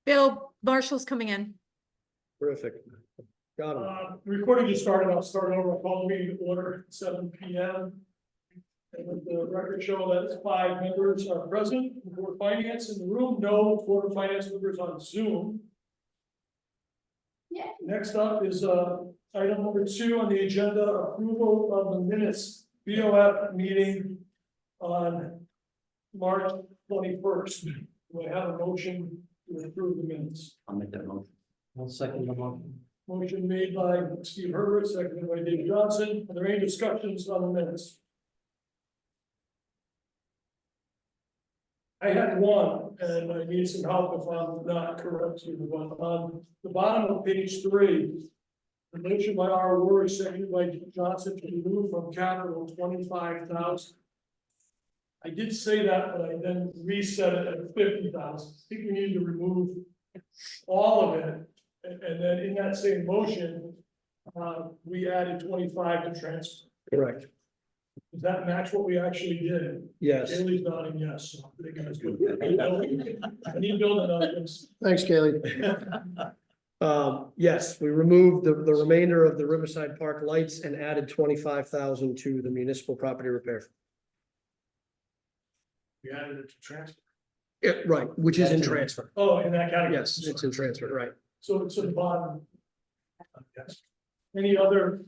Bill Marshall's coming in. Terrific. Got him. Recording just started. I'll start over. Call the meeting to order at 7 p.m. And with the record show that 5 members are present, Board of Finance in the room, no Board of Finance members on Zoom. Yeah. Next up is item number 2 on the agenda, approval of the minutes, BOF meeting on March 21st. Do I have a motion to approve the minutes? I'll make that motion. I'll second the motion. Motion made by Steve Herbert, seconded by David Johnson. Are there any discussions on the minutes? I had one, and I need some help if I'm not correct here, but on the bottom of page 3, the motion by R. Word, seconded by Johnson to remove from capital 25,000. I did say that, but I then reset it at 50,000. I think we need to remove all of it. And then in that same motion, we added 25 to transfer. Correct. Does that match what we actually did? Yes. Haley's nodding yes. So I think that's good. I need building items. Thanks, Kaylee. Yes, we removed the remainder of the Riverside Park lights and added 25,000 to the municipal property repair. We added it to transfer. Yeah, right, which is in transfer. Oh, in that category. Yes, it's in transfer, right. So it's at the bottom. Yes. Any other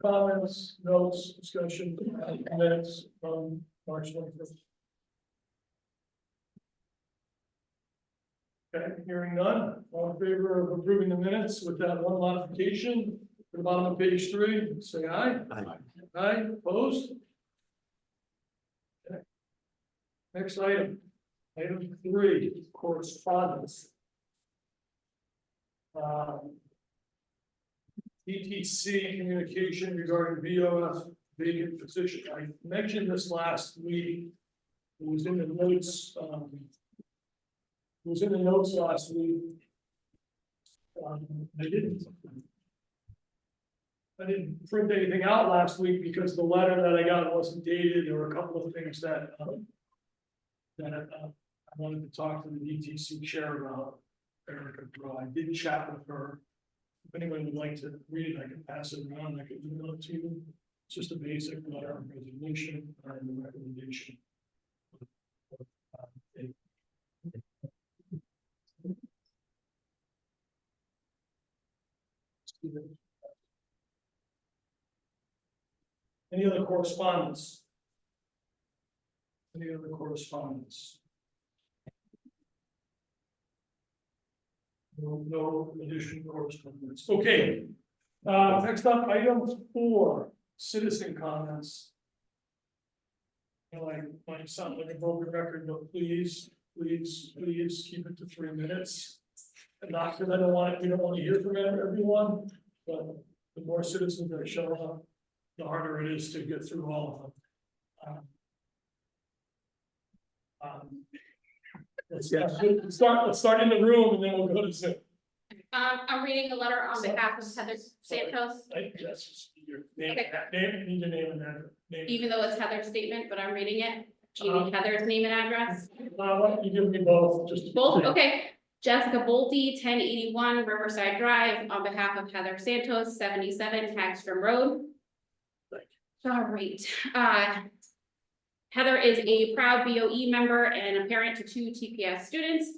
comments, notes, discussion, minutes from March 25th? Okay, hearing none, all in favor of approving the minutes with that one modification, at the bottom of page 3, say aye. Aye. Aye, opposed? Okay. Next item, item 3, correspondence. ETC communication regarding BOF vacant position. I mentioned this last week. It was in the notes, last week. I didn't print anything out last week because the letter that I got wasn't dated. There were a couple of things that I wanted to talk to the ETC chair about. Erica Draw. I did chat with her. If anyone would like to read it, I can pass it around. I can email it to you. It's just a basic letter of resignation and the recommendation. Any other correspondence? Any other correspondence? No additional correspondence. Okay. Next up, item 4, citizen comments. You know, I might sound like a broken record, but please keep it to 3 minutes. And not because we don't want to hear from everyone, but the more citizens that show up, the harder it is to get through all of them. Let's start in the room and then we'll go to Zoom. I'm reading a letter on behalf of Heather Santos, Yes, your name, Okay. need your name and address. even though it's Heather's statement, but I'm reading it. Do you need Heather's name and address? Why don't you give me both, just. Both, okay. Jessica Bolte, 1081 Riverside Drive, on behalf of Heather Santos, 77 Hagstrom Road. All right, Heather is a proud BOE member and a parent to 2 TPS students.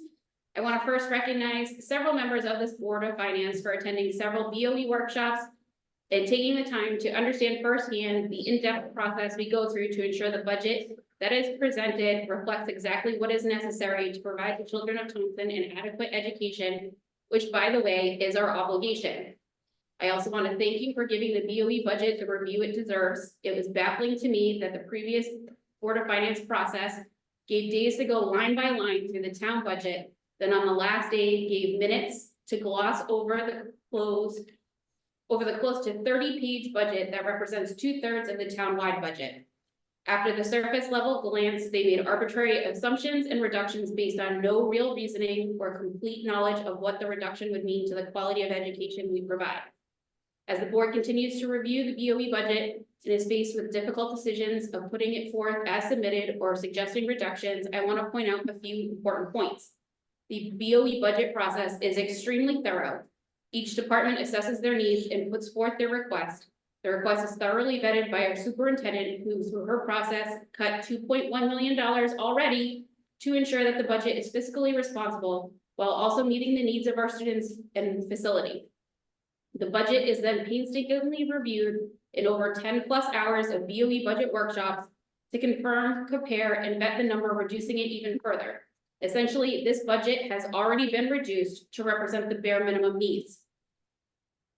I want to first recognize several members of this Board of Finance for attending several BOE workshops and taking the time to understand firsthand the in-depth process we go through to ensure the budget that is presented reflects exactly what is necessary to provide the children of Thompson an adequate education, which, by the way, is our obligation. I also want to thank you for giving the BOE budget the review it deserves. It was baffling to me that the previous Board of Finance process gave days to go line by line through the town budget, then on the last day gave minutes to gloss over the close to 30-page budget that represents 2/3 of the town-wide budget. After the surface level glance, they made arbitrary assumptions and reductions based on no real reasoning or complete knowledge of what the reduction would mean to the quality of education we provide. As the board continues to review the BOE budget and is faced with difficult decisions of putting it forth as submitted or suggesting reductions, I want to point out a few important points. The BOE budget process is extremely thorough. Each department assesses their needs and puts forth their request. The request is thoroughly vetted by our superintendent, who through her process cut $2.1 million already to ensure that the budget is fiscally responsible while also meeting the needs of our students and facility. The budget is then painstakingly reviewed in over 10+ hours of BOE budget workshops to confirm, compare, and vet the number, reducing it even further. Essentially, this budget has already been reduced to represent the bare minimum needs.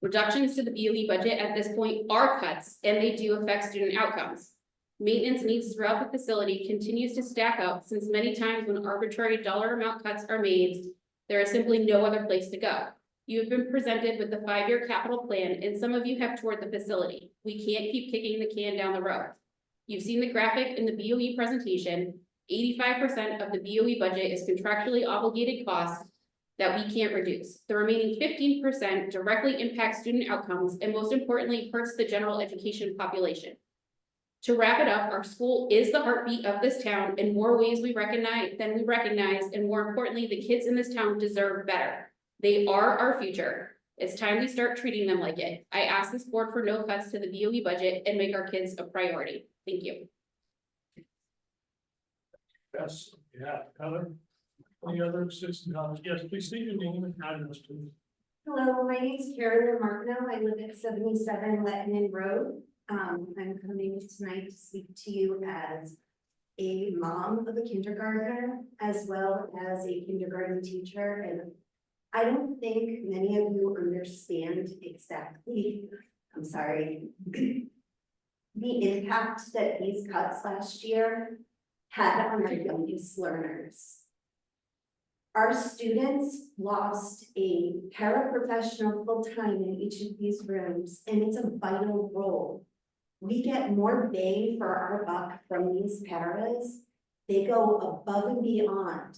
Reductions to the BOE budget at this point are cuts, and they do affect student outcomes. Maintenance needs throughout the facility continues to stack up, since many times when arbitrary dollar amount cuts are made, there is simply no other place to go. You have been presented with the 5-year capital plan, and some of you have toured the facility. We can't keep kicking the can down the road. You've seen the graphic in the BOE presentation. 85% of the BOE budget is contractually obligated costs that we can't reduce. The remaining 15% directly impacts student outcomes and, most importantly, hurts the general education population. To wrap it up, our school is the heartbeat of this town in more ways than we recognize, and more importantly, the kids in this town deserve better. They are our future. It's time we start treating them like it. I ask this board for no cuts to the BOE budget and make our kids a priority. Thank you. Yes, yeah, Heather. Any other citizen comments? Yes, please state your name and address, please. Hello, my name is Karen Markno. I live at 77 Lettinen Road. I'm coming tonight to speak to you as a mom of a kindergartner, as well as a kindergarten teacher. And I don't think many of you understand exactly, I'm sorry, the impact that these cuts last year had on our youngest learners. Our students lost a paraprofessional full-time in each of these rooms, and it's a vital role. We get more bang for our buck from these paras. They go above and beyond.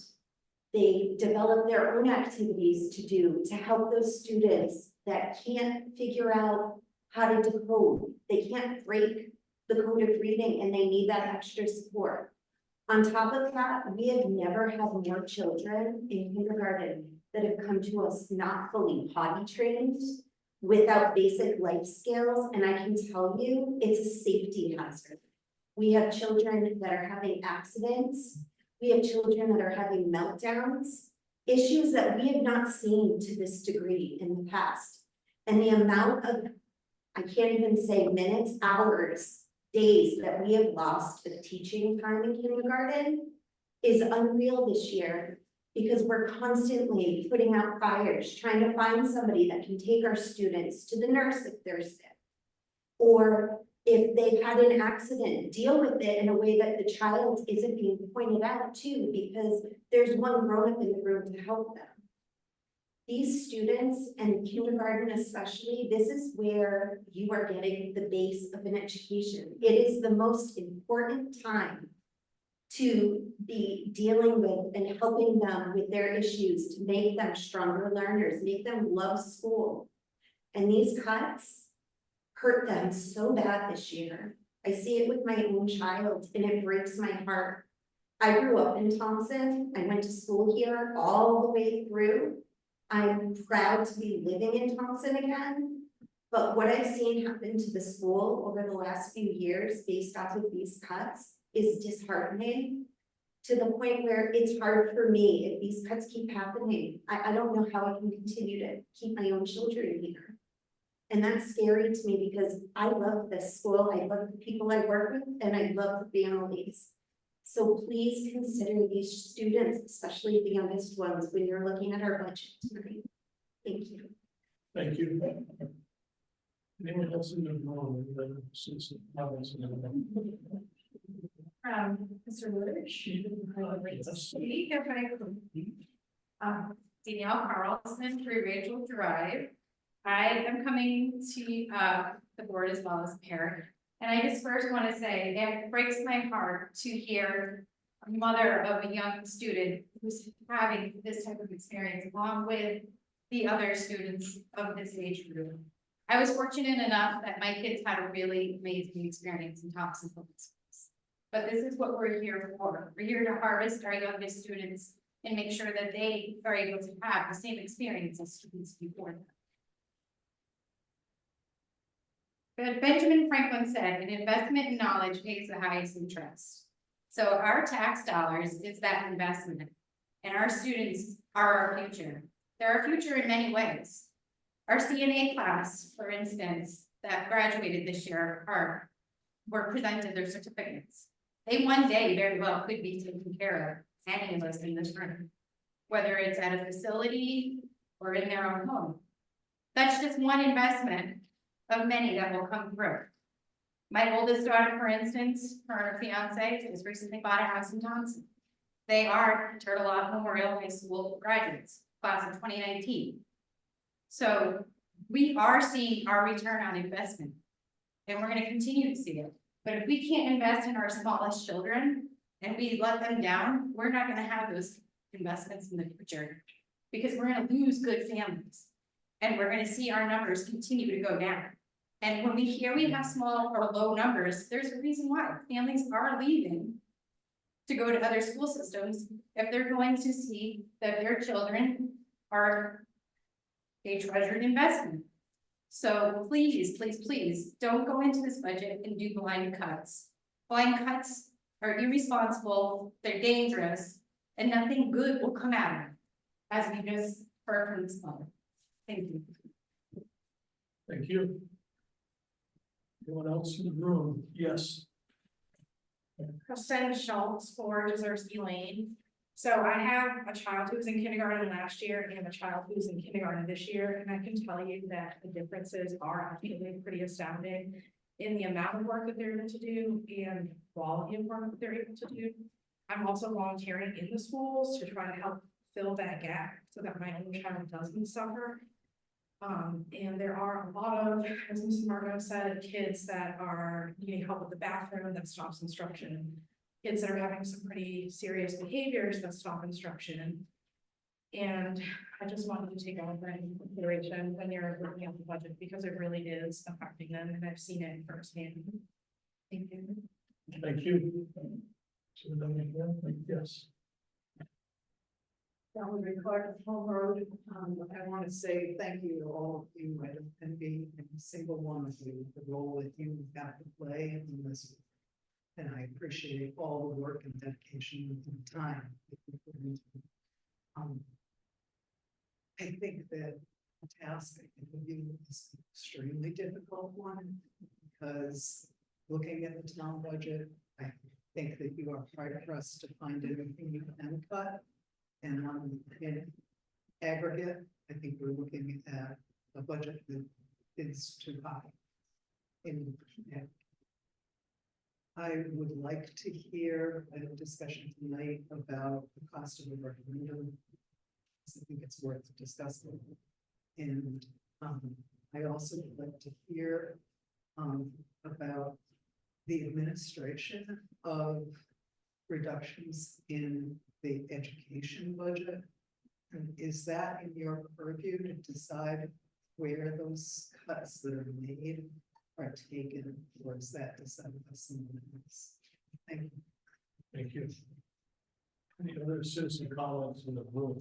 They develop their own activities to do to help those students that can't figure out how to decode. They can't break the code of reading and they need that extra support. On top of that, we have never had more children in kindergarten that have come to us not fully potty trained, without basic life skills, and I can tell you, it's a safety hazard. We have children that are having accidents. We have children that are having meltdowns, issues that we have not seen to this degree in the past. And the amount of, I can't even say minutes, hours, days that we have lost of teaching time in kindergarten is unreal this year, because we're constantly putting out fires, trying to find somebody that can take our students to the nurse if they're sick. Or if they've had an accident, deal with it in a way that the child isn't being pointed out to, because there's one grown-up in the room to help them. These students, and kindergarten especially, this is where you are getting the base of an education. It is the most important time to be dealing with and helping them with their issues, to make them stronger learners, make them love school. And these cuts hurt them so bad this year. I see it with my own child and it breaks my heart. I grew up in Thompson. I went to school here all the way through. I'm proud to be living in Thompson again. But what I've seen happen to the school over the last few years based off of these cuts is disheartening, to the point where it's hard for me if these cuts keep happening. I don't know how I can continue to keep my own children here. And that's scary to me, because I love this school, I love the people I work with, and I love the families. So please consider these students, especially the youngest ones, when you're looking at our budget tonight. Thank you. Thank you. Anyone else in the room? Citizen comments? Mr. Lurch. Danielle Carlson, 3 Rachel Drive. I am coming to the board as well as a parent. And I just first want to say it breaks my heart to hear a mother of a young student who's having this type of experience along with the other students of this age group. I was fortunate enough that my kids had a really amazing experience in Thompson Public Schools. But this is what we're here for. We're here to harvest our youngest students and make sure that they are able to have the same experience as students before them. But Benjamin Franklin said, an investment in knowledge pays the highest interest. So our tax dollars is that investment, and our students are our future. They're our future in many ways. Our CNA class, for instance, that graduated this year were presented their certificates. They one day very well could be taking care of any of us in this room, whether it's at a facility or in their own home. That's just one investment of many that will come through. My oldest daughter, for instance, her fiance just recently bought a house in Thompson. They are Turtle Rock Memorial High School graduates, class of 2019. So we are seeing our return on investment, and we're gonna continue to see it. But if we can't invest in our smallest children and we let them down, we're not gonna have those investments in the future, because we're gonna lose good families. And we're gonna see our numbers continue to go down. And when we hear we have small or low numbers, there's a reason why. Families are leaving to go to other school systems if they're going to see that their children are a treasured investment. So please, please, please, don't go into this budget and do blind cuts. Blind cuts are irresponsible, they're dangerous, and nothing good will come out of it, as we just heard from this moment. Thank you. Thank you. Anyone else in the room? Yes. Kristen Schultz for Jersey Lane. So I have a child who was in kindergarten last year and a child who's in kindergarten this year, and I can tell you that the differences are actually pretty astounding in the amount of work that they're able to do and quality of work that they're able to do. I'm also volunteering in the schools to try to help fill that gap so that my own child doesn't suffer. And there are a lot of, as Mrs. Margot said, kids that are needing help with the bathroom that stops instruction. Kids that are having some pretty serious behaviors that stop instruction. And I just wanted to take all of that into consideration when you're looking at the budget, because it really is affecting them, and I've seen it firsthand. Thank you. Thank you. So then, yes. That regard of Home Road, I want to say thank you to all of you, and be a single one of you, the role that you got to play in this. And I appreciate all the work and dedication and time that you put into it. I think that the task of you is an extremely difficult one, because looking at the town budget, I think that you are hard pressed to find anything you can cut. And in aggregate, I think we're looking at a budget that is too high. I would like to hear a discussion tonight about the cost of a referendum. I think it's worth discussing. And I also would like to hear about the administration of reductions in the education budget. And is that in your purview to decide where those cuts that are made are taken, or is that decided by someone else? Thank you. Thank you. Any other citizen comments in the room?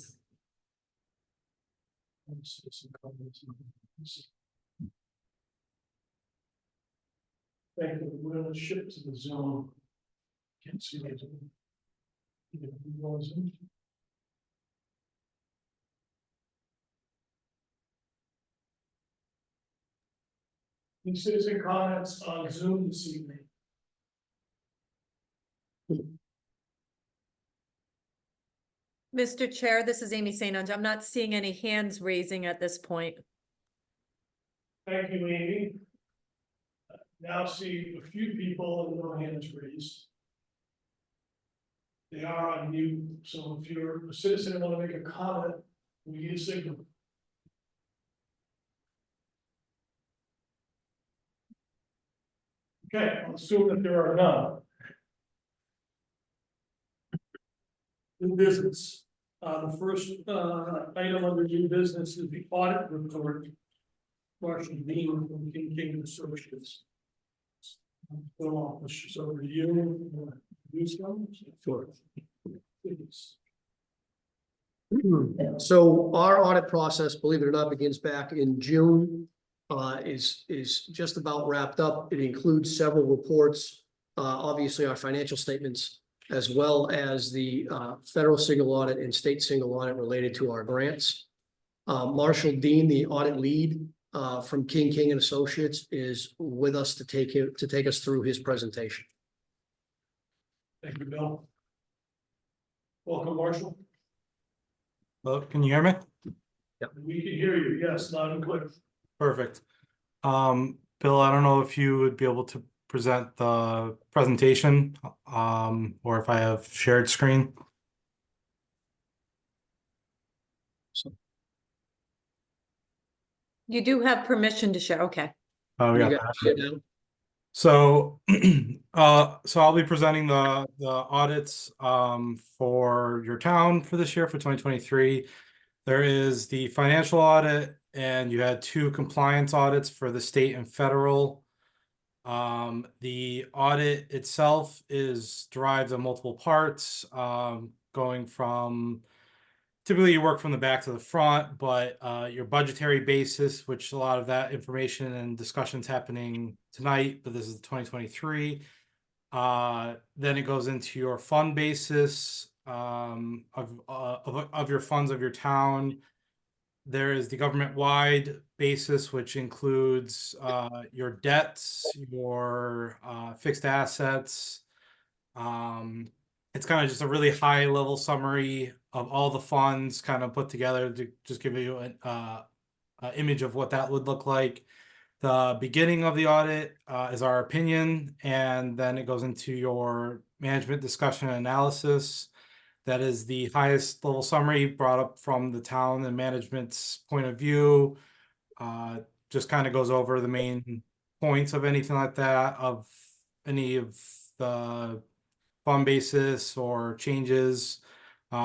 Any citizen comments in the room? Thank you. We're going to shift to the Zoom. Can't see the Zoom. Any citizen comments on Zoom this evening? Mr. Chair, this is Amy St. Ange. I'm not seeing any hands raising at this point. Thank you, Amy. Now see a few people with no hands raised. They are on mute, so if you're a citizen and want to make a comment, we need a signal. Okay, I'll assume that there are none. New business. The first item under new business is the audit report. Marshall Dean from King Associates. Go on, push this over to you. Do some. Sure. Please. So our audit process, believe it or not, begins back in June. Is just about wrapped up. It includes several reports, obviously our financial statements, as well as the federal single audit and state single audit related to our grants. Marshall Dean, the audit lead from King and Associates, is with us to take us through his presentation. Thank you, Bill. Welcome, Marshall. Hello, can you hear me? We can hear you, yes, loud and clear. Perfect. Bill, I don't know if you would be able to present the presentation, or if I have shared screen. You do have permission to share, okay. Oh, You yeah. got it now? So, so I'll be presenting the audits for your town for this year for 2023. There is the financial audit, and you had 2 compliance audits for the state and federal. The audit itself is derived of multiple parts, going from typically you work from the back to the front, but your budgetary basis, which a lot of that information and discussions happening tonight, but this is 2023. Then it goes into your fund basis of your funds of your town. There is the government-wide basis, which includes your debts, your fixed assets. It's kind of just a really high-level summary of all the funds kind of put together to just give you an image of what that would look like. The beginning of the audit is our opinion, and then it goes into your management discussion and analysis. That is the highest level summary brought up from the town and management's point of view. Just kind of goes over the main points of anything like that, of any of the fund basis or changes.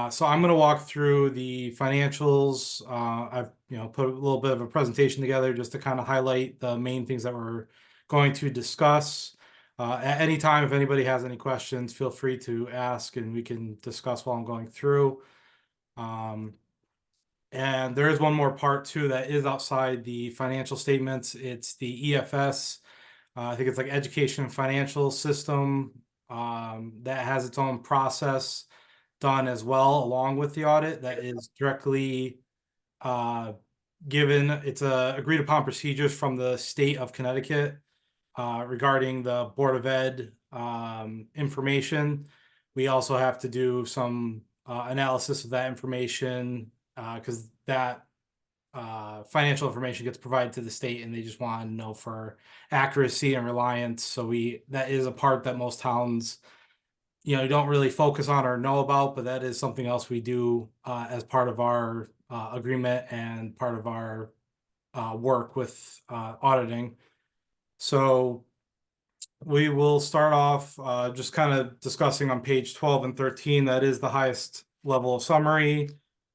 So I'm going to walk through the financials. I've put a little bit of a presentation together just to kind of highlight the main things that we're going to discuss. At any time, if anybody has any questions, feel free to ask and we can discuss while I'm going through. And there is one more part too that is outside the financial statements. It's the EFS. I think it's like Education and Financial System, that has its own process done as well along with the audit that is directly given. It's agreed upon procedures from the state of Connecticut regarding the Board of Ed information. We also have to do some analysis of that information because that financial information gets provided to the state and they just want to know for accuracy and reliance. So that is a part that most towns don't really focus on or know about, but that is something else we do as part of our agreement and part of our work with auditing. So we will start off just kind of discussing on page 12 and 13. That is the highest level of summary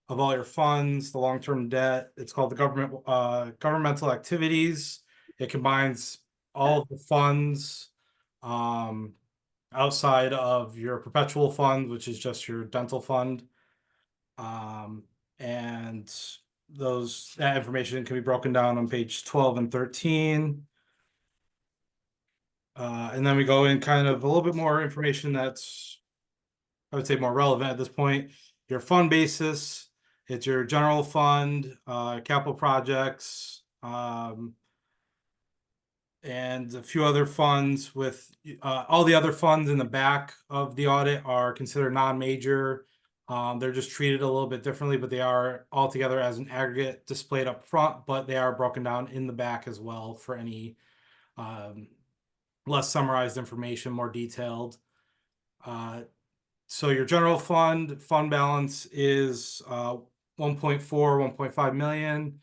of all your funds, the long-term debt. It's called the governmental activities. It combines all of the funds outside of your perpetual fund, which is just your dental fund. And that information can be broken down on page 12 and 13. And then we go in kind of a little bit more information that's, I would say, more relevant at this point. Your fund basis, it's your general fund, capital projects, and a few other funds. With all the other funds in the back of the audit are considered non-major. They're just treated a little bit differently, but they are all together as an aggregate displayed up front, but they are broken down in the back as well for any less summarized information, more detailed. So your general fund balance is 1.5 million.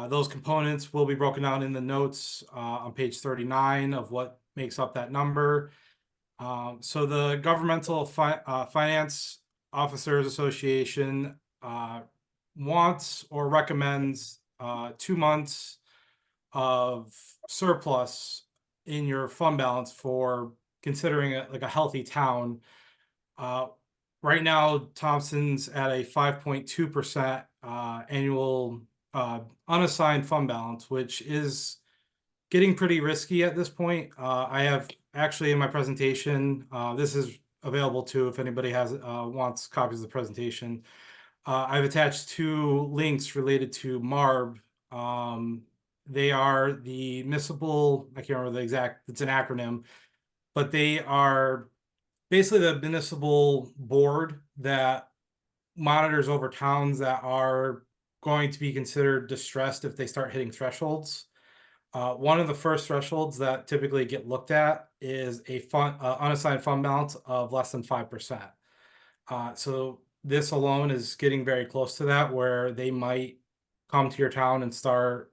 Those components will be broken down in the notes on page 39 of what makes up that number. So the Governmental Finance Officers Association wants or recommends 2 months of surplus in your fund balance for considering it like a healthy town. right now Thompson's at a 5.2% annual unassigned fund balance, which is getting pretty risky at this point. I have actually in my presentation, this is available too if anybody has wants copies of the presentation. I've attached 2 links related to MARB. They are the municipal, I can't remember the exact, it's an acronym, but they are basically the municipal board that monitors over towns that are going to be considered distressed if they start hitting thresholds. One of the first thresholds that typically get looked at is a unassigned fund balance of less than 5%. So this alone is getting very close to that, where they might come to your town and start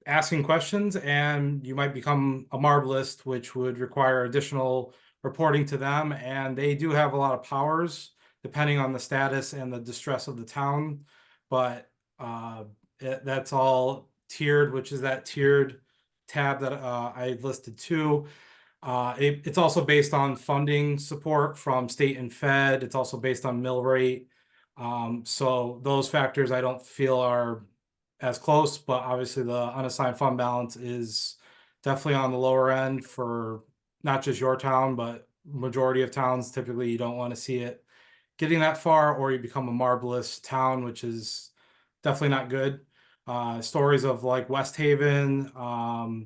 asking questions, and you might become a MARB list, which would require additional reporting to them. And they do have a lot of powers depending on the status and the distress of the town. But that's all tiered, which is that tiered tab that I listed too. It's also based on funding support from state and fed. It's also based on mill rate. So those factors I don't feel are as close, but obviously the unassigned fund balance is definitely on the lower end for not just your town, but majority of towns. Typically you don't want to see it getting that far, or you become a MARB list town, which is definitely not good. Stories of like West Haven,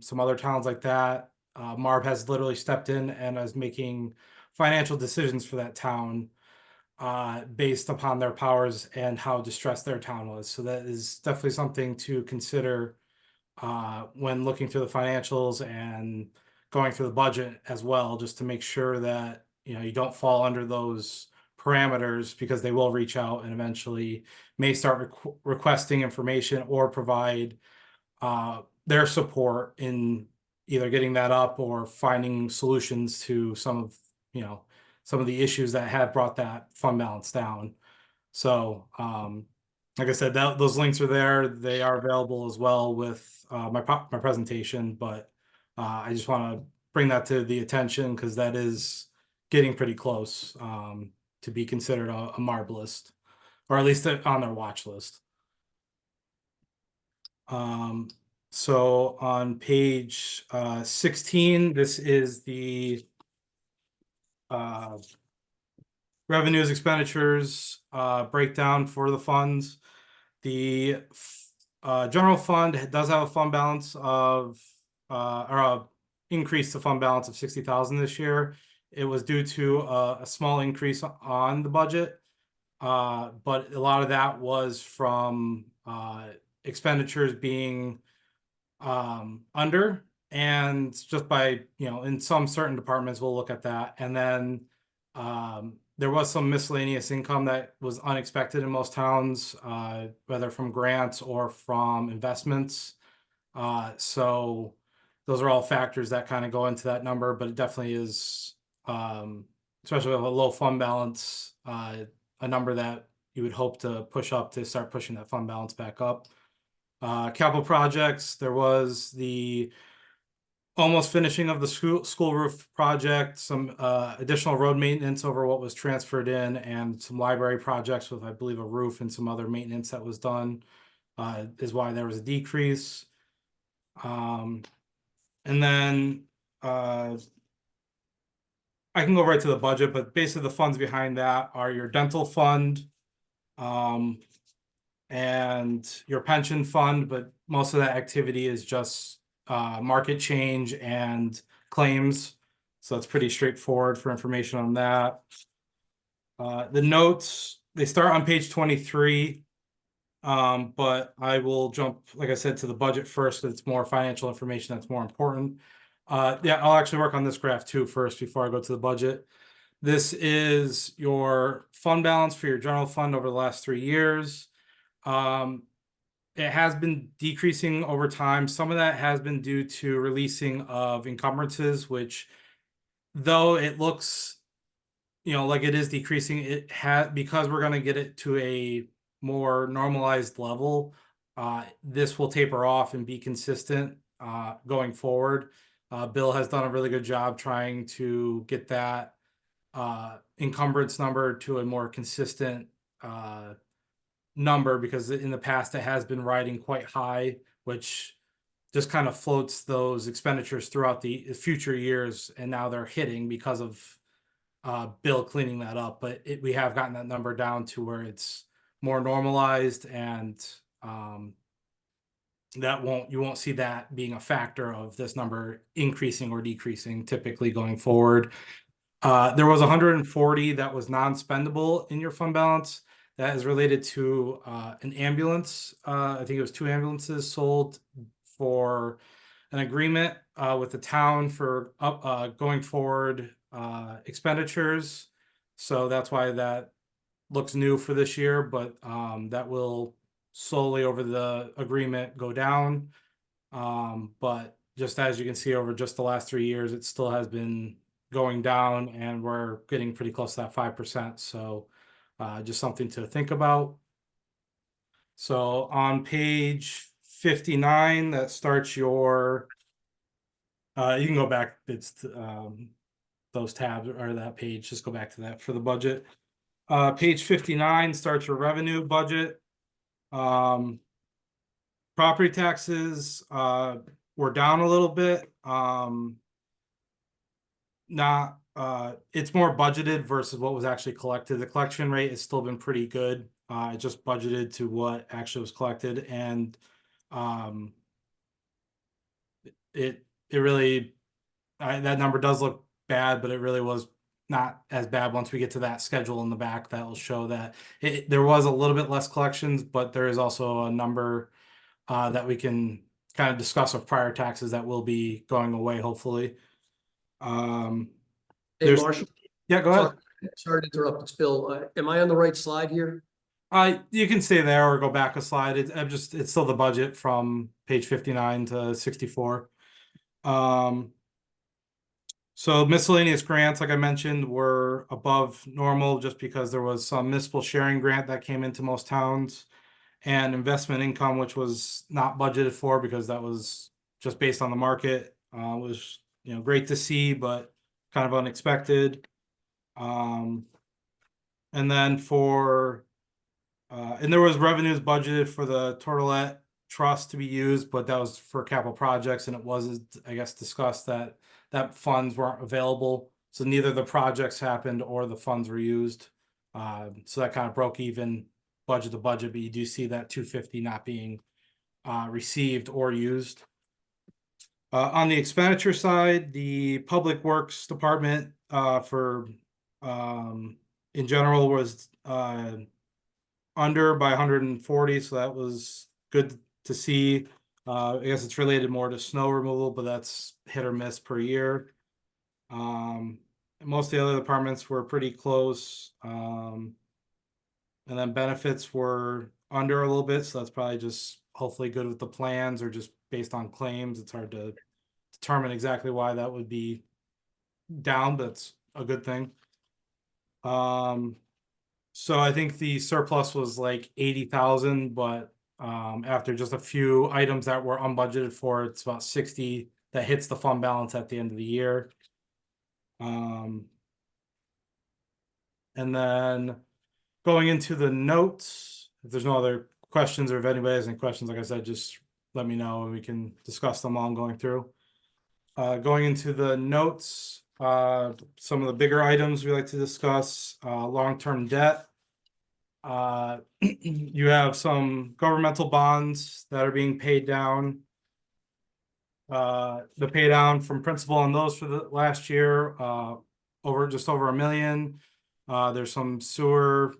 some other towns like that. MARB has literally stepped in and is making financial decisions for that town based upon their powers and how distressed their town was. So that is definitely something to consider when looking through the financials and going through the budget as well, just to make sure that you don't fall under those parameters, because they will reach out and eventually may start requesting information or provide their support in either getting that up or finding solutions to some of the issues that have brought that fund balance down. So like I said, those links are there. They are available as well with my presentation, but I just want to bring that to the attention because that is getting pretty close to be considered a MARB list, or at least on their watch list. So on page 16, this is the revenues, expenditures breakdown for the funds. The general fund does have a fund balance of increase the fund balance of 60,000 this year. It was due to a small increase on the budget, but a lot of that was from expenditures being under, and just by in some certain departments we'll look at that. And then there was some miscellaneous income that was unexpected in most towns, whether from grants or from investments. So those are all factors that kind of go into that number, but it definitely is, especially with a low fund balance, a number that you would hope to push up to start pushing that fund balance back up. Capital projects, there was the almost finishing of the school roof project, some additional road maintenance over what was transferred in, and some library projects with, I believe, a roof and some other maintenance that was done, is why there was a decrease. And then I can go right to the budget, but basically the funds behind that are your dental fund and your pension fund, but most of that activity is just market change and claims. So it's pretty straightforward for information on that. The notes, they start on page 23, but I will jump, like I said, to the budget first, because it's more financial information that's more important. Yeah, I'll actually work on this graph too first before I go to the budget. This is your fund balance for your general fund over the last 3 years. It has been decreasing over time. Some of that has been due to releasing of encumbrances, which, though it looks, like it is decreasing, it has, because we're going to get it to a more normalized level. This will taper off and be consistent going forward. Bill has done a really good job trying to get that encumbrance number to a more consistent number, because in the past it has been riding quite high, which just kind of floats those expenditures throughout the future years, and now they're hitting because of Bill cleaning that up. But we have gotten that number down to where it's more normalized, and you won't see that being a factor of this number increasing or decreasing typically going forward. There was 140 that was non-spendable in your fund balance. That is related to an ambulance. I think it was 2 ambulances sold for an agreement with the town for going forward expenditures. So that's why that looks new for this year, but that will slowly over the agreement go down. But just as you can see over just the last 3 years, it still has been going down, and we're getting pretty close to that 5%. So just something to think about. So on page 59, that starts your, you can go back, it's those tabs or that page, just go back to that for the budget. Page 59 starts your revenue budget. Property taxes were down a little bit. It's more budgeted versus what was actually collected. The collection rate has still been pretty good. It just budgeted to what actually was collected, and it really, that number does look bad, but it really was not as bad once we get to that schedule in the back that will show that there was a little bit less collections, but there is also a number that we can kind of discuss of prior taxes that will be going away, hopefully. Hey, There's- Marshall. Yeah, go ahead. Sorry to interrupt, it's Bill. Am I on the right slide here? You can stay there or go back a slide. It's still the budget from page 59 to 64. So miscellaneous grants, like I mentioned, were above normal just because there was some municipal sharing grant that came into most towns, and investment income, which was not budgeted for because that was just based on the market, was great to see, but kind of unexpected. And then and there was revenues budgeted for the Tortolet Trust to be used, but that was for capital projects, and it wasn't, I guess, discussed that funds weren't available. So neither the projects happened or the funds were used. So that kind of broke even budget to budget, but you do see that 250 not being received or used. On the expenditure side, the Public Works Department in general was under by 140, so that was good to see. I guess it's related more to snow removal, but that's hit or miss per year. Most of the other departments were pretty close. And then benefits were under a little bit, so that's probably just hopefully good with the plans or just based on claims. It's hard to determine exactly why that would be down, but it's a good thing. So I think the surplus was like 80,000, but after just a few items that were unbudgeted for, it's about 60 that hits the fund balance at the end of the year. And then going into the notes, if there's no other questions or if anybody has any questions, like I said, just let me know and we can discuss them while I'm going through. Going into the notes, some of the bigger items we like to discuss, long-term debt. You have some governmental bonds that are being paid down. The pay down from principal on those for the last year, just over $1 million. There's some sewer,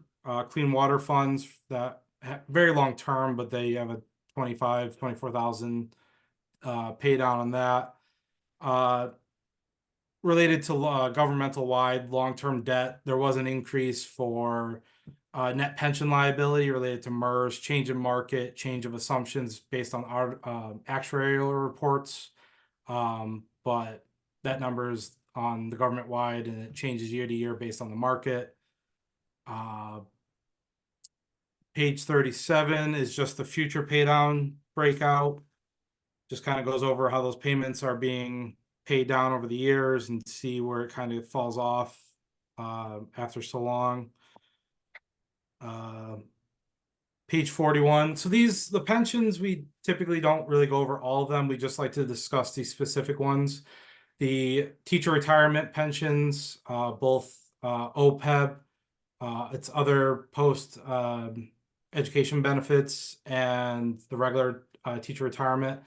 clean water funds that very long term, but they have a 24,000 pay down on that. Related to governmental wide long-term debt, there was an increase for net pension liability related to MERS, change in market, change of assumptions based on our actuarial reports. But that number is on the government wide and it changes year to year based on the market. Page 37 is just the future pay down breakout. Just kind of goes over how those payments are being paid down over the years and see where it kind of falls off after so long. Page 41. So the pensions, we typically don't really go over all of them. We just like to discuss these specific ones. The teacher retirement pensions, both OPEB, its other post education benefits, and the regular teacher retirement.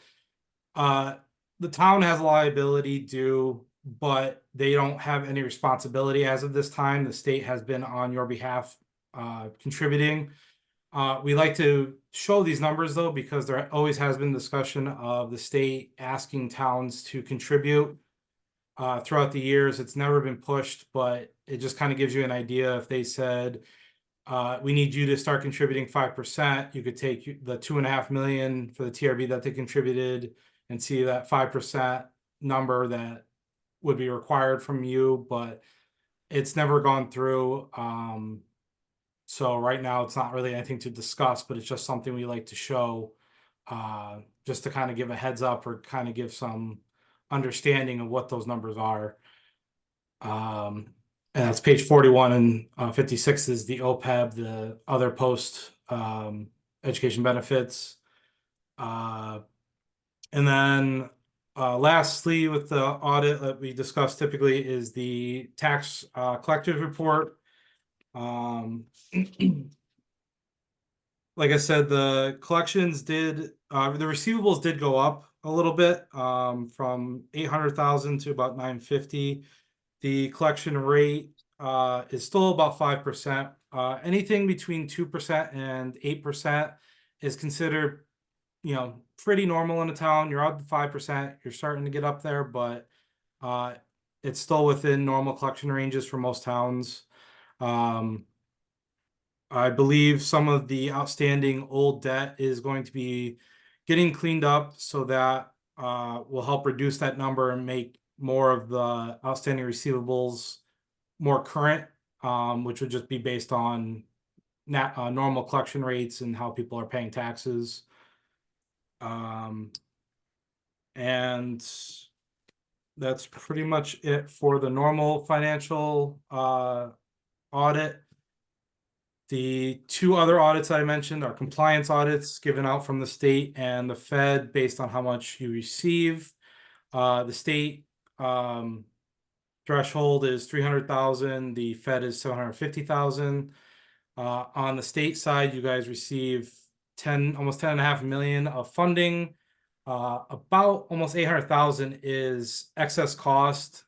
The town has a liability due, but they don't have any responsibility as of this time. The state has been on your behalf contributing. We like to show these numbers though, because there always has been discussion of the state asking towns to contribute throughout the years. It's never been pushed, but it just kind of gives you an idea. If they said, we need you to start contributing 5%, you could take the 2.5 million for the TRB that they contributed and see that 5% number that would be required from you, but it's never gone through. So right now it's not really anything to discuss, but it's just something we like to show, just to kind of give a heads up or kind of give some understanding of what those numbers are. And that's page 41 and 56 is the OPEB, the other post education benefits. And then lastly, with the audit that we discuss typically is the tax collectors report. Like I said, the collections did, the receivables did go up a little bit, from 800,000 to about 950. The collection rate is still about 5%. Anything between 2% and 8% is considered, pretty normal in a town. You're up to 5%, you're starting to get up there, but it's still within normal collection ranges for most towns. I believe some of the outstanding old debt is going to be getting cleaned up, so that will help reduce that number and make more of the outstanding receivables more current, which would just be based on normal collection rates and how people are paying taxes. And that's pretty much it for the normal financial audit. The two other audits I mentioned are compliance audits given out from the state and the Fed based on how much you receive. The state threshold is 300,000. The Fed is 750,000. On the state side, you guys receive almost 10.5 million of funding. About almost 800,000 is excess cost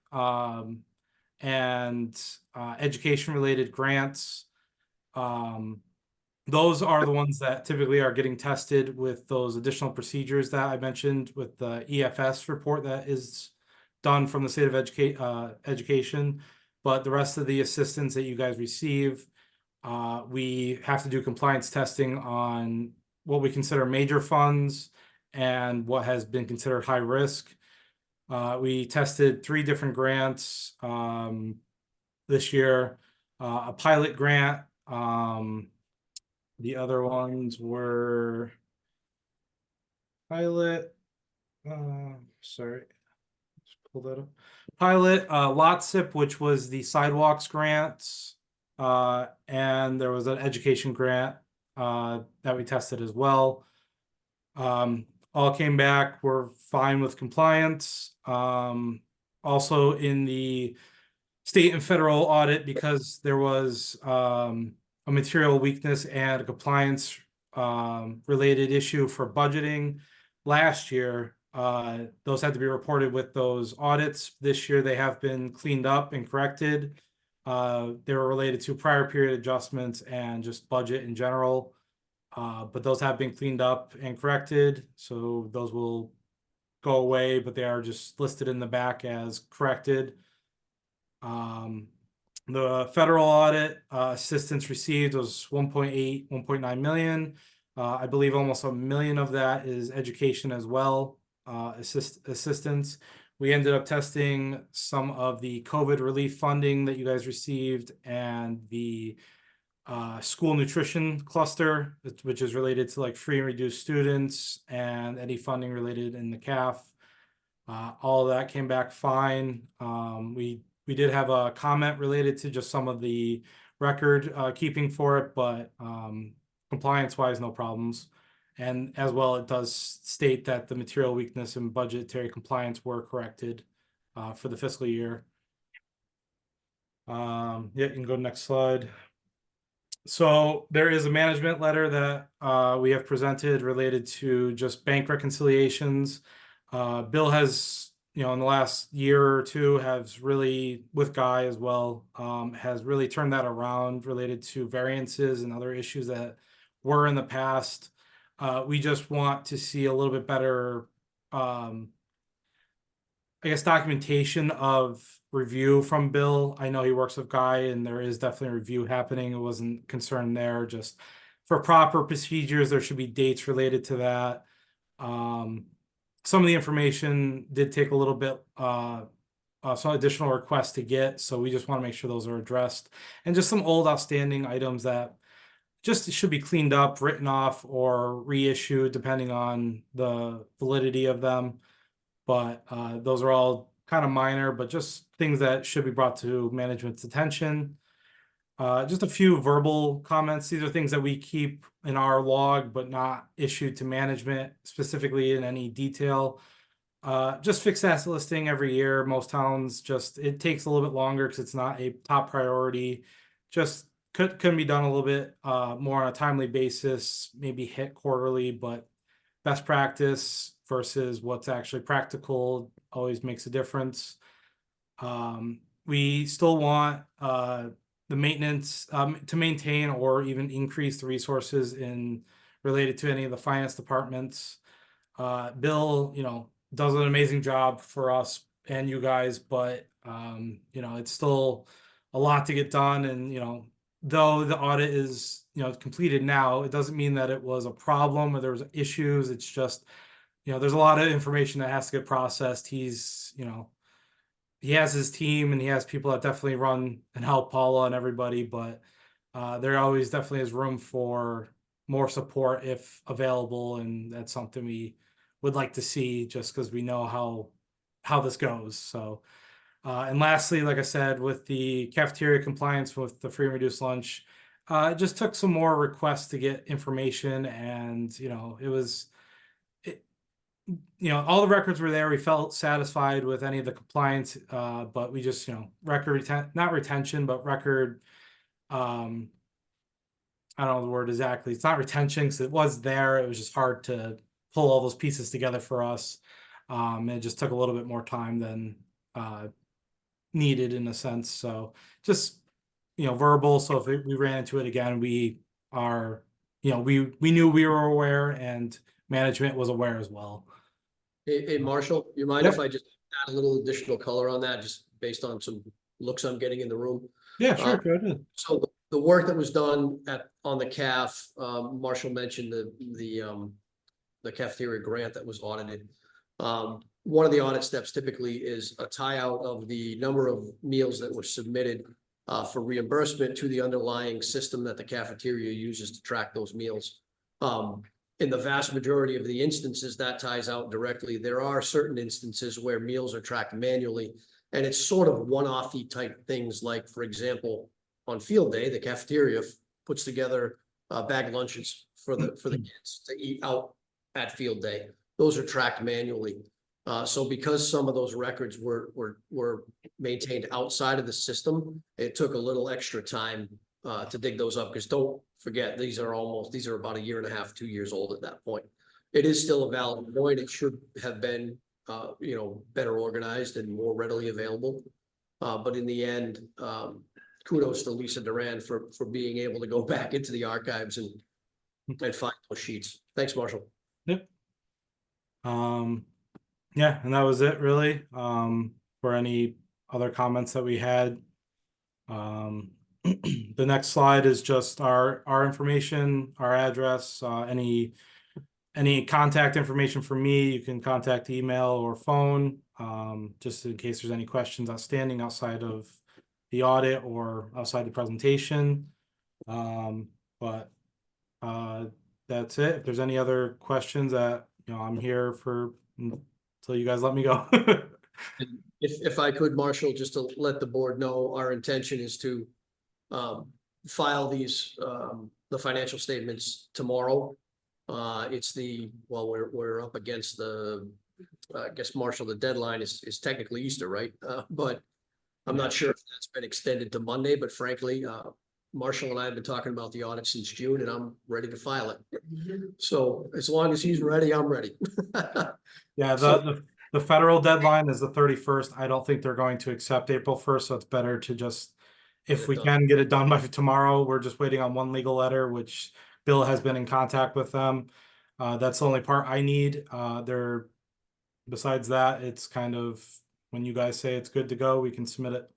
and education related grants. Those are the ones that typically are getting tested with those additional procedures that I mentioned with the EFS report that is done from the state of education. But the rest of the assistance that you guys receive, we have to do compliance testing on what we consider major funds and what has been considered high risk. We tested 3 different grants this year, a pilot grant. The other ones were pilot, sorry, let's pull that up. Pilot, LOTSIP, which was the sidewalks grants, and there was an education grant that we tested as well. All came back, we're fine with compliance. Also in the state and federal audit, because there was a material weakness and a compliance related issue for budgeting last year, those had to be reported with those audits. This year they have been cleaned up and corrected. They were related to prior period adjustments and just budget in general, but those have been cleaned up and corrected, so those will go away, but they are just listed in the back as corrected. The federal audit assistance received was 1.9 million. I believe almost 1 million of that is education as well, assistance. We ended up testing some of the COVID relief funding that you guys received and the school nutrition cluster, which is related to like free and reduced students and any funding related in the CAF. All of that came back fine. We we did have a comment related to just some of the record keeping for it, but compliance wise, no problems. And as well, it does state that the material weakness and budgetary compliance were corrected for the fiscal year. Yeah, you can go to next slide. So there is a management letter that we have presented related to just bank reconciliations. Bill has, in the last year or two, has really, with Guy as well, has really turned that around related to variances and other issues that were in the past. We just want to see a little bit better, I guess, documentation of review from Bill. I know he works with Guy and there is definitely a review happening. It wasn't concerned there. Just for proper procedures, there should be dates related to that. Some of the information did take a little bit, some additional requests to get. So we just want to make sure those are addressed. And just some old outstanding items that just should be cleaned up, written off, or reissued depending on the validity of them. But those are all kind of minor, but just things that should be brought to management's attention. Just a few verbal comments. These are things that we keep in our log, but not issued to management specifically in any detail. Just fixed asset listing every year. Most towns it takes a little bit longer because it's not a top priority. Just couldn't be done a little bit more on a timely basis, maybe hit quarterly, but best practice versus what's actually practical always makes a difference. We still want the maintenance to maintain or even increase the resources related to any of the finance departments. Bill, does an amazing job for us and you guys, but it's still a lot to get done. And though the audit is completed now, it doesn't mean that it was a problem or there was issues. It's just there's a lot of information that has to get processed. He's he has his team and he has people that definitely run and help Paula and everybody, but there always definitely is room for more support if available, and that's something we would like to see just because we know how this goes. So and lastly, like I said, with the cafeteria compliance with the free and reduced lunch, it just took some more requests to get information, and all the records were there. We felt satisfied with any of the compliance, but we just, not retention, but record, I don't know the word exactly. It's not retention because it was there. It was just hard to pull all those pieces together for us. It just took a little bit more time than needed in a sense. So just, verbal. So if we ran into it again, we are, we knew we were aware and management was aware as well. Hey, Marshall, you mind if I just add a little additional color on that, just based on some looks I'm getting in the room? Yeah, sure. Go ahead. So the work that was done on the CAF, Marshall mentioned the cafeteria grant that was audited. One of the audit steps typically is a tie out of the number of meals that were submitted for reimbursement to the underlying system that the cafeteria uses to track those meals. In the vast majority of the instances, that ties out directly. There are certain instances where meals are tracked manually, and it's sort of one-offy type things. Like, for example, on field day, the cafeteria puts together bag lunches for the kids to eat out at field day. Those are tracked manually. So because some of those records were maintained outside of the system, it took a little extra time to dig those up, because don't forget, these are about 1.5 years, 2 years old at that point. It is still a valid point. It should have been, better organized and more readily available. But in the end, kudos to Lisa Duran for being able to go back into the archives and find those sheets. Thanks, Marshall. Yep. Yeah, and that was it really. For any other comments that we had. The next slide is just our information, our address, any contact information for me. You can contact email or phone, just in case there's any questions outstanding outside of the audit or outside the presentation. But that's it. If there's any other questions, that I'm here for until you guys let me go. If I could, Marshall, just to let the board know, our intention is to file these, the financial statements tomorrow. It's well, we're up against the, I guess, Marshall, the deadline is technically Easter, right? But I'm not sure if that's been extended to Monday, but frankly, Marshall and I have been talking about the audit since June and I'm ready to file it. So as long as he's ready, I'm ready. Yeah, So- the federal deadline is the 31st. I don't think they're going to accept April 1st, so it's better to just, if Get it we done. can get it done by tomorrow, we're just waiting on one legal letter, which Bill has been in contact with them. That's the only part I need. Besides that, it's kind of, when you guys say it's good to go, we can submit it.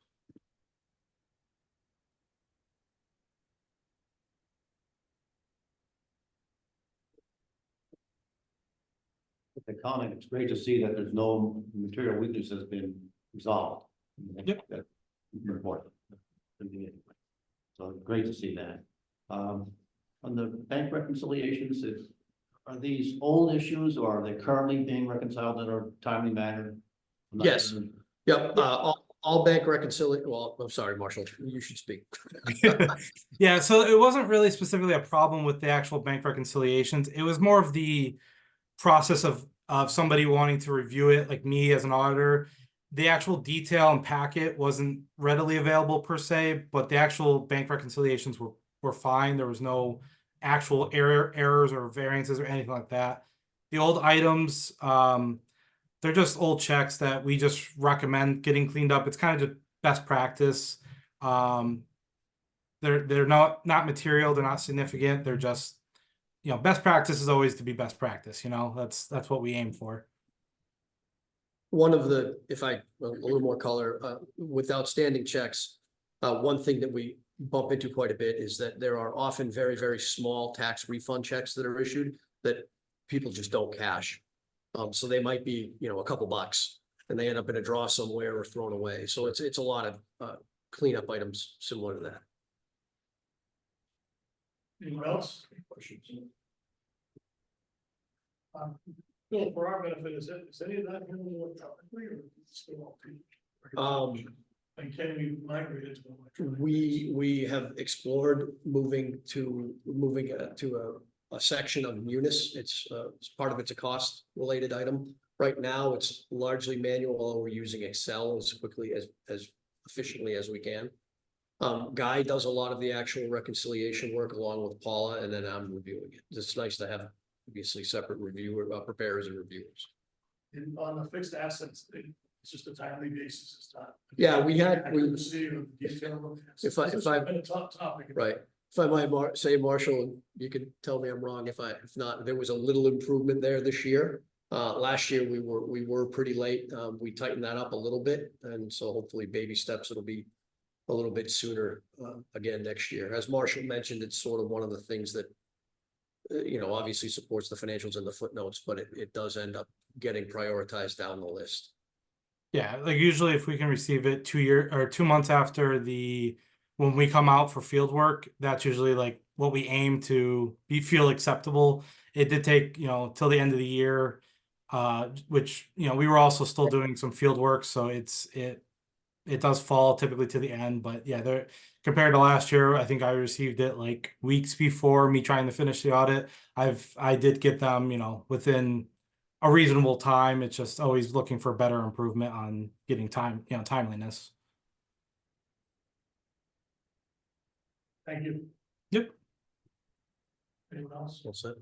The comment, it's great to see that there's no material weakness has been resolved. Yep. That's important. So great to see that. On the bank reconciliations, are these old issues or are they currently being reconciled in a timely manner? I'm not Yes. sure. Yep, all bank well, I'm sorry, Marshall, you should speak. Yeah, so it wasn't really specifically a problem with the actual bank reconciliations. It was more of the process of somebody wanting to review it, like me as an auditor. The actual detail and packet wasn't readily available per se, but the actual bank reconciliations were fine. There was no actual errors or variances or anything like that. The old items, they're just old checks that we just recommend getting cleaned up. It's kind of just best practice. They're not material, they're not significant, they're just, best practice is always to be best practice, that's what we aim for. One of the, a little more color, with outstanding checks, one thing that we bump into quite a bit is that there are often very, very small tax refund checks that are issued that people just don't cash. So they might be, a couple bucks and they end up in a drawer somewhere or thrown away. So it's a lot of cleanup items similar to that. Anyone else? Questions? Bill, for our benefit, is any of that handled electronically or is it still on paper? And can we migrate it to electronic? We have explored moving to a section of Munis. It's part of it's a cost related item. Right now, it's largely manual, although we're using Excel as quickly as efficiently as we can. Guy does a lot of the actual reconciliation work along with Paula, and then I'm reviewing it. It's nice to have obviously separate preparers and reviewers. And on the fixed assets, it's just a timely basis. It's not. Yeah, we Accuracy of detail. If I- Been a top topic. Right. If I might say, Marshall, you can tell me I'm wrong if not, there was a little improvement there this year. Last year we were pretty late. We tightened that up a little bit, and so hopefully baby steps, it'll be a little bit sooner again next year. As Marshall mentioned, it's sort of one of the things that obviously supports the financials and the footnotes, but it does end up getting prioritized down the list. Yeah, like usually if we can receive it 2 months after when we come out for field work, that's usually like what we aim to feel acceptable. It did take, till the end of the year, which, we were also still doing some field work. So it does fall typically to the end, but yeah, compared to last year, I think I received it like weeks before me trying to finish the audit. I did get them, within a reasonable time. It's just always looking for better improvement on getting timeliness. Thank you. Yep. Anyone else? All set.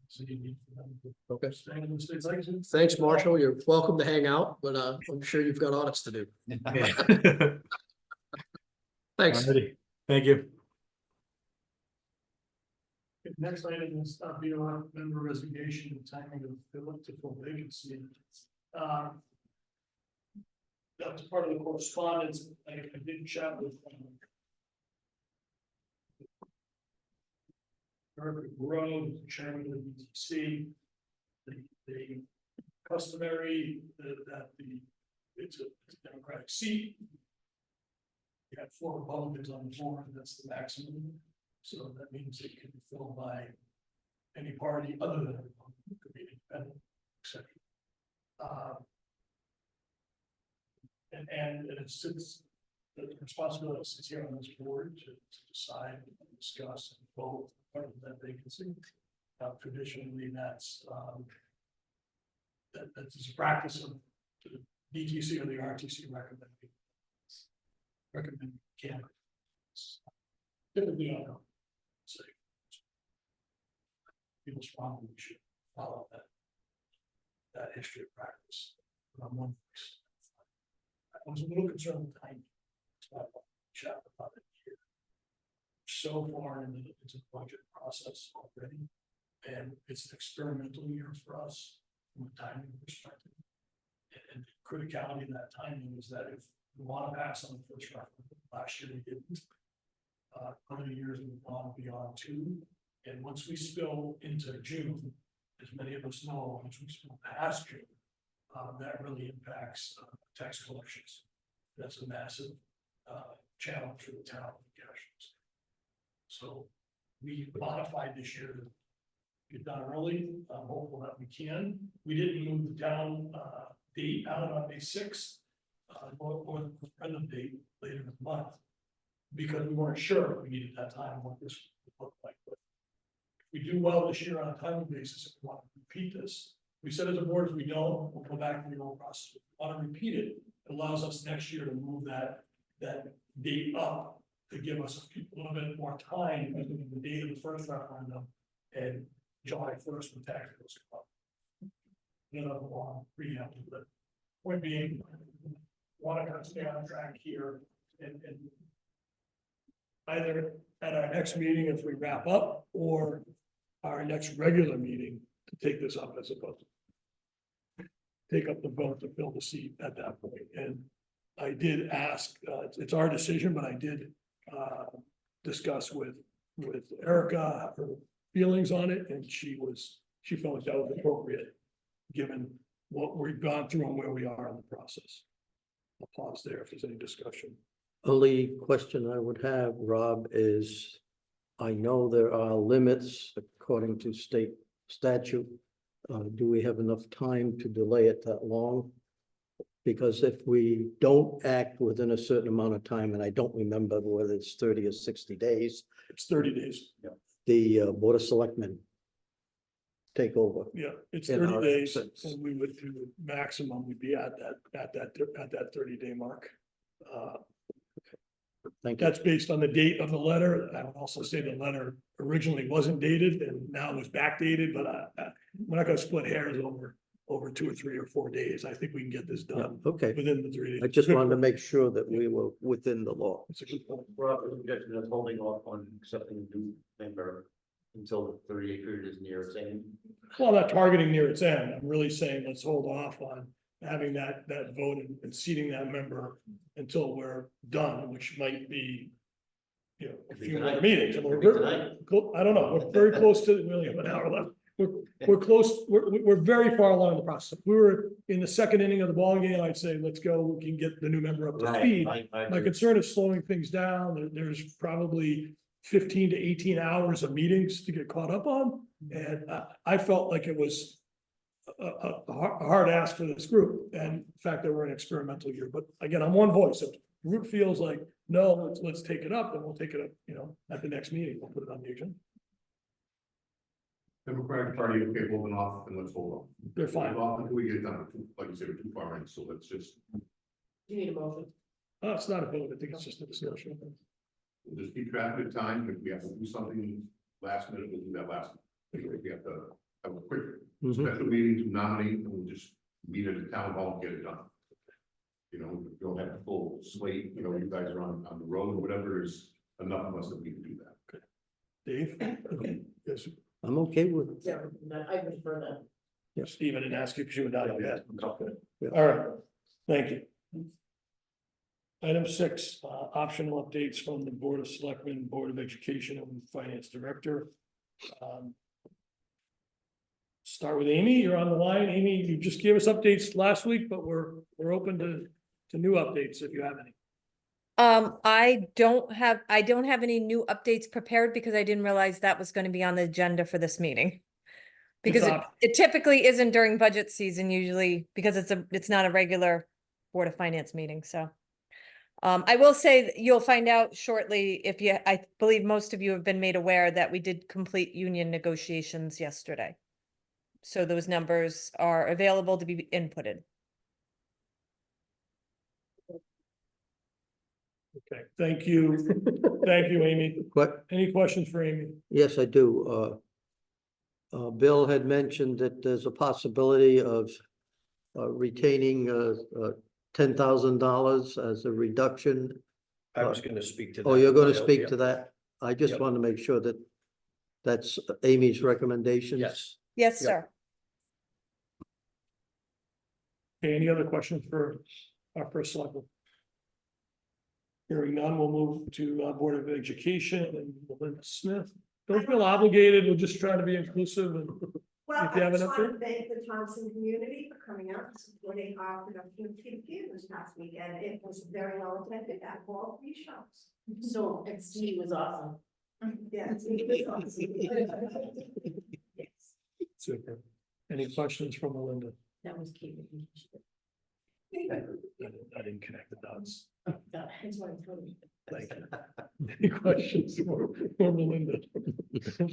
So you need for them to Okay. stay in the states like this? Thanks, Marshall. You're welcome to hang out, but I'm sure you've got audits to do. Yeah. Thanks. Alrighty. Thank you. Okay, next item is BOR member resignation and timing of the full vacancy. That was part of the correspondence. I did chat with Herbert Grove, chairman of the ETC. The customary that it's a Democratic seat. You have 4 Republicans on the board, that's the maximum. So that means it can be filled by any party other than a Republican, could be independent, etc. And it's the responsibility sits here on this board to decide, discuss, and vote part of that vacancy. Traditionally, that's that's a practice of the DTC or the RTC recommend candidates. Typically, I don't say. People strongly should follow that history of practice. But I'm one. I was a little concerned with timing. That's why I chat about it here. So far into the budget process already, and it's an experimental year for us from a timing perspective. And the criticality of that timing is that if we want to pass on the first referendum, last year we didn't. Other years we've gone beyond 2, and once we spill into June, as many of us know, once we spill past June, that really impacts tax collections. That's a massive challenge for the town of Cashiers. So we modified this year to get done early. I'm hopeful that we can. We didn't move the town date out on May 6th or the referendum date later in the month, because we weren't sure we needed that time what this would look like. But if we do well this year on a timing basis, if we want to repeat this, we said as a board, if we don't, we'll go back to the old process. If we want to repeat it, it allows us next year to move that date up to give us a little bit more time between the date of the first referendum and July 1st when tax bills come up. Another long preamble, but point being, want to kind of stay on track here and either at our next meeting if we wrap up, or our next regular meeting to take this up as opposed to take up the vote to fill the seat at that point. And I did ask, it's our decision, but I did discuss with Erica her feelings on it, and she felt like that was appropriate given what we've gone through and where we are in the process. I'll pause there if there's any discussion. Only question I would have, Rob, is I know there are limits according to state statute. Do we have enough time to delay it that long? Because if we don't act within a certain amount of time, and I don't remember whether it's 30 or 60 days, It's 30 days. the Board of Selectmen take over. Yeah, it's In 30 our days, absence. and we would do maximum, we'd be at that 30-day mark. Thank you. That's based on the date of the letter. I would also say the letter originally wasn't dated and now was backdated, but we're not gonna split hairs over 2 or 3 or 4 days. I think we can get this Yeah, done okay. within the 3 days. I just wanted to make sure that we were within the law. It's a good point. Rob, the objection is holding off on accepting a new member until the 30-day period is near its end. Well, I'm not targeting near its end. I'm really saying let's hold off on having that vote and seating that member until we're done, which might be, you know, a few more Tonight. meetings. And Maybe tonight. I don't know, we're very close to, we only have an hour left. We're close, we're very far along in the process. If we were in the second inning of the ballgame, I'd say, let's go, we can get the new member up to speed. I My agree. concern is slowing things down. There's probably 15 to 18 hours of meetings to get caught up on. And I felt like it was a hard ask for this group, and the fact that we're in experimental year. But again, I'm one voice. If the group feels like, no, let's take it up, then we'll take it up, you know, at the next meeting. We'll put it on the agenda. Democratic Party, okay, holding off and let's hold on. They're fine. Hold off until we get done, like you said, we're too far in, so let's just, You need a motion. It's not a vote. I think it's just a discussion. we'll just keep track of the time. If we have to do something last minute, we'll do that last minute. If we have to have a quick Mhm. special meeting to nominate, and we'll just meet at the town hall and get it done. You know, we don't have a full slate, you know, you guys are on the road or whatever, is enough of us that we can do that. Dave? Okay. Yes, I'm okay with it. Yeah, I prefer that. Yes. Stephen didn't ask you because you were not yet. Yeah. All right, thank you. Item 6, optional updates from the Board of Selectmen, Board of Education, and Finance Director. Start with Amy, you're on the line. Amy, you just gave us updates last week, but we're open to new updates if you have any. I don't have any new updates prepared because I didn't realize that was going to be on the agenda for this meeting. Because Good job. it typically isn't during budget season usually, because it's not a regular Board of Finance meeting, so. I will say that you'll find out shortly if you, I believe most of you have been made aware that we did complete union negotiations yesterday. So those numbers are available to be inputted. Okay, thank you. Thank you, Amy. But Any questions for Amy? yes, I do. Bill had mentioned that there's a possibility of retaining $10,000 as a reduction. I was gonna speak to that. Oh, you're gonna Bill, speak yeah. to that? I just Yep. want to make sure that that's Amy's recommendations. Yes. Yes, Yep. sir. Okay, any other questions for our first selectman? Hearing none, we'll move to Board of Education and Melinda Smith. Don't feel obligated, we're just trying to be inclusive and. Well, If you I have an just want update? to thank the Thompson community for coming out and supporting our production of PQ this past weekend. It was very well attended at all three shows. So, and Steve was awesome. Yes. it was awesome. Yes. Super. Any questions from Melinda? That was Kate. I didn't connect the dots. That's what I told you. Thank you. Any questions for Melinda?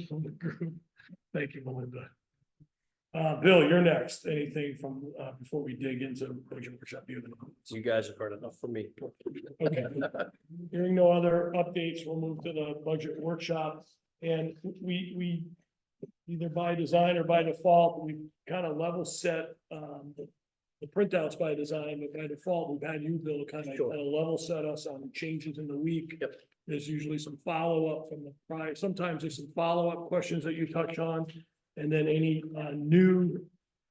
From the group? Thank you, Melinda. Bill, you're next. Anything from, before we dig into budget workshop? You guys have heard enough from me. Okay. Hearing no other updates, we'll move to the budget workshop. And we either by design or by default, we kind of level set, the printouts by design, but by default, we've had you, Bill, kind of level set us on changes in the week. Yep. There's usually some follow-up from the prior, sometimes there's some follow-up questions that you touch on, and then any new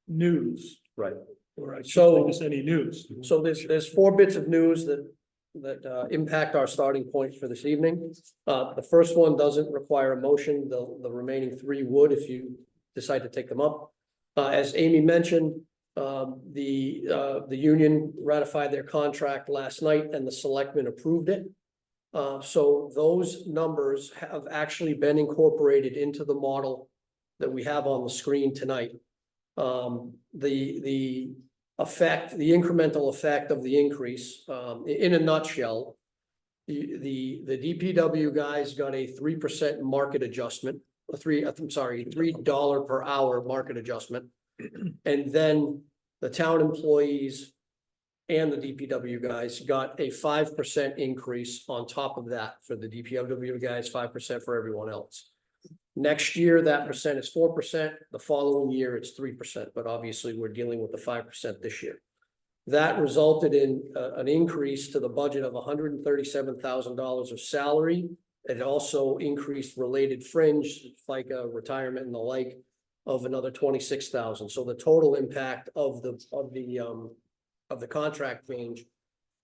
news. Right. Or I should So- say just any news. So there's 4 bits of news that impact our starting point for this evening. The first one doesn't require a motion. The remaining 3 would if you decide to take them up. As Amy mentioned, the union ratified their contract last night and the selectmen approved it. So those numbers have actually been incorporated into the model that we have on the screen tonight. The effect, the incremental effect of the increase, in a nutshell, the DPW guys got a 3% market adjustment, $3 per hour market adjustment. And then the town employees and the DPW guys got a 5% increase on top of that for the DPW guys, 5% for everyone else. Next year, that percent is 4%. The following year, it's 3%, but obviously we're dealing with the 5% this year. That resulted in an increase to the budget of $137,000 of salary. It also increased related fringe, FICA, retirement and the like of another 26,000. So the total impact of the contract change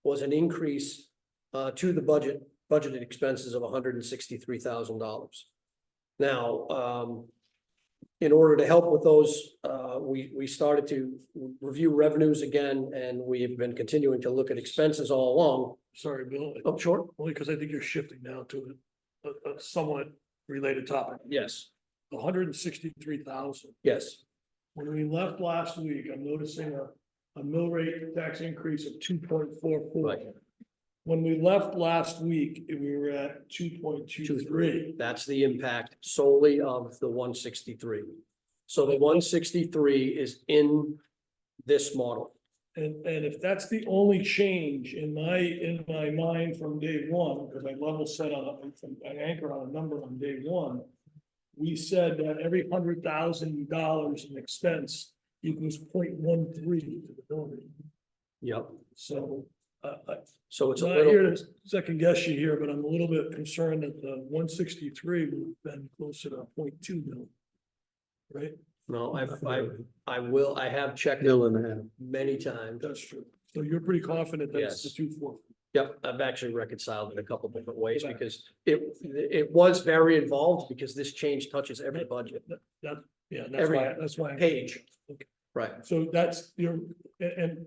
was an increase to the budgeted expenses of $163,000. Now, in order to help with those, we started to review revenues again, and we have been continuing to look at expenses all along. Sorry, Bill. Oh, sure. Only because I think you're shifting now to a somewhat related topic. Yes, $163,000. yes, When we left last week, I'm noticing a mill rate tax increase of 2.44. right. When we left last week, we were at 2.23. That's the impact solely of the 163. So the 163 is in this model. And if that's the only change in my mind from day one, because I level set I anchor on a number on day one. We said that every $100,000 in expense equals 0.13 to the building. Yep. So, So it's a not here little, to second guess you here, but I'm a little bit concerned that the 163 would have been closer to 0.2 mil. Right? no, I have checked it Mill and a half. many times. That's true. So you're pretty confident that's the Yes. 2.4. Yep, I've actually reconciled it a couple different ways Okay. because it was very involved because this change touches every budget Yeah, Every that's why. page. Right. So that's your, and,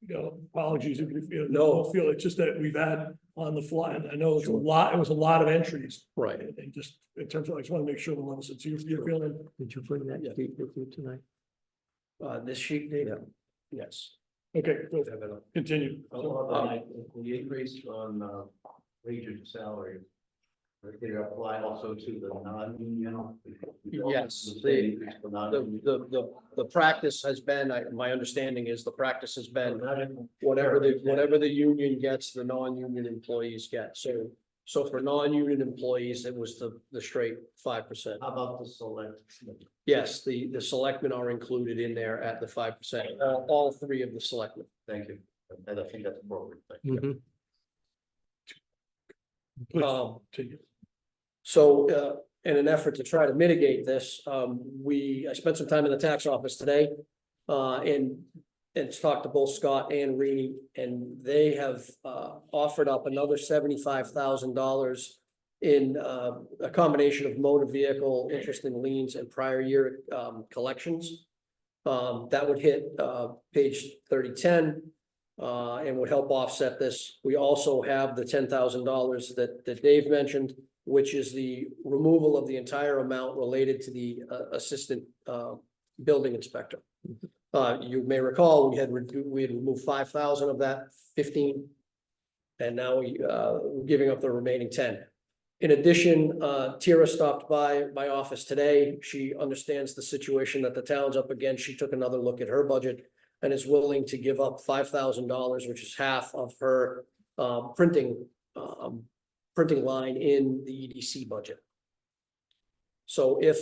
you know, apologies if you No. don't feel, it's just that we've had on the fly, and I know it's a lot, it was a lot of entries. Right. And just in terms of, I just want to make sure the ones that you're feeling, Did you bring that Yeah. sheet with you tonight? This sheet, Dave? Yeah. Yes. Okay, good. Continue. The increase on wages and salary. Did it apply also to the non-union? Yes, For non-union? the practice has been, my understanding is the practice has been whatever the union gets, the non-union employees get. So for non-union employees, it was the straight 5%. How about the select? Yes, the selectmen are included in there at the 5%, all three of the selectmen. Thank you. And I think that's appropriate. Thank you. Mhm. Continue. So, in an effort to try to mitigate this, I spent some time in the tax office today. And talked to both Scott and Reenie, and they have, offered up another $75,000 in, a combination of motor vehicle, interest and liens and prior year, collections. That would hit, page 3010. And would help offset this. We also have the $10,000 that Dave mentioned, which is the removal of the entire amount related to the assistant building inspector. You may recall, we had removed 5,000 of that 15. And now we're giving up the remaining 10. In addition, Tira stopped by my office today. She understands the situation that the town's up against. She took another look at her budget and is willing to give up $5,000, which is half of her printing line in the EDC budget. So if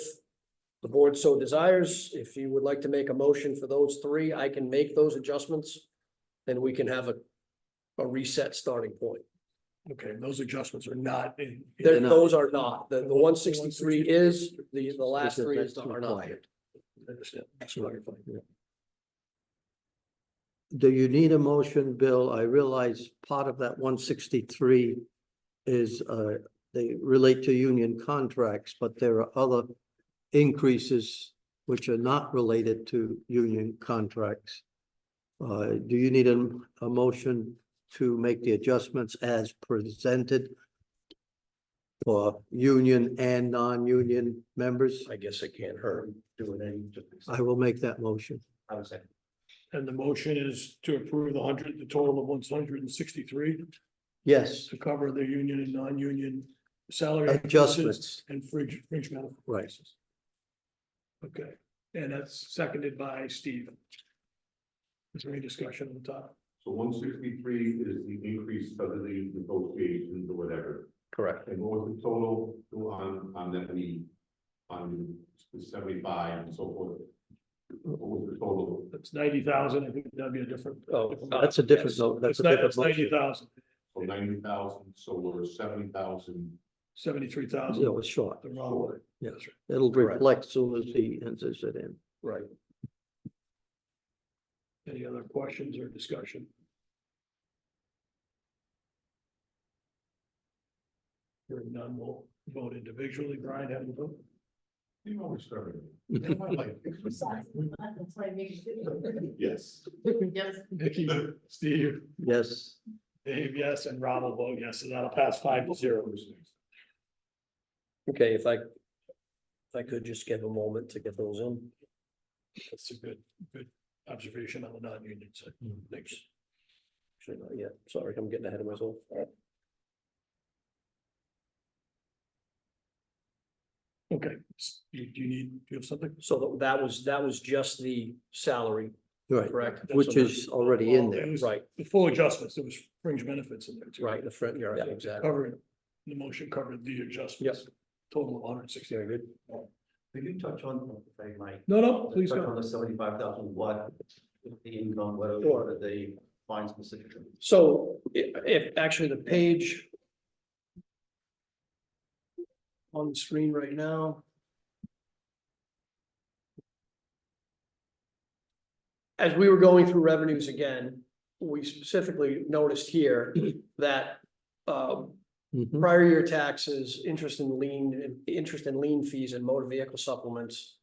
the board so desires, if you would like to make a motion for those three, I can make those adjustments. Then we can have a reset starting point. Okay, those adjustments are not in. Those are not. The 163 is, the last three Because are that's not. required. I understand. That's clarified. Do you need a motion, Bill? I realize part of that 163 is, they relate to union contracts, but there are other increases which are not related to union contracts. Do you need a motion to make the adjustments as presented for union and non-union members? I guess it can't hurt doing any. I will make that motion. I would say. And the motion is to approve the total of 163 Yes, to cover the union and non-union salary adjustments, and fringe benefit. right. Okay, and that's seconded by Steve. Is there any discussion on the top? So 163 is the increase because of the negotiations or whatever. Correct. And what was the total on that on the 75 and so forth? What was the total? That's 90,000. I think that'd be a different. That's a different note. That's a different That's motion. 90,000, So 90,000, so we're 70,000. 73,000. Yeah, it was short. The wrong way. Yeah. That's right. It'll Correct. reflect as soon as he enters it in. Right. Any other questions or discussion? Hearing none, we'll vote individually. Brian, how do you vote? You always started. Yes. Yes. Vicky, Steve, Yes, Dave, yes, and Rob will vote yes, so that'll pass 5-0. Okay, if I could just give a moment to get those in. That's a good observation on the non-union side. Thanks. Actually, not yet. Sorry, I'm getting ahead of myself. Okay, do you have something? So that was just the salary, right, correct? which is already in Well, there. it was Right. The full adjustments, there was fringe benefits in there too. Right, the front, you're right, exactly. Covered, the motion covered the adjustments. Total of 160. Very good. Could you touch on, if I might? No, please Touch go. on the 75,000, what the income, what Sure. are they find specifically? So if actually the page on the screen right now. As we were going through revenues again, we specifically noticed here that Mhm. prior year taxes, interest and lien fees and motor vehicle supplements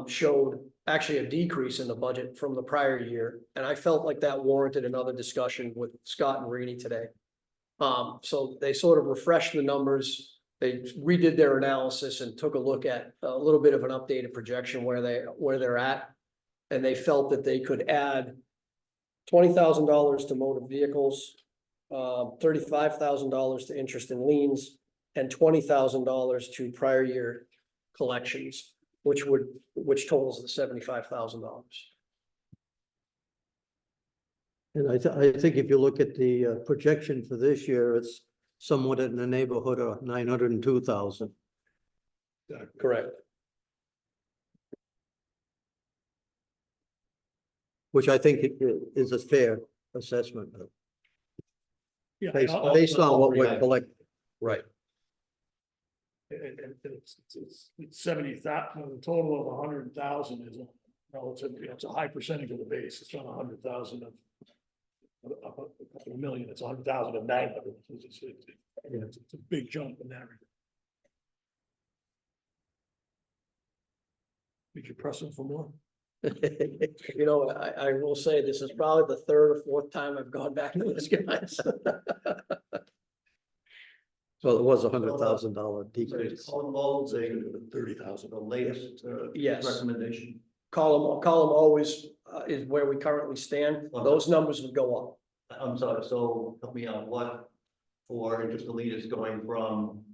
showed actually a decrease in the budget from the prior year. And I felt like that warranted another discussion with Scott and Reenie today. So they sort of refreshed the numbers. They redid their analysis and took a look at a little bit of an updated projection where they're at. And they felt that they could add $20,000 to motor vehicles, $35,000 to interest and liens, and $20,000 to prior year collections, which totals the $75,000. And I think if you look at the projection for this year, it's somewhat in the neighborhood of 902,000. Correct. Which I think is a fair assessment, Yeah, based I'll- based on what we're Yeah. collecting. Right. It's 70,000, the total of 100,000 is a relative, it's a high percentage of the base, it's not 100,000 of a couple of million, it's 100,000 of 900. It's a big jump in that regard. Did you press them for more? You know, I will say this is probably the third or fourth time I've gone back to this, guys. Well, it was $100,000 decrease. The 30,000. the latest Yes. recommendation. Column always is where we currently stand. Those numbers would go up. I'm sorry, so help me out, what for interest to lead is going from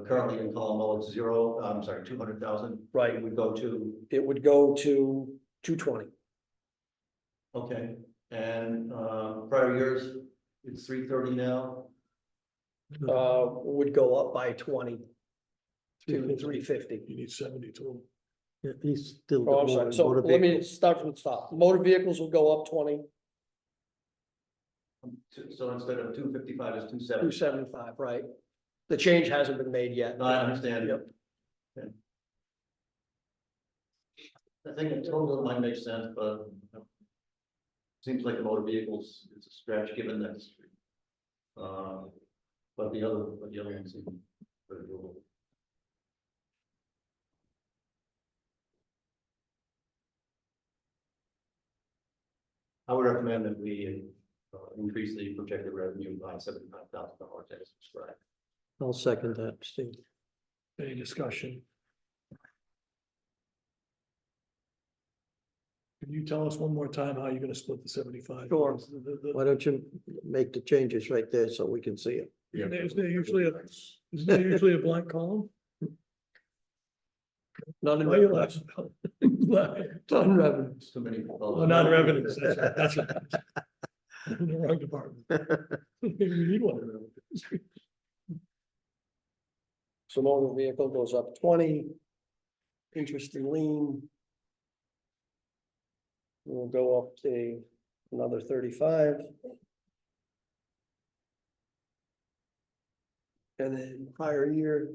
currently in column O, it's 0, I'm sorry, 200,000. Right. It would go to, It would go to 220. okay, and prior years, it's 330 now. Would go up by 20 to 350. You need 70 total. Yeah, he's still. Oh, I'm got sorry. more So motor let me vehicles. start from the top. Motor vehicles will go up 20, So instead of 255, it's 270. 275, right? The change hasn't been made yet. No, I understand. Yep. Okay. I think in total it might make sense, but seems like the motor vehicles, it's a stretch given that. But the other ones seem pretty doable. I would recommend that we increase the projected revenue by $75,000 as described. I'll second that, Steve. Any discussion? Can you tell us one more time how you're gonna split the 75? Sure. Why don't you make the changes right there so we can see it? Isn't there usually a blank column? None in Why you revenues. laughing? None in revenues. Too many. Oh, non-revenues, that's right. In the wrong department. Maybe we need one in revenues. So motor vehicle goes up 20. Interest and lien. Will go up to another 35. And then prior year,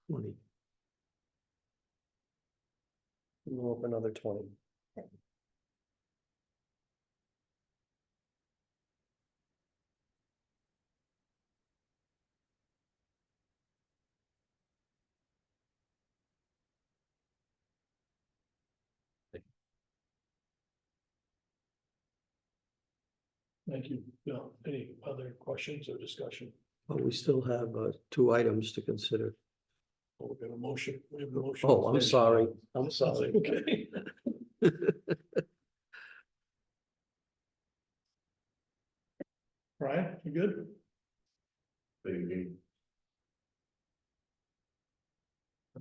20. we'll go up another 20. Thank you. No, any other questions or discussion? But we still have 2 items to consider. Oh, we got a motion. We have a motion. Oh, I'm sorry. I'm sorry. Okay. Brian, you good? The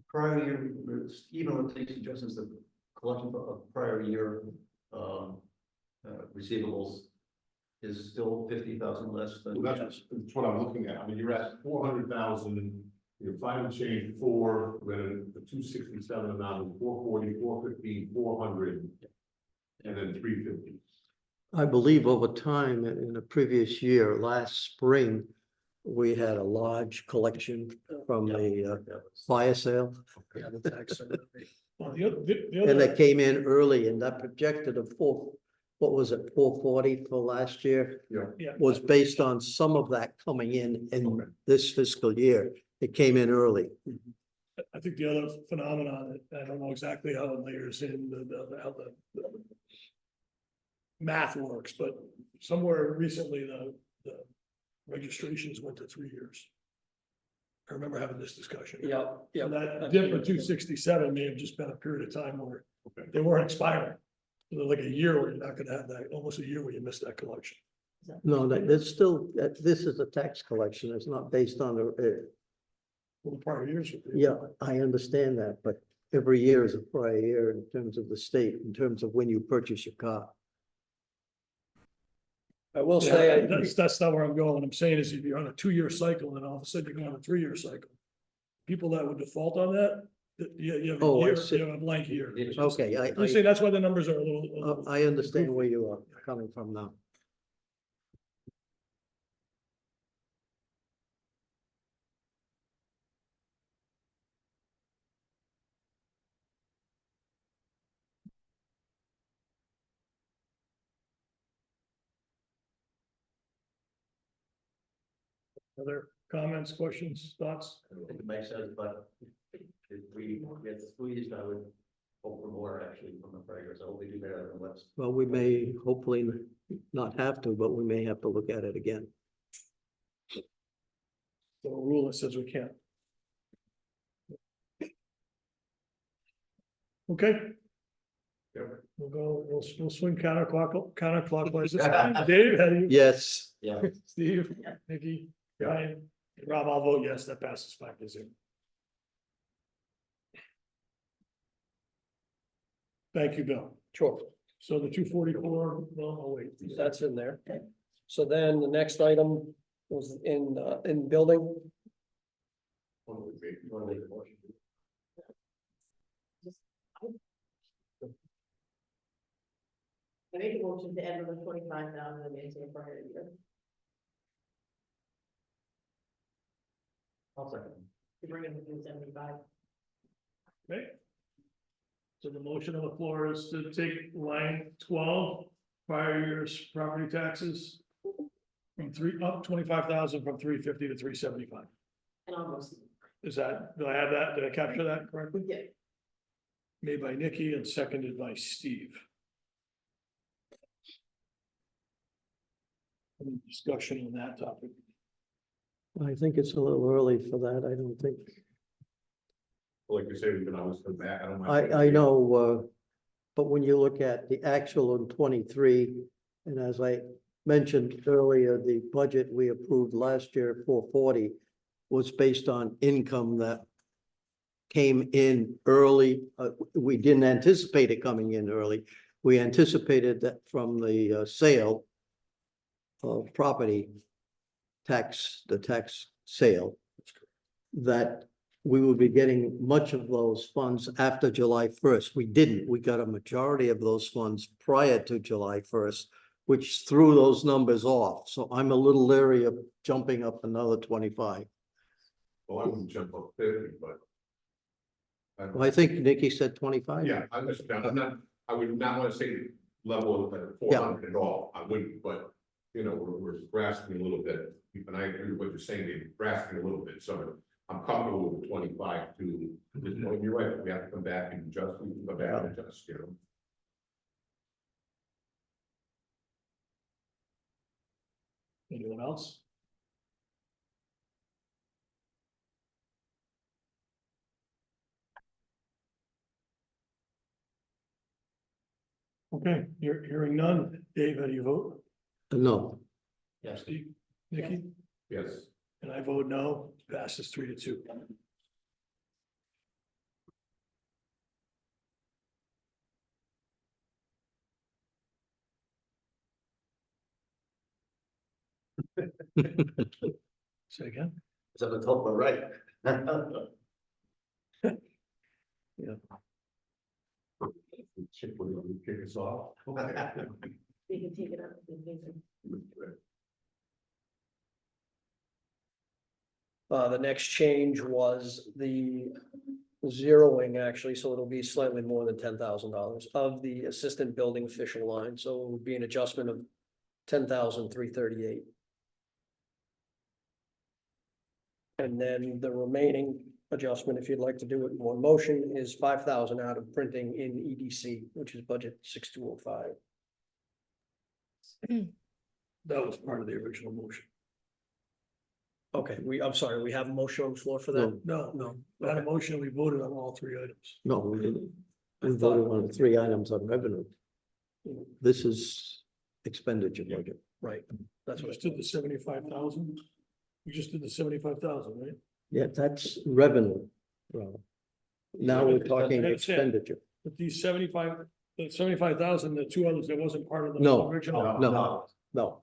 prior year, even with these adjustments, the collection of prior year receivables is still 50,000 less than. Well, that's what I'm looking at. I mean, you're at 400,000, you're final change 4, then the 267 amount is 440, 415, 400, and then 350. I believe over time in the previous year, last spring, we had a large collection from the fire sale. Well, the And other, that came in early and that projected of 440 for last year yeah, was based on some of that coming in this fiscal year. It came in early. I think the other phenomenon, I don't know exactly how it layers in how the math works, but somewhere recently, the registrations went to 3 years. I remember having this discussion. Yeah, yeah. And that dip of 267 may have just been a period of time where they weren't expiring. Like a year where you're not gonna have that, almost a year where you missed that collection. No, that's still, this is a tax collection. It's not based on Well, the prior years. would be- yeah, I understand that, but every year is a prior year in terms of the state, in terms of when you purchase your car. I will Yeah, say, that's not where I'm going. What I'm saying is if you're on a 2-year cycle and all of a sudden you're going on a 3-year cycle. People that would default on that, you have a Oh, I year, see. you have a blank year. Okay, I'm saying that's why the numbers are a little. I understand where you are coming from now. Other comments, questions, thoughts? I don't think it makes sense, but if we get squeezed, I would hope for more actually from the fragrance. I hope we do better than what's. Well, we may hopefully not have to, but we may have to look at it again. The rule that says we can't. Okay. We'll swing counterclockwise. this time. Dave, how do you? Yes. Yeah. Steve, Nikki, Ryan, Rob, I'll vote yes, that passes 5-0. Thank you, Bill. sure, So the 244, well, I'll wait. that's in there. So then the next item was in building. You wanna make a motion? I make a motion to add another 25,000 in maintain prior year. I'll second. To bring it to 75. Okay. So the motion on the floor is to take line 12, prior year's property taxes. From up 25,000 from 350 to 375. And almost. Is that, did I have that? Did I capture that correctly? Yeah. Made by Nikki and seconded by Steve. Any discussion on that topic? I think it's a little early for that. I don't think, Like you say, we can always come back. I don't mind. I know, but when you look at the actual in 23, and as I mentioned earlier, the budget we approved last year, 440, was based on income that came in early. We didn't anticipate it coming in early. We anticipated that from the sale of property tax, the tax sale, that we would be getting much of those funds after July 1st. We didn't. We got a majority of those funds prior to July 1st, which threw those numbers off. So I'm a little leery of jumping up another 25. Well, I wouldn't jump up 50, but. don't- Well, I think Nikki said 25. Yeah, I'm not, I would not want to say level of 400 at all. I wouldn't, but, you know, we're grasping a little bit. And I agree with what you're saying, they're grasping a little bit, so I'm comfortable with 25 to, you're right, we have to come back and adjust, we can come back and adjust, you know. Anyone else? Okay, you're hearing none. Dave, how do you vote? No. Yes. Steve, Nikki, Yes. and I vote no, passes 3-2. Say again? Is that the top one, right? Chip will kick us off. We can take it up. The next change was the zeroing actually, so it'll be slightly more than $10,000 of the assistant building official line, so it would be an adjustment of 10,338. And then the remaining adjustment, if you'd like to do it in one motion, is 5,000 out of printing in EDC, which is budget 6205. That was part of the original motion. Okay, I'm sorry, we have a motion on the floor for that? No, that motion, we voted on all 3 items. No, we didn't. We voted on 3 items on revenue. This is expenditure budget. Right, that's We what. just did the 75,000. We just did the 75,000, right? Yeah, that's revenue. Rob. Now we're talking That's it. expenditure. But these 75,000, the two others, that wasn't part of the No, original. no.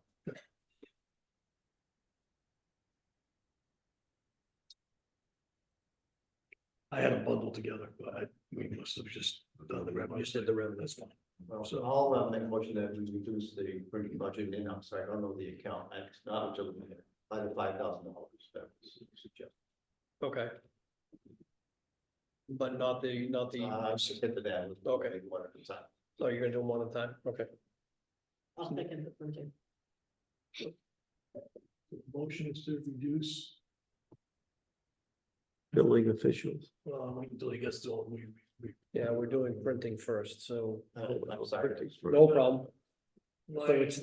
I had them bundled together, but we must have just done the revenue. Just did the revenue. That's fine. Well, So- I'll make a motion that we reduce the printing budget in outside, I don't know the account, it's not until by the $5,000 that was suggested. Okay. But not the, Just hit the dad with. Okay. One at a time. oh, you're gonna do them one at a time, okay. I'll second the printing. Motion is to reduce, Building officials. until he gets to, we, Yeah, we're doing printing first, so I'm sorry. no problem. So line- it's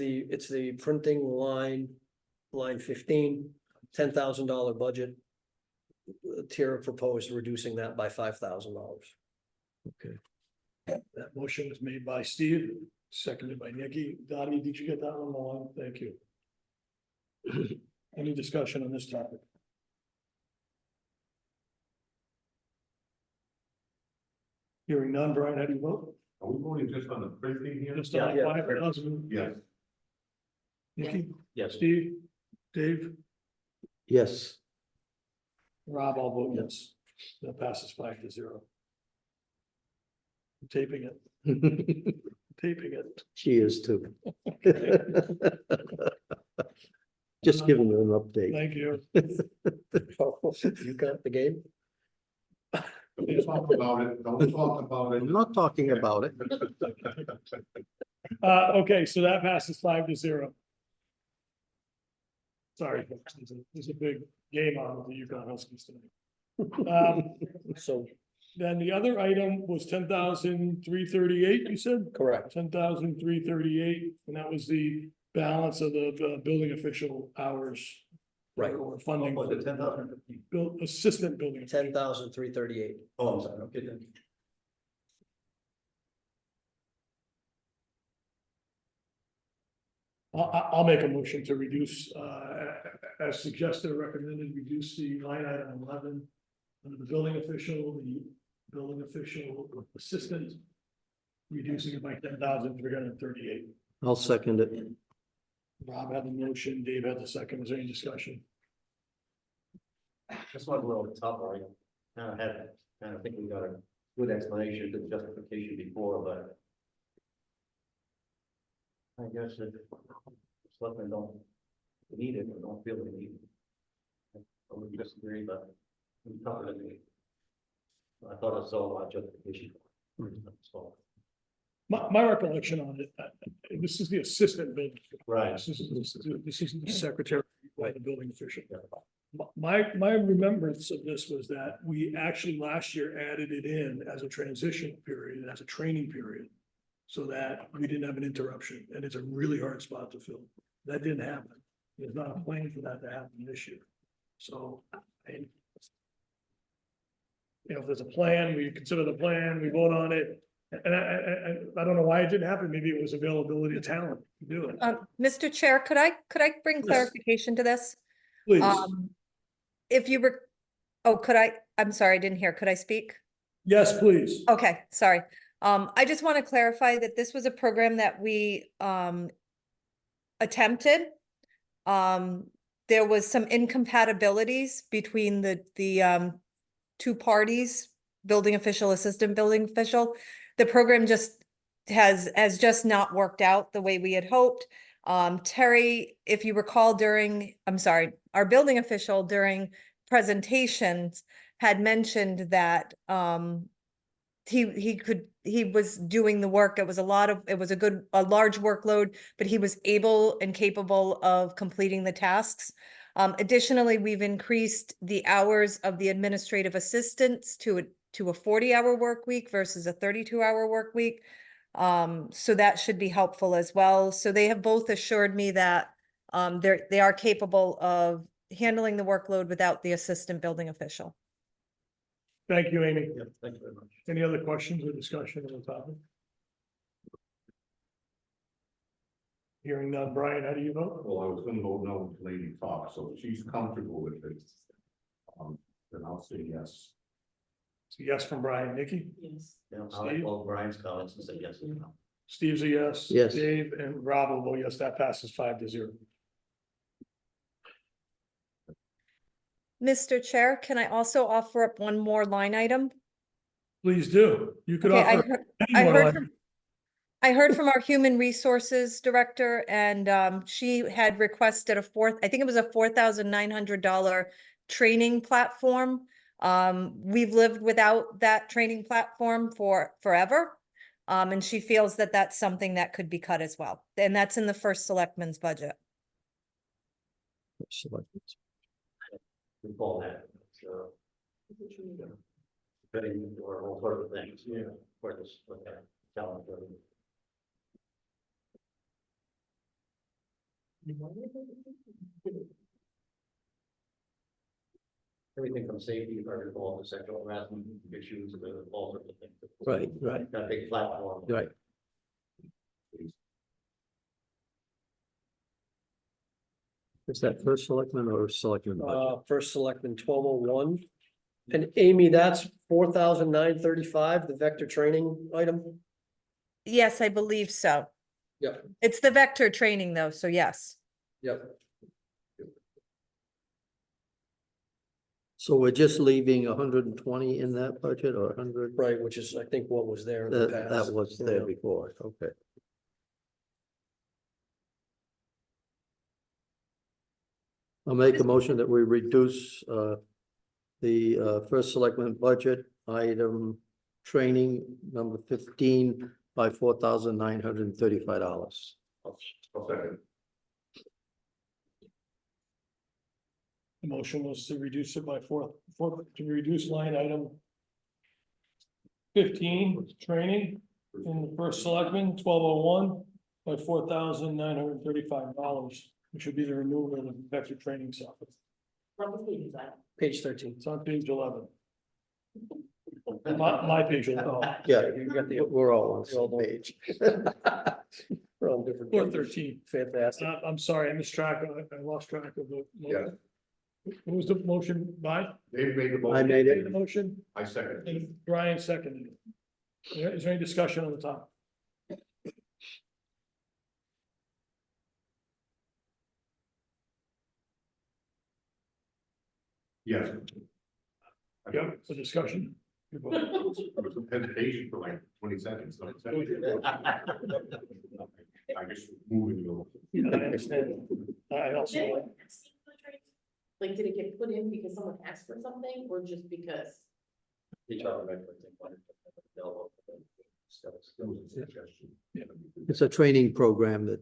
the printing line 15, $10,000 budget. Tier proposed reducing that by $5,000. that motion was made by Steve, seconded by Nikki. Dottie, did you get that one along? Thank you. Any discussion on this topic? Hearing none, Brian, how do you vote? Are we voting just on the printing here? Just on Yeah. 5,000, Yes. Nikki, Yes. Steve, Dave, Yes. Rob, I'll vote yes. That passes 5-0. I'm taping it, taping it. She is too. Just giving you an update. Thank you. You got the game? Don't talk about it, don't talk about it. I'm not talking about it. Okay, so that passes 5-0. Sorry, folks, there's a big game on with the Yukon Huskies tonight. So, Then the other item was 10,338, you said? correct, 10,338, and that was the balance of the building official hours. Right. Or funding, Was it 10,000? assistant building. official. 10,338. Oh, I'm sorry, okay, then. I'll make a motion to reduce, as suggested or recommended, reduce the line item 11 under the building official assistant, reducing it by 10,338. I'll second it. Rob had the motion, Dave had the second. Is there any discussion? This one's a little tougher, I kind of think we got a good explanation, good justification before, but. I guess if selectmen don't need it, or don't feel they need it. I would disagree, but we covered it. I thought I saw a lot of justification. So, My recollection on it, this is the assistant building. Right. This is the secretary, right, the building official. My remembrance of this was that we actually last year added it in as a transition period, as a training period. So that we didn't have an interruption, and it's a really hard spot to fill. That didn't happen. There's not a plan for that to happen this year. So, if there's a plan, we consider the plan, we vote on it. And I don't know why it didn't happen. Maybe it was availability of talent to do it. Mr. Chair, could I bring clarification to this? Please, If you were, I'm sorry, I didn't hear. Could I speak? yes, please. Okay, sorry. I just want to clarify that this was a program that we attempted. There was some incompatibilities between the two parties, building official, assistant building official. The program just has just not worked out the way we had hoped. Terry, if you recall our building official during presentations had mentioned that he was doing the work. It was a large workload, but he was able and capable of completing the tasks. Additionally, we've increased the hours of the administrative assistants to a 40-hour work week versus a 32-hour work week. So that should be helpful as well. So they have both assured me that they are capable of handling the workload without the assistant building official. Thank you, Amy. yeah, thank you very much. Any other questions or discussion on the topic? Hearing none. Brian, how do you vote? Well, I was gonna vote no until Lady talks, so if she's comfortable with it. Then I'll say yes. So yes from Brian. Nikki? Yes. Yeah, I like all Brian's comments and say yes and no. Steve's a yes. Yes. Dave and Rob will vote yes. That passes 5-0. Mr. Chair, can I also offer up one more line item? Please do. You could Okay, offer. I any more heard line- from, I heard from our human resources director and she had requested I think it was a $4,900 training platform. We've lived without that training platform for forever. And she feels that that's something that could be cut as well. And that's in the first selectman's budget. Recall that, so. Betting or all sorts of things, yeah, for this, okay, challenge. Everything from safety, vertical, to sexual harassment issues, to all sorts of things. Right, right. That big platform. Right. Is that first selectman or selectman budget? First selectman 1201. And Amy, that's 4,935, the vector training item? Yes, I believe so. Yep. It's the vector training though, so yes. Yep. So we're just leaving 120 in that budget or 100? Right, which is, I think, what was there in the That past. was there Yeah. before, okay. I'll make a motion that we reduce the first selectman budget item training number 15 by $4,935. I'll second. The motion was to reduce it by to reduce line item 15, training in the first selectman, 1201 by $4,935, which would be the removal of the vector training software. Page 13. It's on page 11. My page. Oh, Yeah, you got the. we're all on the same page. We're on different. 413. Fantastic. I'm sorry, I missed track of it. I lost track of the. Yeah. What was the motion by? Dave made the motion. I made Made it. the motion, I second. and Brian seconded it. Is there any discussion on the top? Yes. Yeah, for discussion. I was hesitation for like 20 seconds. So I just moving you. Yeah, I understand. I also, Like, did it get put in because someone asked for something or just because? HR director, I think, wanted to develop the stuff. That was a suggestion. It's a training program that,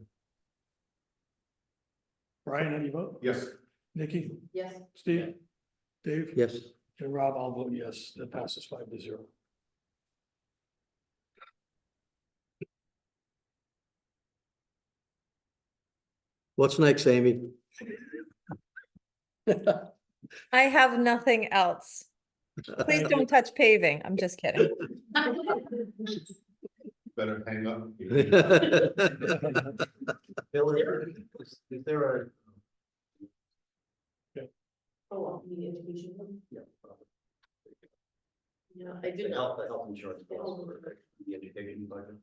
Brian, how do you vote? Yes. Nikki, Yes. Steve, Dave? yes, And Rob, I'll vote yes. That passes 5-0. what's next, Amy? I have nothing else. Please don't touch paving. I'm just kidding. Better hang up. Bill, is there a? Oh, the education one? Yeah. Yeah, I The did health, not. the health insurance, policy for the education budget,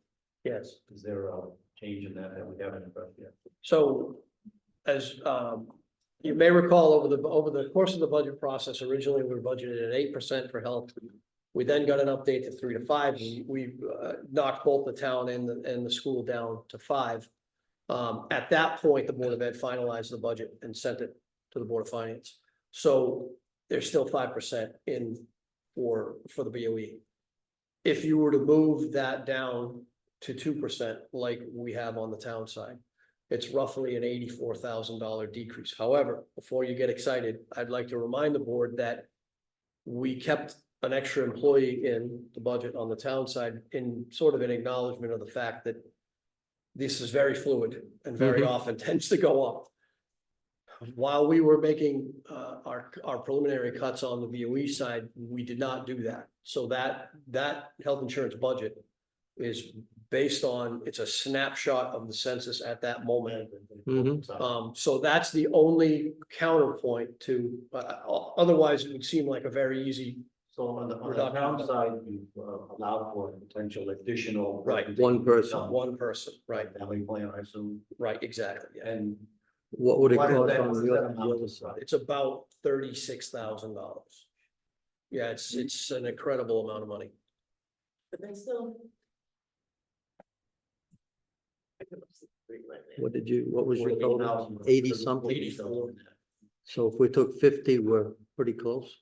Yes. is there a change in that we haven't addressed yet? So as you may recall, over the course of the budget process, originally we were budgeted at 8% for health. We then got an update to 3 to 5. We knocked both the town and the school down to 5. At that point, the Board of Ed finalized the budget and sent it to the Board of Finance. So there's still 5% in for the BOE. If you were to move that down to 2% like we have on the town side, it's roughly an $84,000 decrease. However, before you get excited, I'd like to remind the board that we kept an extra employee in the budget on the town side in sort of an acknowledgement of the fact that this is very fluid and very often tends to go up. While we were making our preliminary cuts on the BOE side, we did not do that. So that health insurance budget is based on, it's a snapshot of the census at that moment. So that's the only counterpoint to, otherwise it would seem like a very easy. So on the Reduction. downside, you've allowed for potential additional. Right. One person. One person, right, Family plan, I assume, right, exactly, yeah. and What would it What is cost that- on what is the that other, amount? the other side? It's about $36,000. Yeah, it's an incredible amount of money. But that's still. What was your total? 48,000. 80 something? 84. So if we took 50, we're pretty close.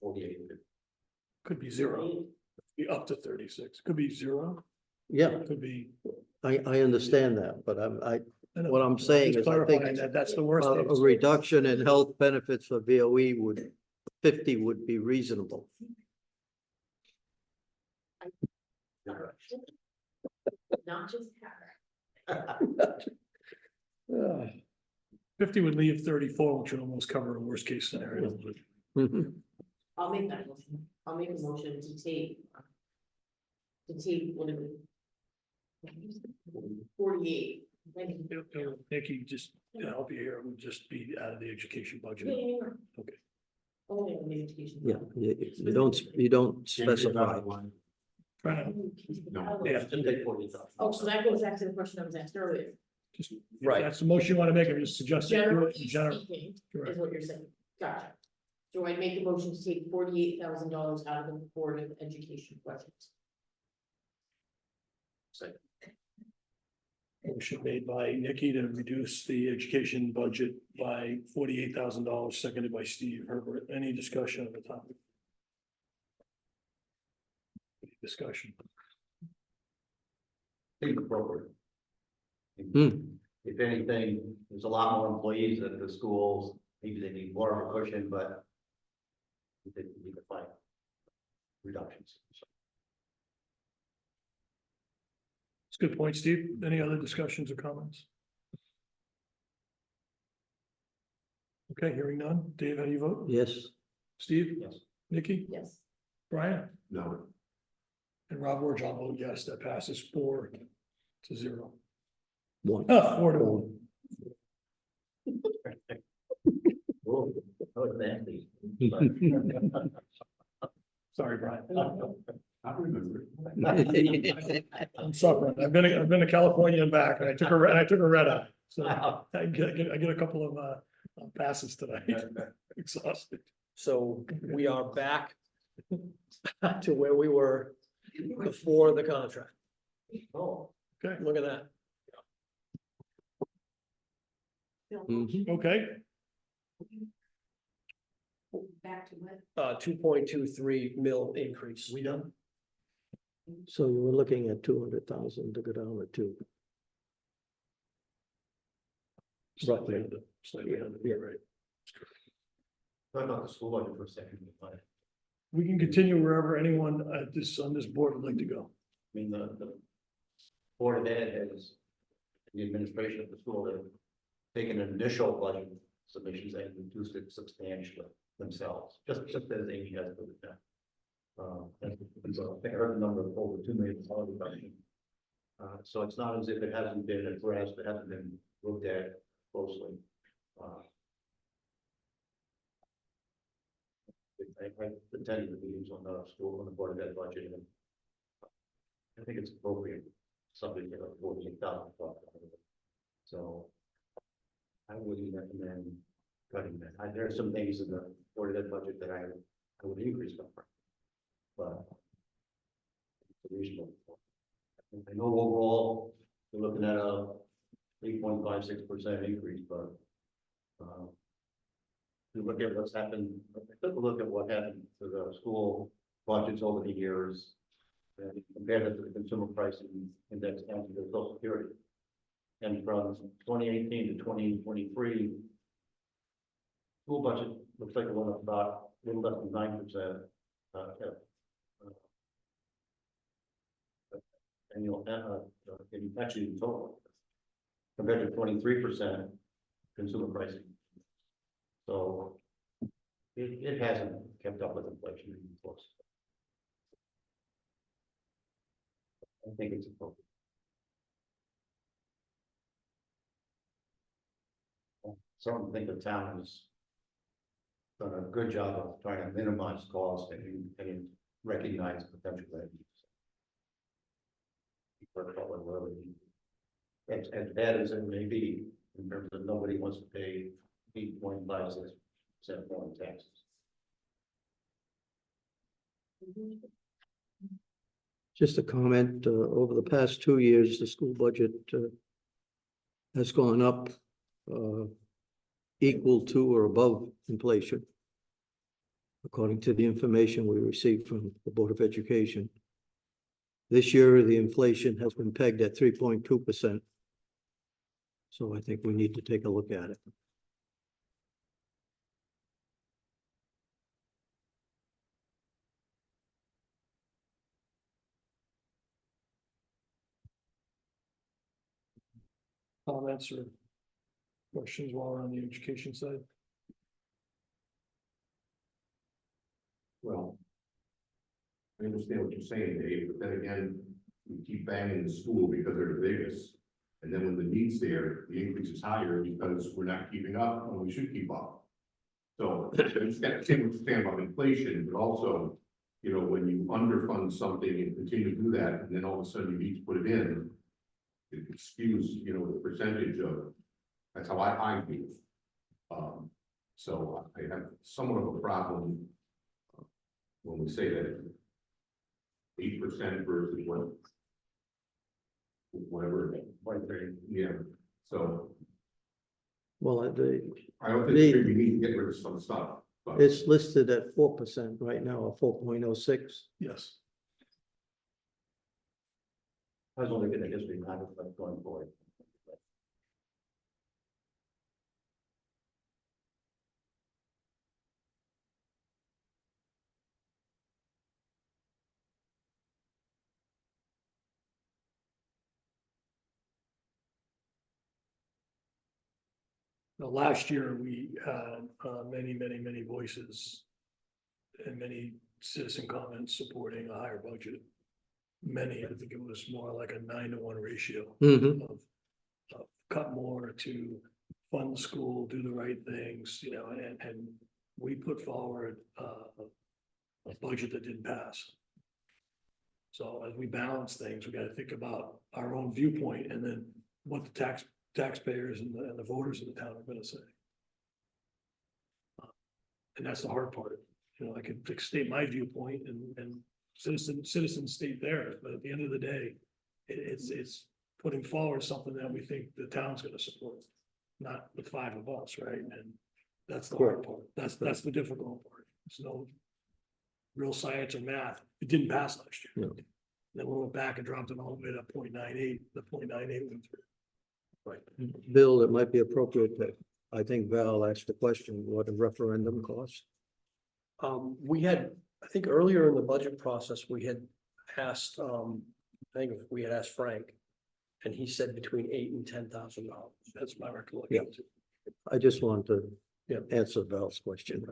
48. Could be zero, be up to 36, could be zero, Yeah, could be. I understand that, but I know, what I'm saying just is I think clarifying that that's the worst. a case. reduction in health benefits for VOE 50 would be reasonable. Not just Kara. 50 would leave 34, which would almost cover a worst case scenario. I'll make that motion. I'll make a motion to take. What is it? 48. Nikki, just to help you here, it would just be out of the education budget. Okay. Only on the education. Yeah, you don't specify. Right. Yeah. Yeah. Oh, so that goes back to the question I was asked earlier. Just- Right. That's the motion you want to make, I'm just suggesting. do it Generally in general. speaking, Correct. is what you're saying. Gotcha. So I make a motion to take $48,000 out of the Board of Education budget. Motion made by Nikki to reduce the education budget by $48,000, seconded by Steve Herbert. Any discussion on the topic? Discussion. Think appropriate. Hmm. If anything, there's a lot more employees at the schools, maybe they need more of a cushion, but we could find reductions. It's a good point, Steve. Any other discussions or comments? Okay, hearing none. Dave, how do you vote? Yes, Steve? Yes. Nikki? Yes. Brian? No. And Rob Orge, I'll vote yes. That passes 4-0. 1. 4-1. Oh, that was nasty. Sorry, Brian. I remember. I'm suffering. I've been to California and back, and I took a red eye. So I get a couple of passes tonight. Exhausted. So we are back to where we were before the contract. Oh, Okay, Look at that. Mhm. okay. Back to what? 2.23 mil increase. we done? So you were looking at 200,000 to go down to 2. Slightly under, right. Talk about the school budget for a second. I We can continue wherever anyone on this board would like to go. mean, the Board of Ed has, the administration of the school, have taken an initial budget submissions and reduced it substantially themselves, just as Amy has put it down. And so I heard the number of over $2 million reduction. So it's not as if it hasn't been addressed, it hasn't been looked at closely. I attended the meetings on the school, on the Board of Ed budget, and I think it's appropriate, something like $48,000. So I wouldn't recommend cutting that. There are some things in the Board of Ed budget that I would increase them. But it's reasonable. I know overall, we're looking at a 3.56% increase, but if you look at what's happened, took a look at what happened to the school budgets over the years and compared it to the consumer price index and to the Social Security. And from 2018 to 2023, school budget looks like it went up about a little less than 9%. Annual, actually in total, compared to 23% consumer pricing. So it hasn't kept up with inflation even close. I think it's appropriate. So I think the town has done a good job of trying to minimize costs and recognize potential revenues. As bad as it may be, in terms of nobody wants to pay 8.56% more in taxes. Just a comment, over the past 2 years, the school budget has gone up equal to or above inflation, according to the information we received from the Board of Education. This year, the inflation has been pegged at 3.2%. So I think we need to take a look at it. Comments or questions while we're on the education side? Well, I understand what you're saying, Dave, but then again, we keep banging the school because they're the biggest. And then when the need's there, the increase is higher because we're not keeping up when we should keep up. So I just got to say what you're saying about inflation, but also, you know, when you underfund something and continue to do that, and then all of a sudden you need to put it in, it skews, you know, the percentage of, that's how I feel. So I have somewhat of a problem when we say that 8% versus whatever, yeah, so Well, I don't think we need to get rid of some stuff, but it's listed at 4% right now, or 4.06. Yes. I was only going to history matter, but going forward. Last year, we had many voices and many citizen comments supporting a higher budget. Many, I think it was more like a 9-to-1 ratio Mhm. of cut more to fund the school, do the right things, you know, and we put forward a budget that didn't pass. So as we balance things, we got to think about our own viewpoint and then what the taxpayers and the voters of the town are going to say. And that's the hard part. You know, I could state my viewpoint and citizens state theirs, but at the end of the day, it's putting forward something that we think the town's going to support, not the 5 of us, right? And that's the hard part. That's the difficult part. There's no real science or math. It didn't pass last year. No. Then we went back and dropped it all the way to 0.98. The 0.98 went through. Right. Bill, it might be appropriate that, I think Val asked the question, what a referendum costs. We had, I think earlier in the budget process, we had asked, I think we had asked Frank. And he said between $8,000 and $10,000. That's my recollection. I just want to answer Val's question.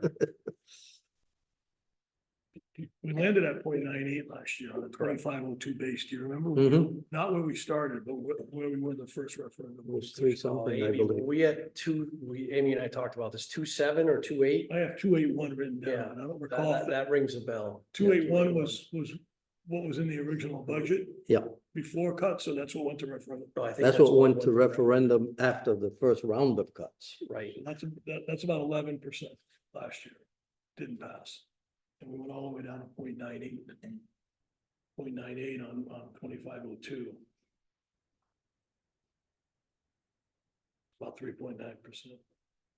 We landed at 0.98 last year on a 2502 base. Do you remember? Mhm. Not where we started, but where we were the first referendum. It was 3 something, I Amy, believe. we had Amy and I talked about this, 2.7 or 2.8. I have 281 written Yeah, down. I don't recall. if That rings a bell. 281 was what was in the original budget Yeah, before cut, so that's what went to referendum. No, I think that's what went to referendum after the first round of cuts. Right. That's about 11% last year. Didn't pass. And we went all the way down to 0.98. 0.98 on 2502. About 3.9%.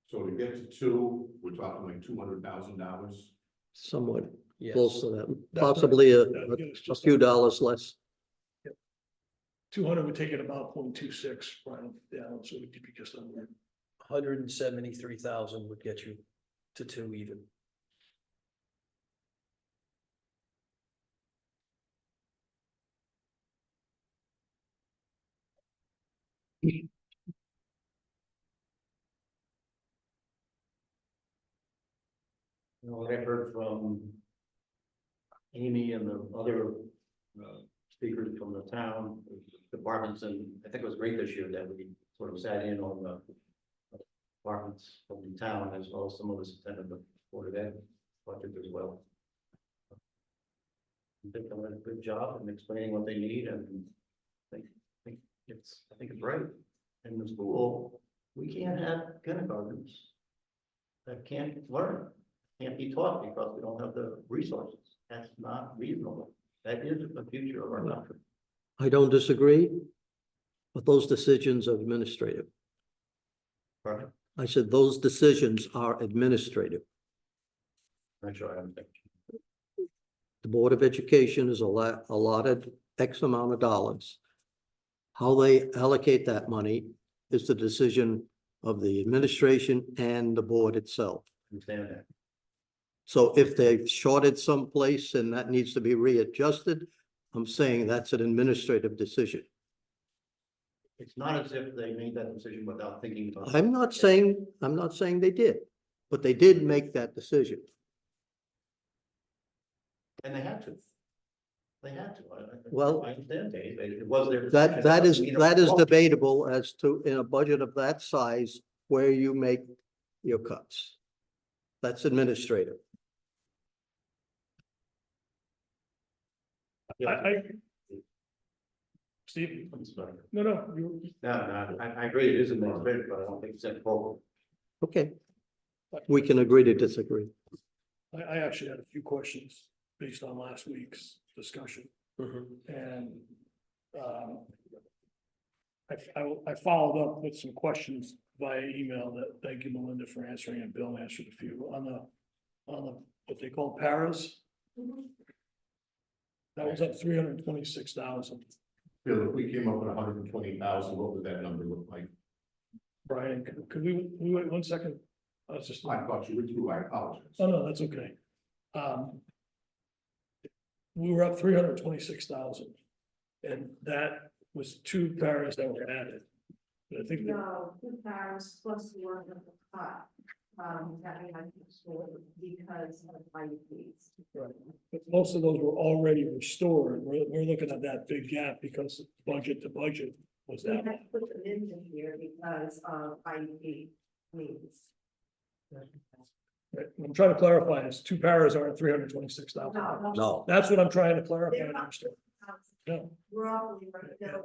so to get to 2, we're talking like $200,000. Somewhat Yes. close to that, That's possibly right. That gives a just few under- dollars less. 200 would take it about 0.26 right down, so we'd be just under. 173,000 would get you to 2 even. You know, what I heard from Amy and the other speakers from the town, departments, and I think it was great this year that we sort of sat in on the departments from the town as well as some of us attended the Board of Ed budget as well. I think they did a good job in explaining what they need, and I think it's right. In the school, we can't have kindergartens that can't learn, can't be taught because we don't have the resources. That's not reasonable. That is the future of our country. I don't disagree, but those decisions are administrative. Right? I said those decisions are administrative. Not sure I understand. The Board of Education is allotted X amount of dollars. How they allocate that money is the decision of the administration and the board itself. Understand that. So if they've shorted someplace and that needs to be readjusted, I'm saying that's an administrative decision. It's not as if they made that decision without thinking about. I'm not saying they did, but they did make that decision. And they had to. They had to. Well, I understand, Dave. It was their. That decision. is debatable as to, in a budget of that size, where you make your cuts. That's administrative. Steve, I'm sorry. no, you, No, I agree, it is administrative, but I don't think it's inappropriate. Okay. We can agree to disagree. I actually had a few questions based on last week's discussion. And, I followed up with some questions via email that, thank you, Melinda, for answering, and Bill answered a few on the, what they call paras. That was up 326,000. Bill, if we came up with 120,000, what would that number look like? Brian, could we wait 1 second? I was just, I thought you were through, I apologize. oh, no, that's okay. We were up 326,000. And that was 2 paras that were added. But I think that No, 2 hours plus the work of the pot, that we had to store because of IUPs. most of those were already restored. We're looking at that big gap because budget to budget was We that. had to put them into here because of IUP needs. Right. What I'm trying to clarify is 2 paras aren't 326,000. No, That's what I'm trying to clarify and understand. No, Roughly, right now.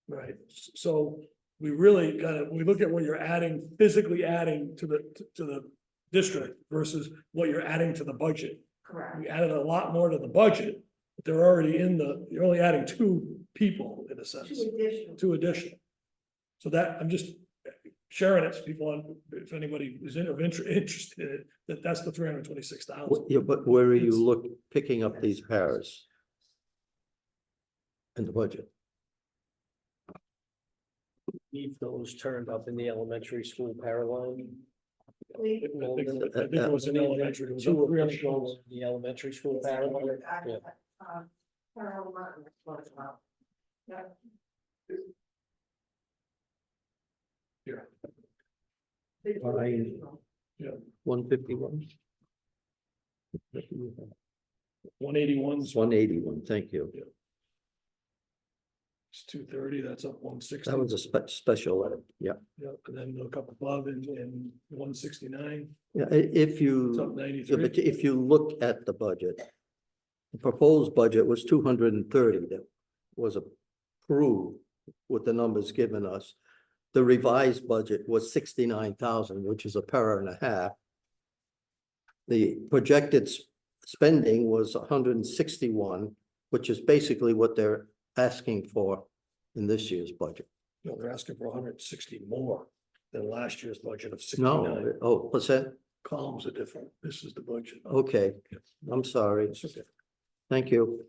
right. So we really we look at what you're adding, physically adding to the district versus what you're adding to the budget. Correct. We added a lot more to the budget, but they're already you're only adding 2 people in a sense. 2 additional. 2 additional. So that, I'm just sharing it so people, if anybody is interested in it, that's the 326,000. yeah, but where are you picking up these paras? In the budget? Need those turned up in the elementary school para line. I think it was in elementary. It was up 300 goals. The elementary school para line. Yeah. Carol Martin was well. Yeah. Fine. Yeah. 151? 181's 181, thank you. It's 230, that's up 160. That was a special ed, yeah. Yeah, and then look up above in 169, Yeah, it's up 93. if you look at the budget, the proposed budget was 230 that was approved with the numbers given us. The revised budget was 69,000, which is a para and a half. The projected spending was 161, which is basically what they're asking for in this year's budget. No, they're asking for 160 more than last year's budget of 69. No, oh, percent? Columns are different. This is the budget. Okay, I'm sorry. It's okay. Thank you.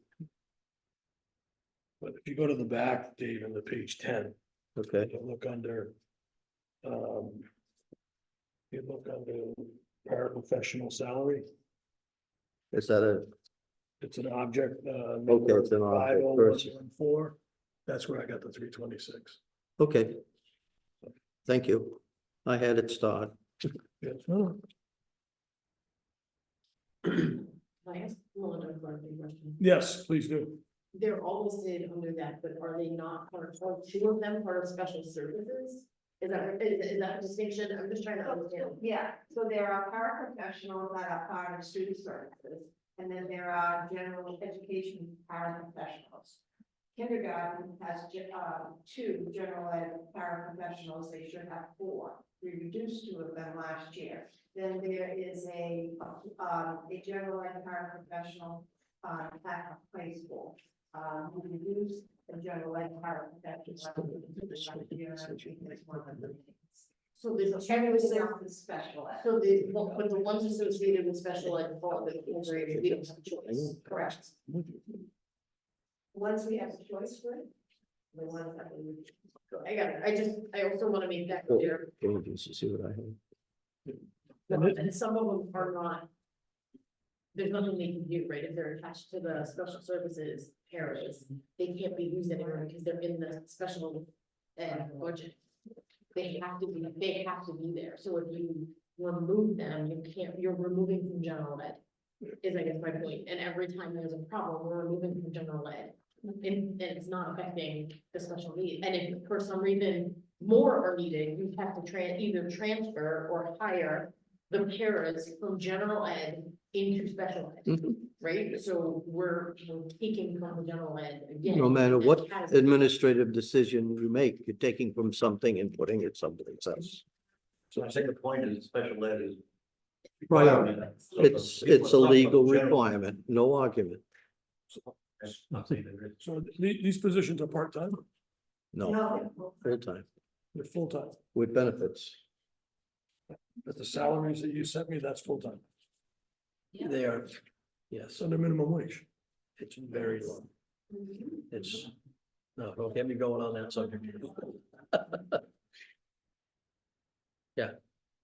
But if you go to the back, Dave, on the page 10, Okay, you look under, paraprofessional salary. is that a, It's an object, okay, it's an object versus, 50114. That's where I got the 326. okay. Thank you. I had it start. Yes, no, Can I ask Melinda a question? Yes, please do. They're all listed under that, but are they not part of, are two of them part of special services? Is that a distinction? I'm just trying to understand. Yeah, so there are paraprofessionals that are part of student services, and then there are general education paraprofessionals. Kindergarten has two general ed paraprofessionals, they should have four. We reduced two of them last year. Then there is a general ed paraprofessional at high school. We reduced the general ed paraprofessional. So there's Everything else is special ed. So but the ones associated with special ed fall the integrated, we don't have a choice. Correct. Once we have a choice for it. The ones that we. I got it. I also want to make that Oh, clear. Pages to see what I have. And some of them are not. There's nothing they can do, right? If they're attached to the special services areas, they can't be used anymore because they're in the special ed budget. They have to be there. So if you remove them, you're removing from general ed. Is I guess my point. And every time there's a problem, we're removing from general ed. And it's not affecting the special need. And if for some reason more are needed, you have to either transfer or hire the paras from general ed into special ed, right? So we're taking from the general ed again. No matter and what has- administrative decision you make, you're taking from something and putting it someplace else. So I think the point is special ed is. Right. requirement. So It's people a are suffering legal from general- requirement, no argument. Not saying there is. So these positions are part-time, No, No, full-time they're full-time, with benefits. but the salaries that you sent me, that's full-time. They are, It's yes, under minimum wage. it's very low. It's, no, don't get me going on that subject.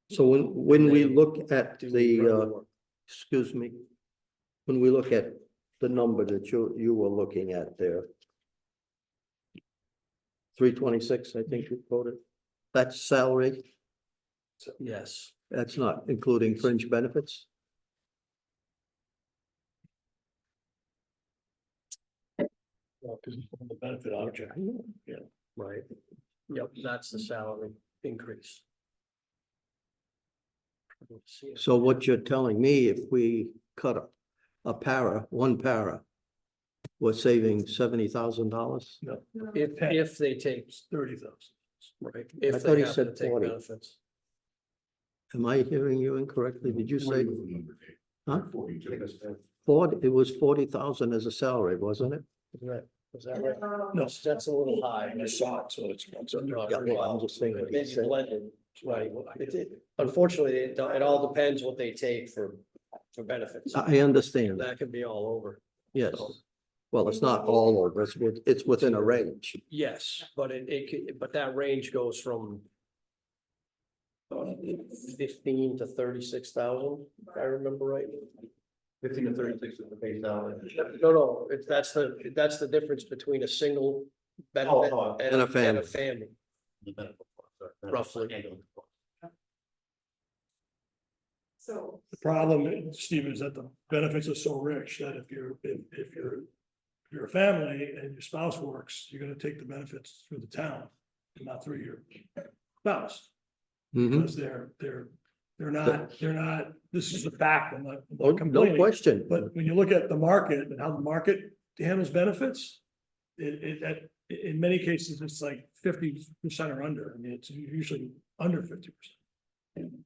So when we look at Do the, incredible work. excuse me, when we look at the number that you were looking at there. 326, I think you quoted. That's salary. Yes, That's not including fringe benefits. Well, because it's the benefit object. Yeah. right. Yep, that's the salary increase. So what you're telling me, if we cut one para, we're saving $70,000? No, If they take, 30,000. right, I if thought they he happen to said take 40. benefits. Am I hearing you incorrectly? Did you say, 42. 40? It was 40,000 as a salary, wasn't it? Was that right? No. That's a little high. I saw it, so it's under. Yeah, well, I'm just saying what he Maybe said. blended, right. Unfortunately, it all depends what they take for benefits. I understand that, That could be all over. yes. Well, it's not all over, it's within a range. Yes, but but that range goes from 15 to 36,000, if I remember right. 15 to 36 is the base salary. No, that's the difference between a single benefit Oh, and a family. family. The medical costs, Roughly. ambulance costs. so. The problem, Steve, is that the benefits are so rich that if you're a family and your spouse works, you're gonna take the benefits through the town and not through your spouse. Mhm. Because they're not, this is a fact, I'm not Oh, no complaining. question. But when you look at the market and how the market handles benefits, in many cases, it's like 50% or under. I mean, it's usually under 50%.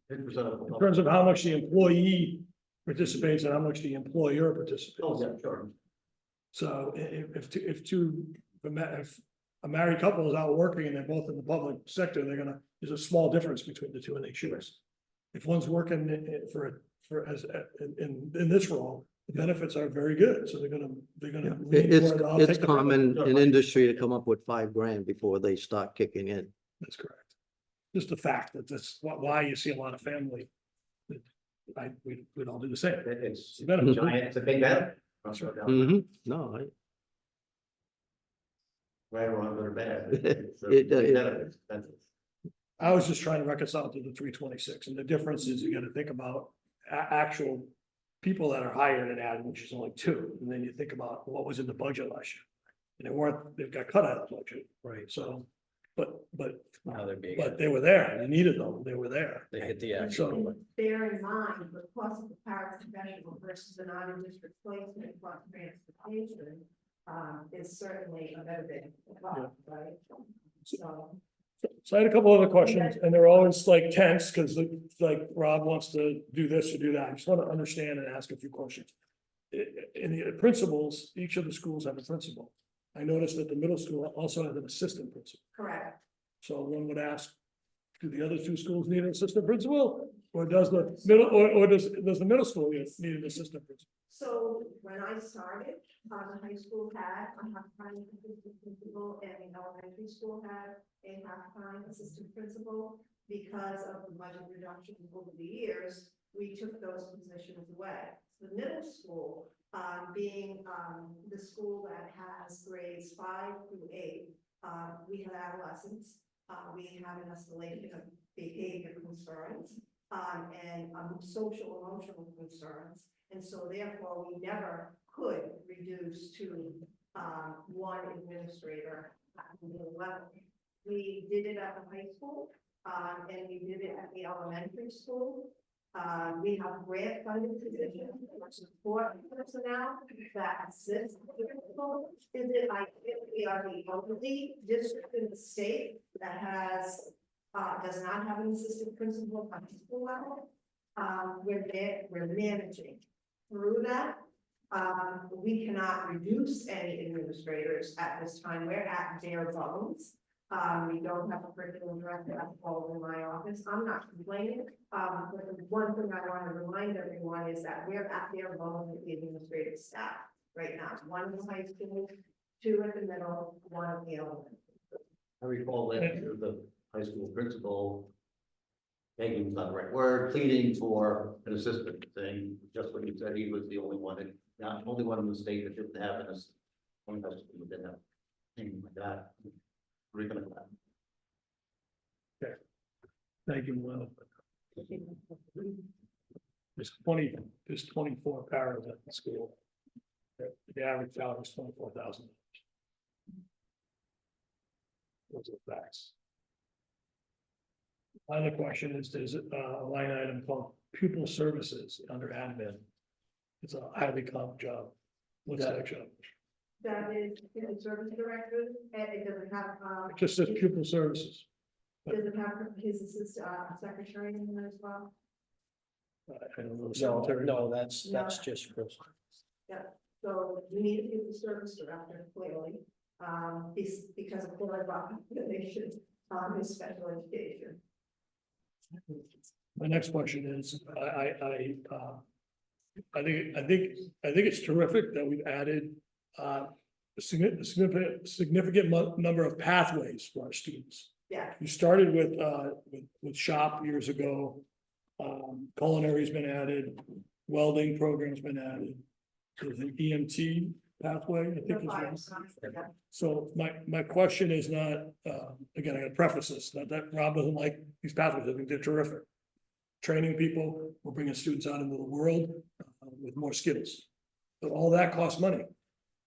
50% of. In terms of how much the employee participates and how much the employer participates. Oh, yeah, sure. So if a married couple is out working and they're both in the public sector, there's a small difference between the two and they choose. If one's working in this role, the benefits are very good, so they're gonna. lean It's, toward, "I'll it's take the common privilege." in industry to come up with $5,000 before they start kicking in. That's correct. Just the fact that that's why you see a lot of family. We'd all do the same. It's Benefit. giant, it's a big benefit. No, Right or wrong, good or bad. It's a It- big benefit, expensive. I was just trying to reconcile to the 326, and the difference is you gotta think about actual people that are hired and added, which is only 2, and then you think about what was in the budget last year. And they got cut out of the budget, Right. so, but Now they're being, they were there, they needed them, they were there. they hit the action. So, Bear in mind, the cost of the paraprofessional versus an out-of-district placement plus transportation, is certainly a better bit, right? so I had a couple other questions, and they're always like tense, because like Rob wants to do this or do that, I just want to understand and ask a few questions. In the principals, each of the schools have a principal. I noticed that the middle school also has an assistant principal. Correct. So one would ask, do the other 2 schools need an assistant principal? Or does the middle, or does the middle school need an assistant principal? So when I started, the high school had a half-time assistant principal and the elementary school had a half-time assistant principal. Because of the budget reduction over the years, we took those positions away. The middle school, being the school that has grades 5 through 8, we have adolescents, we have an escalation of behavior concerns, and social emotional concerns. And so therefore, we never could reduce to one administrator at the middle level. We did it at the high school, and we did it at the elementary school. We have grant funded positions for support personnel that assist the principal. We are the only district in the state that has, does not have an assistant principal at high school level. We're managing through that. We cannot reduce any administrators at this time. We're at bare bones. We don't have a curriculum director at all in my office. I'm not complaining. But the one thing I want to remind everyone is that we're at bare bones with the administrative staff right now. 1 in the high school, 2 at the middle, 1 at the elementary. I recall that the high school principal begging is not the right word, pleading for an assistant thing, just when you said he was the only one, only one in the state that didn't have an assistant. One high school that didn't have anything like that. We're gonna have that. Thank you, Will. There's 24 paras at the school. The average salary is $24,000. Those are facts. My other question is, there's a line item called pupil services under admin. It's a highly comp job. What's that job? That is the service director, and it doesn't have, It just says pupil services. does it have his assistant, secretary in there as well? I don't know. No, Secretary. no, that's just Chris. So you need to get the service director clearly, because of Florida population, his special education. My next question is, I think it's terrific that we've added a significant number of pathways for our students. Yeah. You started with shop years ago. Culinary's been added, welding program's been added. There's an EMT pathway, I think is one. So my question is not, again, I gotta preface this, not that Rob doesn't like these pathways, I think they're terrific. Training people, we're bringing students out into the world with more skills. But all that costs money.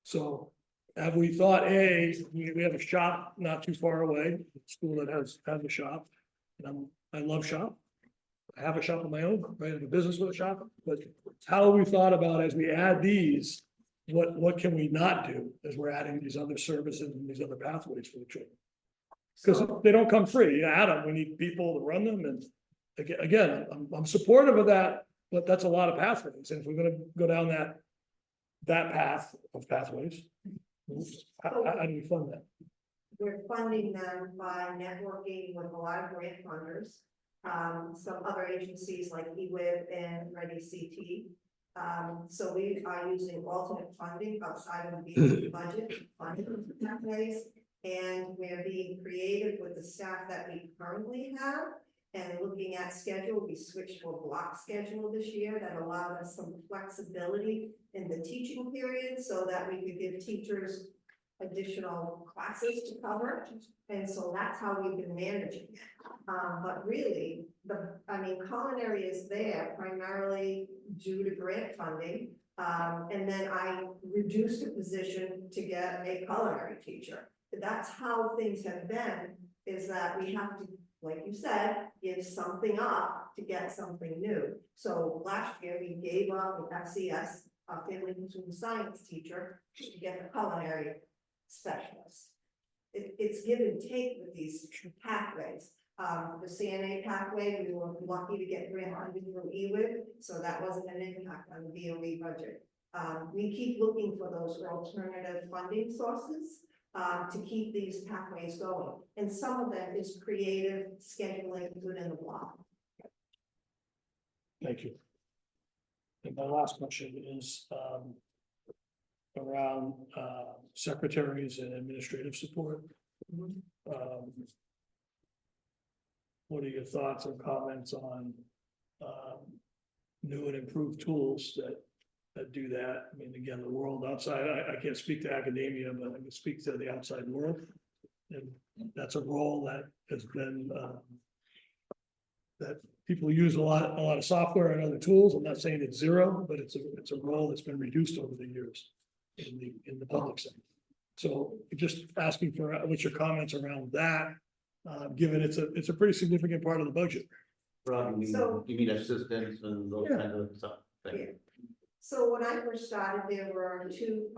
So have we thought, we have a shop not too far away, a school that has a shop. And I love shop. I have a shop of my own, right? I have a business with a shop, but how have we thought about as we add these, what can we not do as we're adding these other services and these other pathways for the children? Because they don't come free. You add them, we need people to run them, and again, I'm supportive of that, but that's a lot of pathways, and if we're gonna go down that path of pathways, how do we fund that? We're funding them by networking with a lot of grant funders. Some other agencies like eWIB and Ready CT. So we are using alternate funding outside of the budget funding pathways. And we're being creative with the staff that we currently have. And looking at schedule, we switched to a block schedule this year that allowed us some flexibility in the teaching period so that we could give teachers additional classes to cover. And so that's how we've been managing it. But really, culinary is there primarily due to grant funding. And then I reduced a position to get a culinary teacher. That's how things have been, is that we have to, like you said, give something up to get something new. So last year, we gave up the FCS, Family Consumer Science teacher, to get the culinary specialist. It's give and take with these pathways. The CNA pathway, we were lucky to get grant funding from EWID, so that wasn't an impact on the BOE budget. We keep looking for those alternative funding sources to keep these pathways going. And some of them is creative scheduling within the block. Thank you. And my last question is, around, secretaries and administrative support. What are your thoughts or comments on, new and improved tools that do that? I mean, again, the world outside, I can't speak to academia, but I can speak to the outside world. And that's a role that has been, that people use a lot of software and other tools. I'm not saying it's zero, but it's a role that's been reduced over the years in the public sector. So just asking for what's your comments around that, given it's a pretty significant part of the budget. Rob, So- you mean assistants and those Yeah. kinds of stuff? Yeah. So when I first started, there were two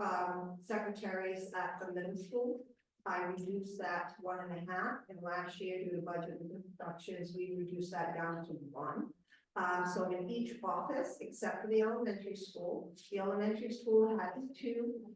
secretaries at the middle school. I reduced that to 1.5, and last year due to budget reductions, we reduced that down to 1. So in each office, except for the elementary school has 2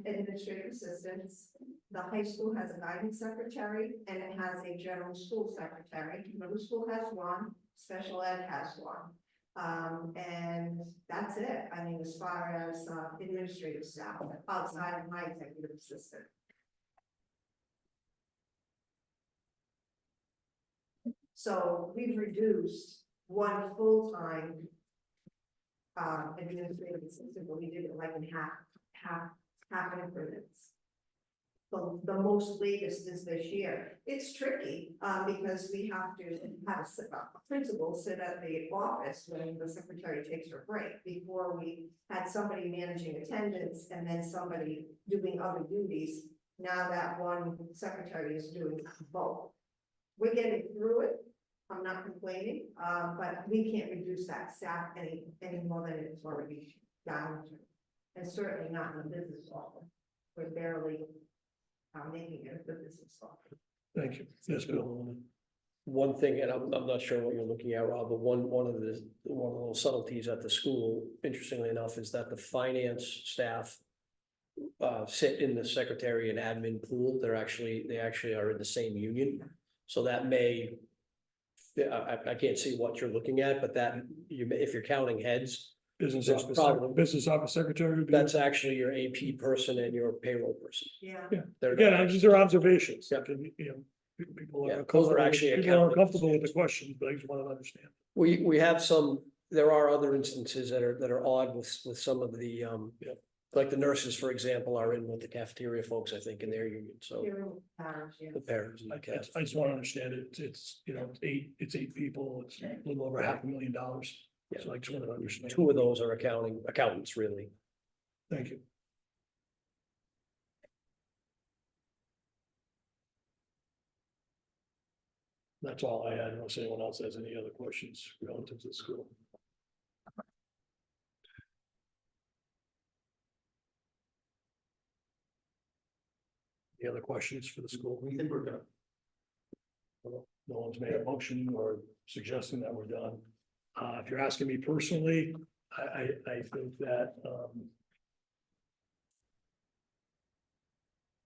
administrative assistants. The high school has a guidance secretary, and it has a general school secretary. Middle school has 1, special ed has 1. And that's it. I mean, as far as administrative staff outside of my executive assistant. So we've reduced 1 full-time administrative assistant, but we did it like in half increments. The most latest is this year. It's tricky, because we have to have a principal sit at the office when the secretary takes her break. Before, we had somebody managing attendance and then somebody doing other duties. Now that one secretary is doing both. We're getting through it. I'm not complaining, but we can't reduce that staff any more than it's already down to. And certainly not in the business office. We're barely making it a business office. Thank you. Yes, Bill. One thing, and I'm not sure what you're looking at, Rob, but one of the little subtleties at the school, interestingly enough, is that the finance staff sit in the secretary and admin pool. They actually are in the same union. So that may, I can't see what you're looking at, but that if you're counting heads, Business There's office, probably- business office secretary. would be- that's actually your AP person and your payroll person. Yeah. They're Again, not- these are observations. Yeah. That can, people Yeah, are those are comfortable, actually people are accounting uncomfortable with the questions, but I just want to understand. We have some, there are other instances that are odd with some of the, like the nurses, for example, are in with the cafeteria folks, I think, in their union, so Here in Paris, yeah. the parents. and the I caf. just want to understand it. It's eight people. It's a little over $500,000. So I just want to understand. 2 of those are accountants, really. Thank you. That's all I had, unless anyone else has any other questions relative to the school. Any other questions for the school? We think we're good. No one's made a motion or suggesting that we're done. If you're asking me personally, I think that,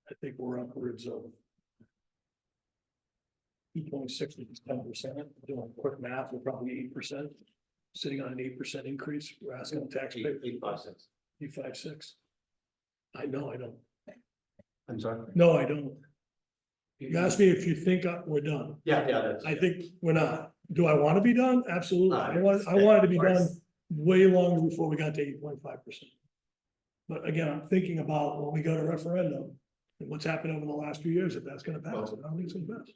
I think we're upwards of 2.6 to 10%. Doing quick math, we're probably 8%. Sitting on an 8% increase, we're asking the taxpayer. 856. 856. I know, I don't. I'm sorry. No, I don't. You asked me if you think we're done. Yeah, that's. I think we're not. Do I want to be done? Absolutely. I want Of it to be course. done way longer before we got to 8.5%. But again, I'm thinking about when we go to referendum and what's happened over the last few years, if that's gonna pass, I don't think it's gonna pass.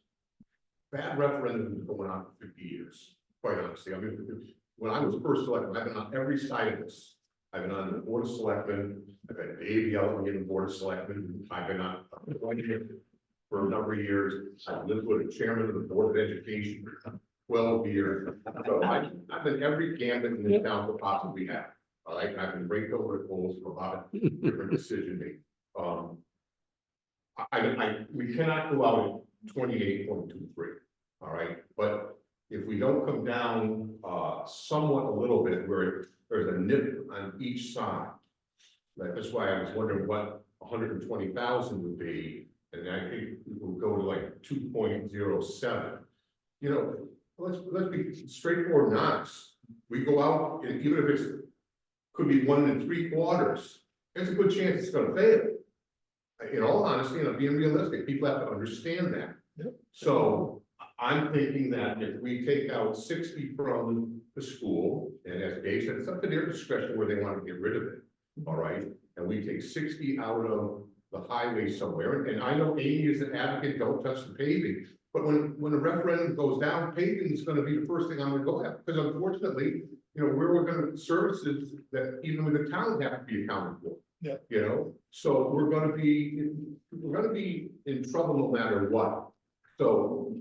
That referendum has been going on for 50 years, quite honestly. I mean, when I was first selected, I've been on every side of this. I've been on the Board of Selectmen, I've had Dave Yellen in the Board of Selectmen, I've been on for a number of years. I've lived with the chairman of the Board of Education for 12 years. So I've been every gambit in this town for possibly have. All right, and I've been raked over the coals for a lot of different decision making. We cannot go out at 28.23, all right, but if we don't come down somewhat a little bit where there's a nip on each side. That's why I was wondering what 120,000 would be, and I think we'll go to like 2.07. You know, let's be straightforward and honest. We go out, and even if it's could be 1 3/4, there's a good chance it's gonna fail. In all honesty, and I'm being realistic, people have to understand that. So I'm thinking that if we take out 60 from the school, and as Dave said, it's up to their discretion where they want to get rid of it. All right, and we take 60 out of the highway somewhere, and I know Amy is an advocate, don't touch the paving. But when the referendum goes down, paving is gonna be the first thing I'm gonna go at, because unfortunately, you know, we're gonna services that even with the town have to be accounted for. Yeah. You know, so we're gonna be in trouble no matter what. So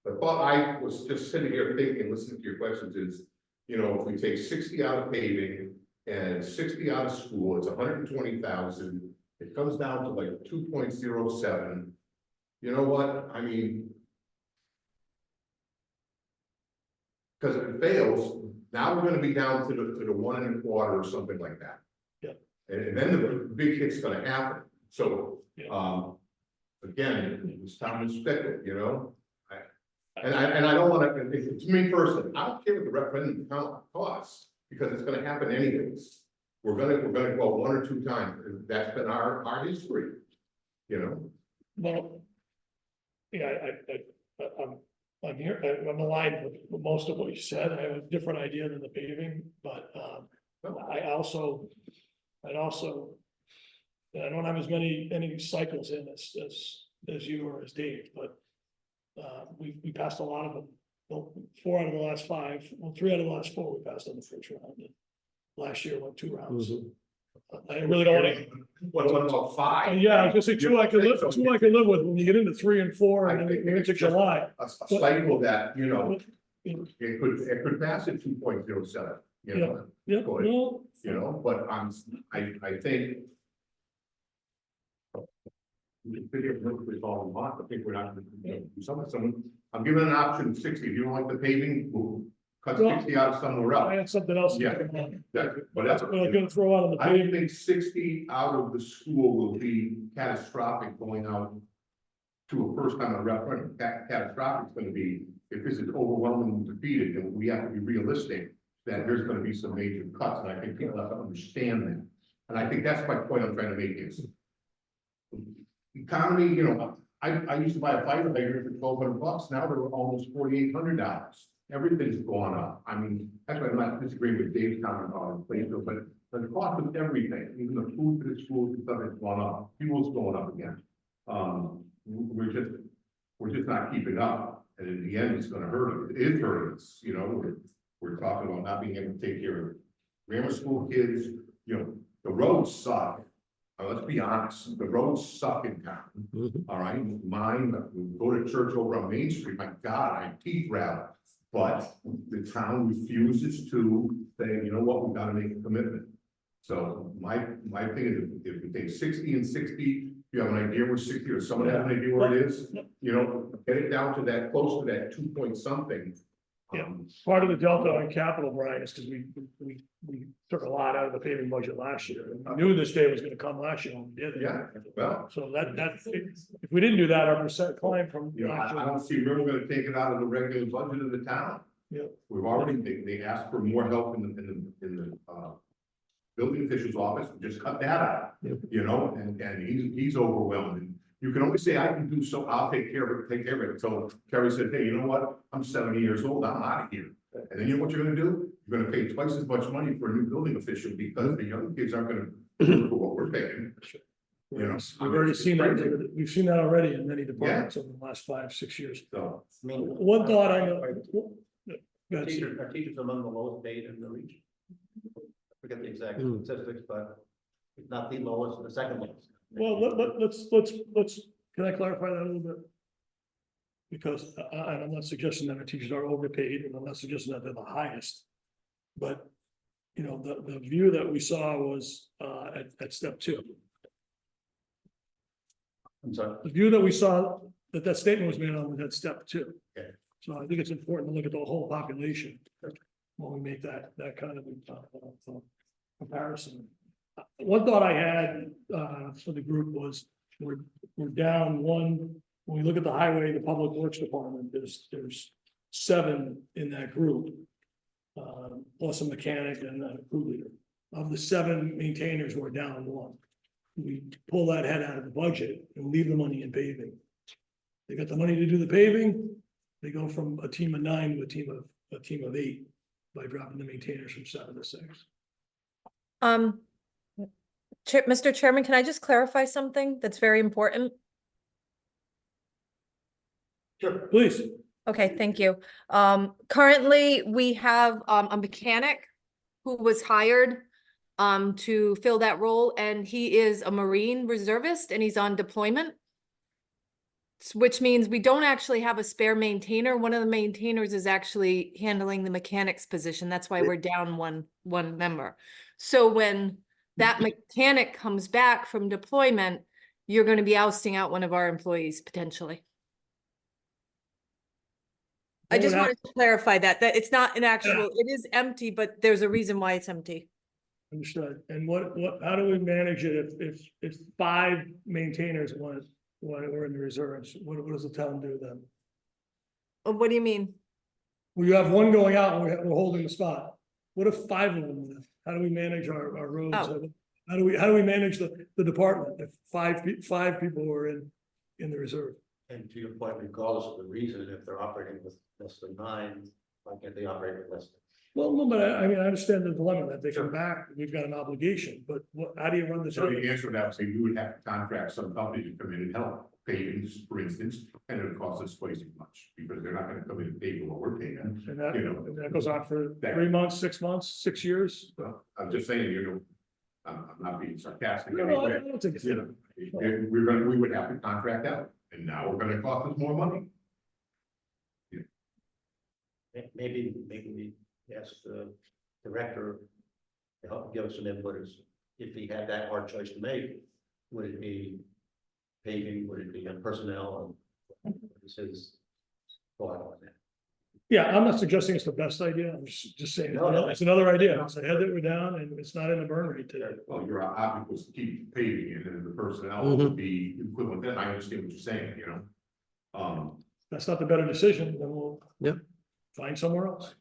the thought I was just sitting here thinking, listening to your questions is, you know, if we take 60 out of paving and 60 out of school, it's 120,000. It comes down to like 2.07. You know what? I mean, because if it fails, now we're going to be down to the 1 1/4 or something like that. Yeah. And then the big hit's going to happen. So, Yeah. again, it's time to stick it, you know. And I don't want to. To me personally, I don't care what the referendum costs because it's going to happen anyways. We're going to go 1 or 2 times. That's been our history, you know. Well, yeah, I'm here, I'm aligned with most of what you said. I have a different idea than the paving, but I don't have as many cycles in as you or as Dave, but we passed a lot of them. Well, 4 out of the last 5, well, 3 out of the last 4 we passed on the first round. And last year went 2 rounds. I really don't want to. What about 5? Yeah, I was gonna say 2 I could live with. When you get into 3 and 4 and then you're into July. A cycle that, you know, it could pass at 2.07, you know. Yeah, Could, no, you know, but I think. I think we're not, someone, I'm giving an option 60. If you don't like the paving, we'll cut 60 out somewhere else. I had something else. Yeah. But that's I'm gonna throw out on the I don't paving. think 60 out of the school will be catastrophic going out to a first time referendum. Catastrophic is going to be if this is overwhelmingly defeated, and we have to be realistic that there's going to be some major cuts, and I think people have to understand that. And I think that's my point I'm trying to make is economy, you know, I used to buy a fire hydrant for $1,200. Now they're almost $4,800. Everything's gone up. I mean, that's why I'm not disagreeing with Dave's comment on inflation, but the cost of everything, even the food for the schools and stuff has gone up. Fuel's going up again. We're just not keeping up, and in the end, it's going to hurt us. It is hurting us. You know, we're talking about not being able to take care of grammar school kids. You know, the roads suck. Let's be honest, the roads suck in town. All right, mine, we go to church over on Main Street, my God, I teeth rattle. But the town refuses to say, you know what, we've got to make a commitment. So my thing is, if we take 60 and 60, you have an idea where 60, or someone has an idea where it is, you know, get it down to that, close to that 2 point something. Yeah, part of the delta on capital, Brian, is because we took a lot out of the paving budget last year. And we knew this day was gonna come last year when we did it. Yeah, well, So if we didn't do that, our percent climbed from. you know, I don't see where we're gonna take it out of the regular budget of the town. Yeah. We've already, they asked for more help in the building official's office, just cut that out. You know, and he's overwhelmed. And you can only say, I can do so, I'll take care of it, So Terry said, hey, you know what? I'm 70 years old, I'm out of here. And then you know what you're gonna do? You're gonna pay twice as much money for a new building official because the young kids aren't gonna do for what we're paying. You know, We've already seen that, we've seen that already in many departments over the last 5-6 years. So, One thought on the, That's- Teachers among the lowest paid in the region. I forget the exact statistics, but if not the lowest, the second lowest. Well, let's, can I clarify that a little bit? Because I'm not suggesting that our teachers are overpaid, and I'm not suggesting that they're the highest. But, you know, the view that we saw was, at step 2. I'm sorry. The view that we saw, that statement was made on was at step 2. Okay. So I think it's important to look at the whole population when we make that kind of comparison. One thought I had for the group was we're down one. When we look at the highway, the public works department, there's 7 in that group, plus a mechanic and a crew leader. Of the 7 maintainers, we're down 1. We pull that head out of the budget and leave the money in paving. They got the money to do the paving. They go from a team of 9 to a team of 8 by dropping the maintainers from 7 to 6. Mr. Chairman, can I just clarify something that's very important? Sure. Please. Okay, thank you. Currently, we have a mechanic who was hired to fill that role, and he is a Marine reservist and he's on deployment. Which means we don't actually have a spare maintainer. One of the maintainers is actually handling the mechanic's position. That's why we're down one member. So when that mechanic comes back from deployment, you're going to be ousting out one of our employees potentially. I just wanted to clarify that it's not an actual, it is empty, but there's a reason why it's empty. Understood. And how do we manage it if 5 maintainers we're in the reserves? What does the town do then? What do you mean? We have 1 going out and we're holding the spot. What if 5 of them left? How do we manage our roads? Oh. How do we manage the department if 5 people are in the reserve? And to your point, regardless of the reason, if they're operating with less than 9, why can't they operate with less than? Well, no, but I mean, I understand the dilemma that they come back, we've got an obligation, but how do you run the? So the answer to that would say you would have to contract some company to come in and help pavings, for instance, and it would cost us twice as much because they're not gonna come in and pay for what we're paying. And that, You know. and that goes on for 3 months, 6 months, 6 years? Well, I'm just saying, I'm not being sarcastic. No, no, I don't think it's. You know, we would have to contract out, and now we're gonna cost us more money. Maybe we ask the director to help give us some input as if he had that hard choice to make, would it be paving, would it be on personnel? And what is his thought on that? Yeah, I'm not suggesting it's the best idea, I'm just saying, No. it's another idea, it's a head that we're down and it's not in the burn rate today. Well, your object was to keep paving, and then the personnel would be equivalent, then I understand what you're saying, That's not the better decision, then we'll. Yep. Find somewhere else.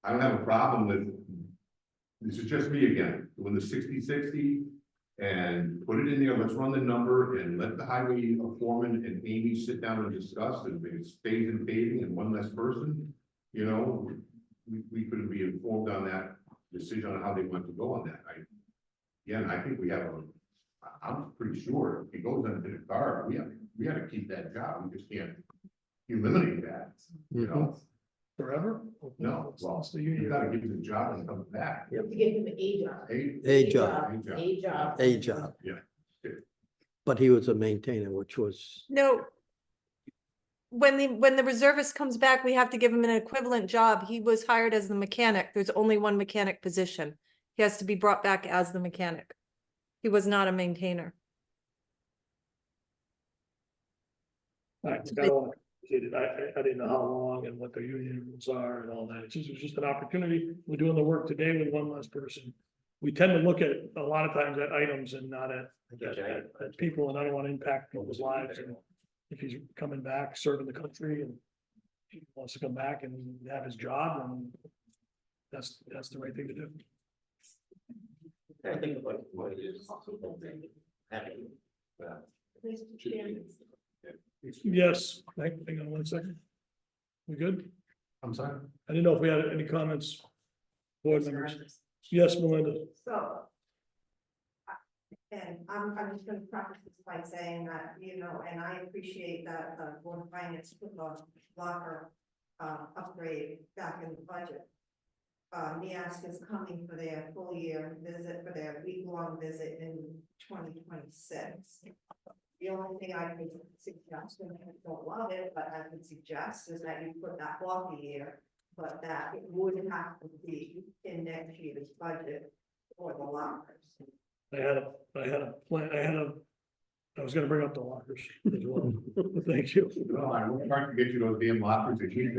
I don't have a problem with, this is just me again, doing the 60-60 and put it in there, let's run the number and let the highway foreman and Amy sit down and discuss, and if it stays in paving and one less person, we could be informed on that decision on how they want to go on that. I think we have I'm pretty sure if he goes into the car, we have to keep that job, we just can't eliminate that, Forever? No, well, It's the you union. gotta give him a job and come back. You have to give him a job. A job, A job. a job. Yeah. But he was a maintainer, which was, No. When the reservist comes back, we have to give him an equivalent job. He was hired as the mechanic. There's only one mechanic position. He has to be brought back as the mechanic. He was not a maintainer. I didn't know how long and what the union rules are and all that. It was just an opportunity. We're doing the work today with one less person. We tend to look at a lot of times at items and not at people, and I don't want to impact people's lives. And if he's coming back, serving the country, and he wants to come back and have his job, and that's the right thing to do. I think about what it is. Happy. Yes, hang on 1 second. We good? I'm sorry? I didn't know if we had any comments. Board members. Yes, Melinda. So. And I'm just gonna preface this by saying that, and I appreciate that the Board of Finance put the locker upgrade back in the budget. NIASC is coming for their full year visit, for their week-long visit in 2026. The only thing I could suggest, and I don't love it, but I would suggest is that you put that off a year, but that it would have to be in next year's budget for the lockers. I was gonna bring up the lockers as well. Thank you. Well, I was trying to get you those damn lockers that you.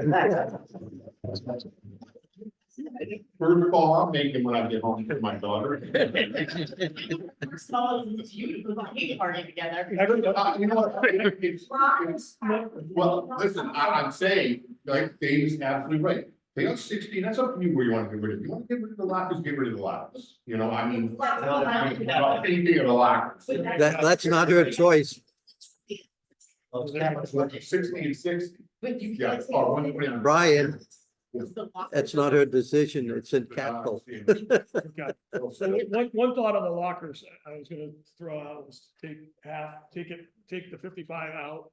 First call I'm making when I get home to my daughter. First of all, it's you, we're like party together. You know what? Well, listen, I'm saying, like Dave's absolutely right. They got 16, that's up to you where you want to get rid of. You want to get rid of the lockers, get rid of the lockers. You know, I mean, anything of the lockers. That's not her choice. 60 and 60. But you Yeah, can't say. oh, 120. Brian, It's the locker. it's not her decision. It's in capital. Okay. So one thought on the lockers I was gonna throw out was take the 55 out.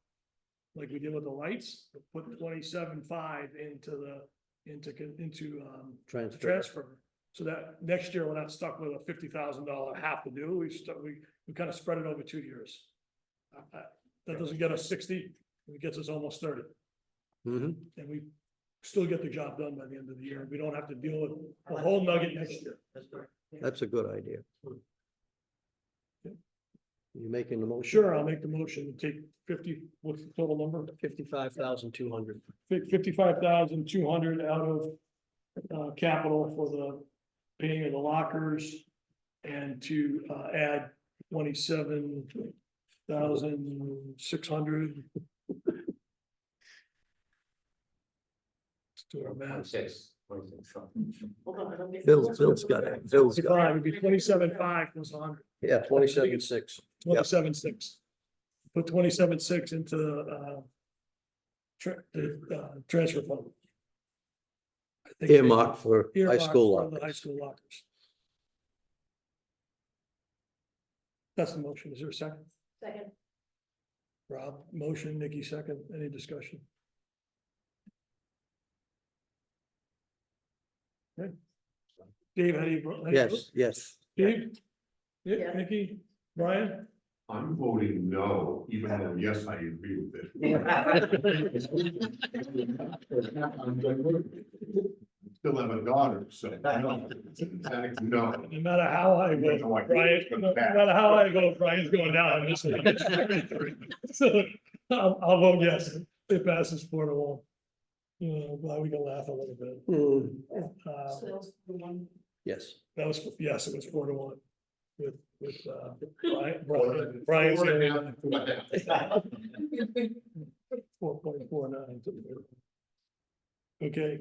Like we did with the lights, put 27.5 into transfer. So that next year we're not stuck with a $50,000 have to do. We kind of spread it over 2 years. That doesn't get us 60, it gets us almost 30. Mhm. And we still get the job done by the end of the year. We don't have to deal with the whole nugget next year. That's a good idea. You making the motion? Sure, I'll make the motion to take 50, what's the total number? 55,200. 55,200 out of capital for the paying of the lockers and to add 27,600. Let's do our math. Hold on, I don't get- Bill's got it. Bill's got it. It'd be 27.5 plus 100, Yeah, 27.6. 27.6. Put 27.6 into the transfer fund. I think Earmark for high earmark school for the high lockers. school lockers. That's the motion. Is there a second? Second. Rob, motion, Nikki, second. Any discussion? Okay. Dave, how do you? vote? Yes. Dave? Yeah, Yeah. Nikki, Brian? I'm voting no, even though, yes, I agree with it. Still have a daughter, so. No. No matter how I No, go, I- Brian, no matter how I go, Brian's going down on this one. So I'll vote yes. It passes 4-1. Glad we can laugh a little bit. Yes. That was, yes, it was 4-1 with Brian. Brian. 4.49. Okay.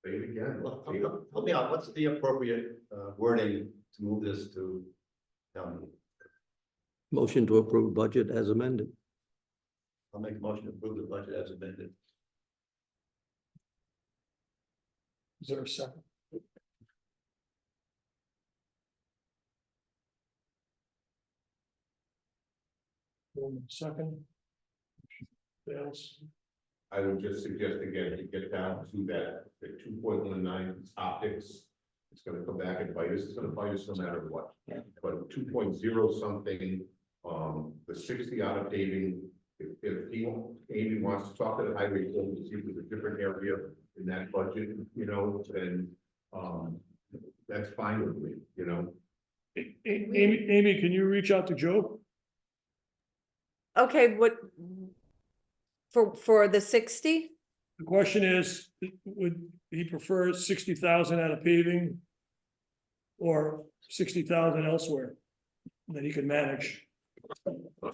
Say it again. Well, help me out, what's the appropriate wording to move this to town meeting? Motion to approve budget as amended. I'll make a motion to approve the budget as amended. Is there a second? Second. Fails. I would just suggest again, to get down to that, the 2.19 optics. It's gonna come back and bite us, it's gonna bite us no matter what. But 2.0 something, the 60 out of paving, if Amy wants to talk to the highway, to see if there's a different area in that budget, then, that's fine with me, Amy, can you reach out to Joe? Okay, what? For the 60? The question is, would he prefer 60,000 out of paving? Or 60,000 elsewhere that he can manage?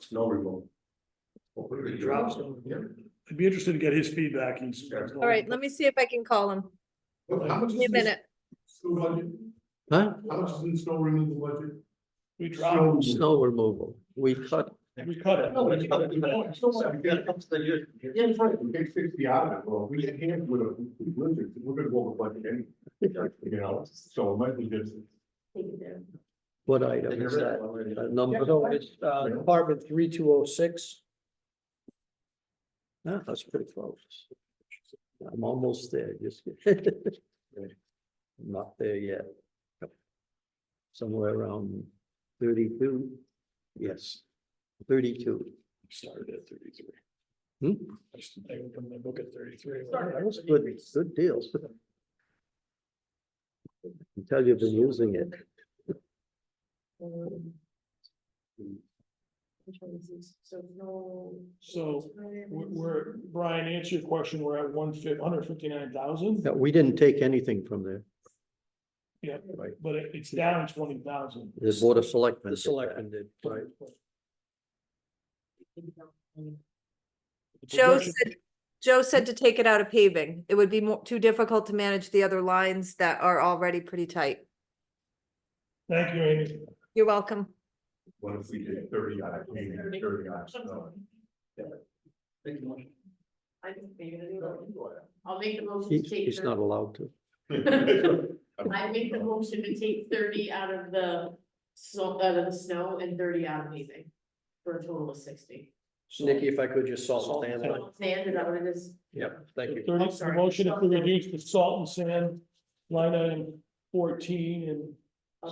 Snow removal. Drops. I'd be interested to get his feedback. All right, let me see if I can call him. How much Give me a minute. School budget? Huh? How much is in snow removal budget? We dropped. Snow removal. We cut We cut it. No, it's not, it's still not, yeah, that's right, we take 60 out of it, well, we can handle with a, we're gonna go over budget anyway. You know, so it might be just. What item is that? Number, So it's, Department 3206. that's pretty close. I'm almost there, just. I'm not there yet. Somewhere around 32, yes, 32. Started at 33. Hmm? I opened my book at 33. That was good deal. I can tell you've been using it. So we're, Brian, answer your question, we're at 159,000. No, we didn't take anything from there. Yeah, Right. but it's down 20,000. The Board of Selectmen. The did that. selectmen did. Right. Joe said to take it out of paving. It would be too difficult to manage the other lines that are already pretty tight. Thank you, Amy. You're welcome. What if we did 30 out of, 30 out of snow? I'll make the motion to take. He's not allowed to. I make the motion to take 30 out of the snow and 30 out of paving. For a total of 60. Nikki, if I could just salt and sand. Sand, is that what it is? Yep, thank you. 30, the sorry. motion is to reduce the salt and sand line item 14 and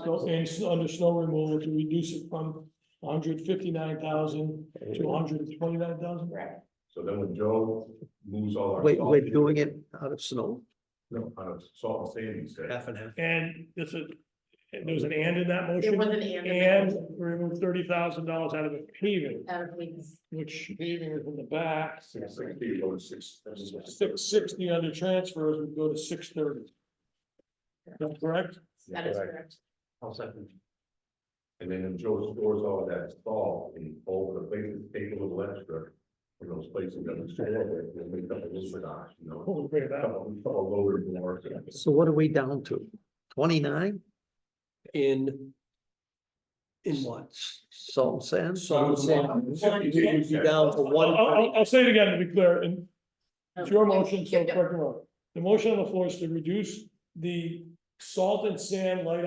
snow, and under snow removal to reduce it from 159,000 to 129,000. Right. So then when Joe moves all our. Wait, salt- we're doing it out of snow? No, out of salt and sand, he said. Half and half. And this is, there's an and in that There motion. was an and. And remove $30,000 out of the paving, Out of paving. which paving is in the back. 660, go to 6. 660 under transfers would go to 630. Is that correct? That is correct. I'll second. And then when Joe stores all of that salt in all the places, take a little extra. In those places that we store it, we'll make up a little bit, you know. We'll figure it out. Couple loaded more. So what are we down to? 29? In what? Salt and sand? Salt and sand. You'd be down to one. I'll say it again to be clear, and it's your motion, so Yep, yep. correct me wrong. The motion on the floor is to reduce the salt and sand line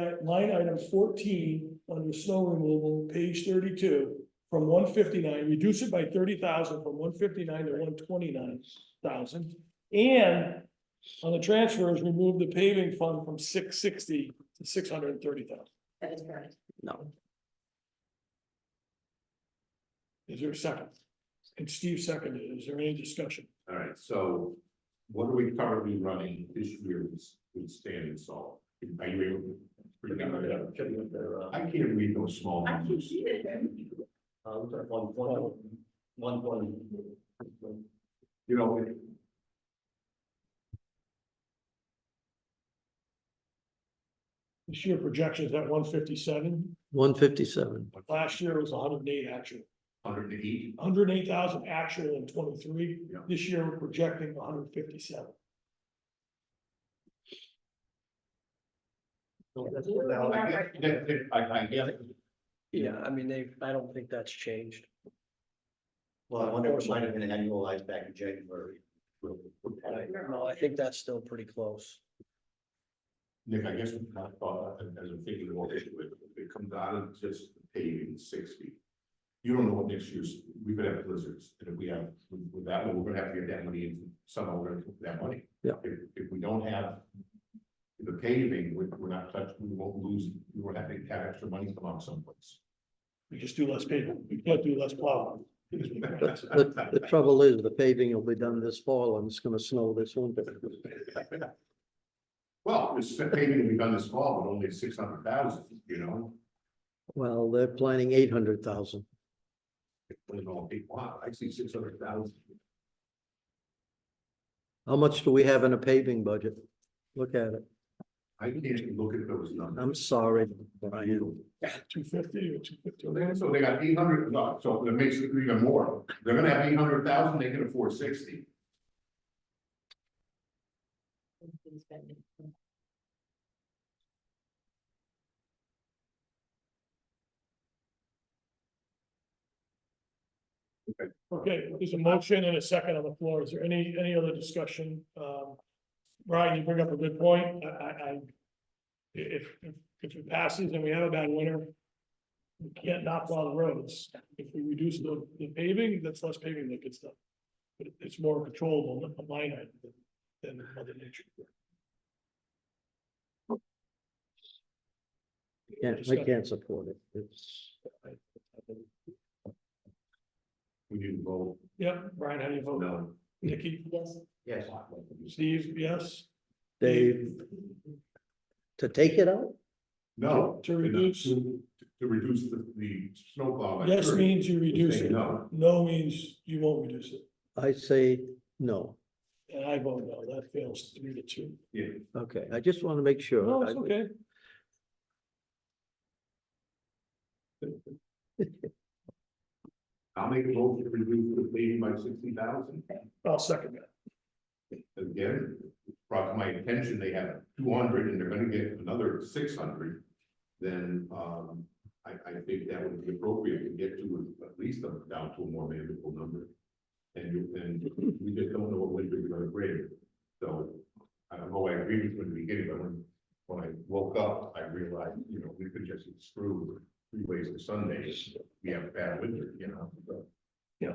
item 14 under snow removal, page 32, from 159, reduce it by 30,000 from 159 to 129,000. And on the transfers, remove the paving fund from 660 to 630,000. That is correct. No. Is there a second? And Steve seconded it. Is there any discussion? All right, so what are we currently running this year with standing salt? Are you able to? I can't read those small I can numbers. see it. You know, This year projections at 157. 157. Last year it was 108 actual. 108. 108,000 actual in 23. Yeah. This year we're projecting 157. I get it. Yeah, I mean, I don't think that's changed. Well, I wonder if it might have been annualized back in January. No, I think that's still pretty close. Nick, I guess I thought, as I'm thinking about it, it comes out of just paving 60. You don't know what next year's, we could have blizzards, and if we have, with that one, we're gonna have to get that money in, somehow we're gonna put that money. Yeah. If we don't have the paving, we're not touching, we won't lose, we won't have to have extra money come out someplace. We just do less paving. We can't do less plowing. The trouble is, the paving will be done this fall and it's gonna snow this winter. Well, this paving will be done this fall, but only 600,000, you know? Well, they're planning 800,000. Wow, I see 600,000. How much do we have in a paving budget? Look at it. I can't even look at those numbers. I'm sorry, Brian. 250 or 250. So they got 800, no, so that makes it even more. They're gonna have 800,000, they can afford 60. Okay, there's a motion and a second on the floor. Is there any other discussion? Brian, you bring up a good point. If it passes and we have a bad winter, we can't knock all the roads. If we reduce the paving, that's less paving that gets done. But it's more controllable, a line item than Mother Nature. I can't support it. It's, We need to vote. Yep, Brian, how do you vote? No. Nikki, Yes. Yes. Steve, yes? Dave, to take it out? No. To reduce. To reduce the snow plow. by Yes 30. means you reduce Say it. No. No means you won't reduce it. I say no. And I vote no, that fails 3-2. Yeah. Okay, I just want to make sure. No, it's okay. I'll make a motion to reduce the paving by 60,000. I'll second that. Again, brought to my attention, they have 200 and they're gonna get another 600. Then, I think that would be appropriate to get to at least down to a more manageable number. And we just don't know what winter we're gonna bring. So, I don't know, I agree with you in the beginning, but when I woke up, I realized, we could just screw 3 ways to Sundays. We have a bad winter, so. Yeah.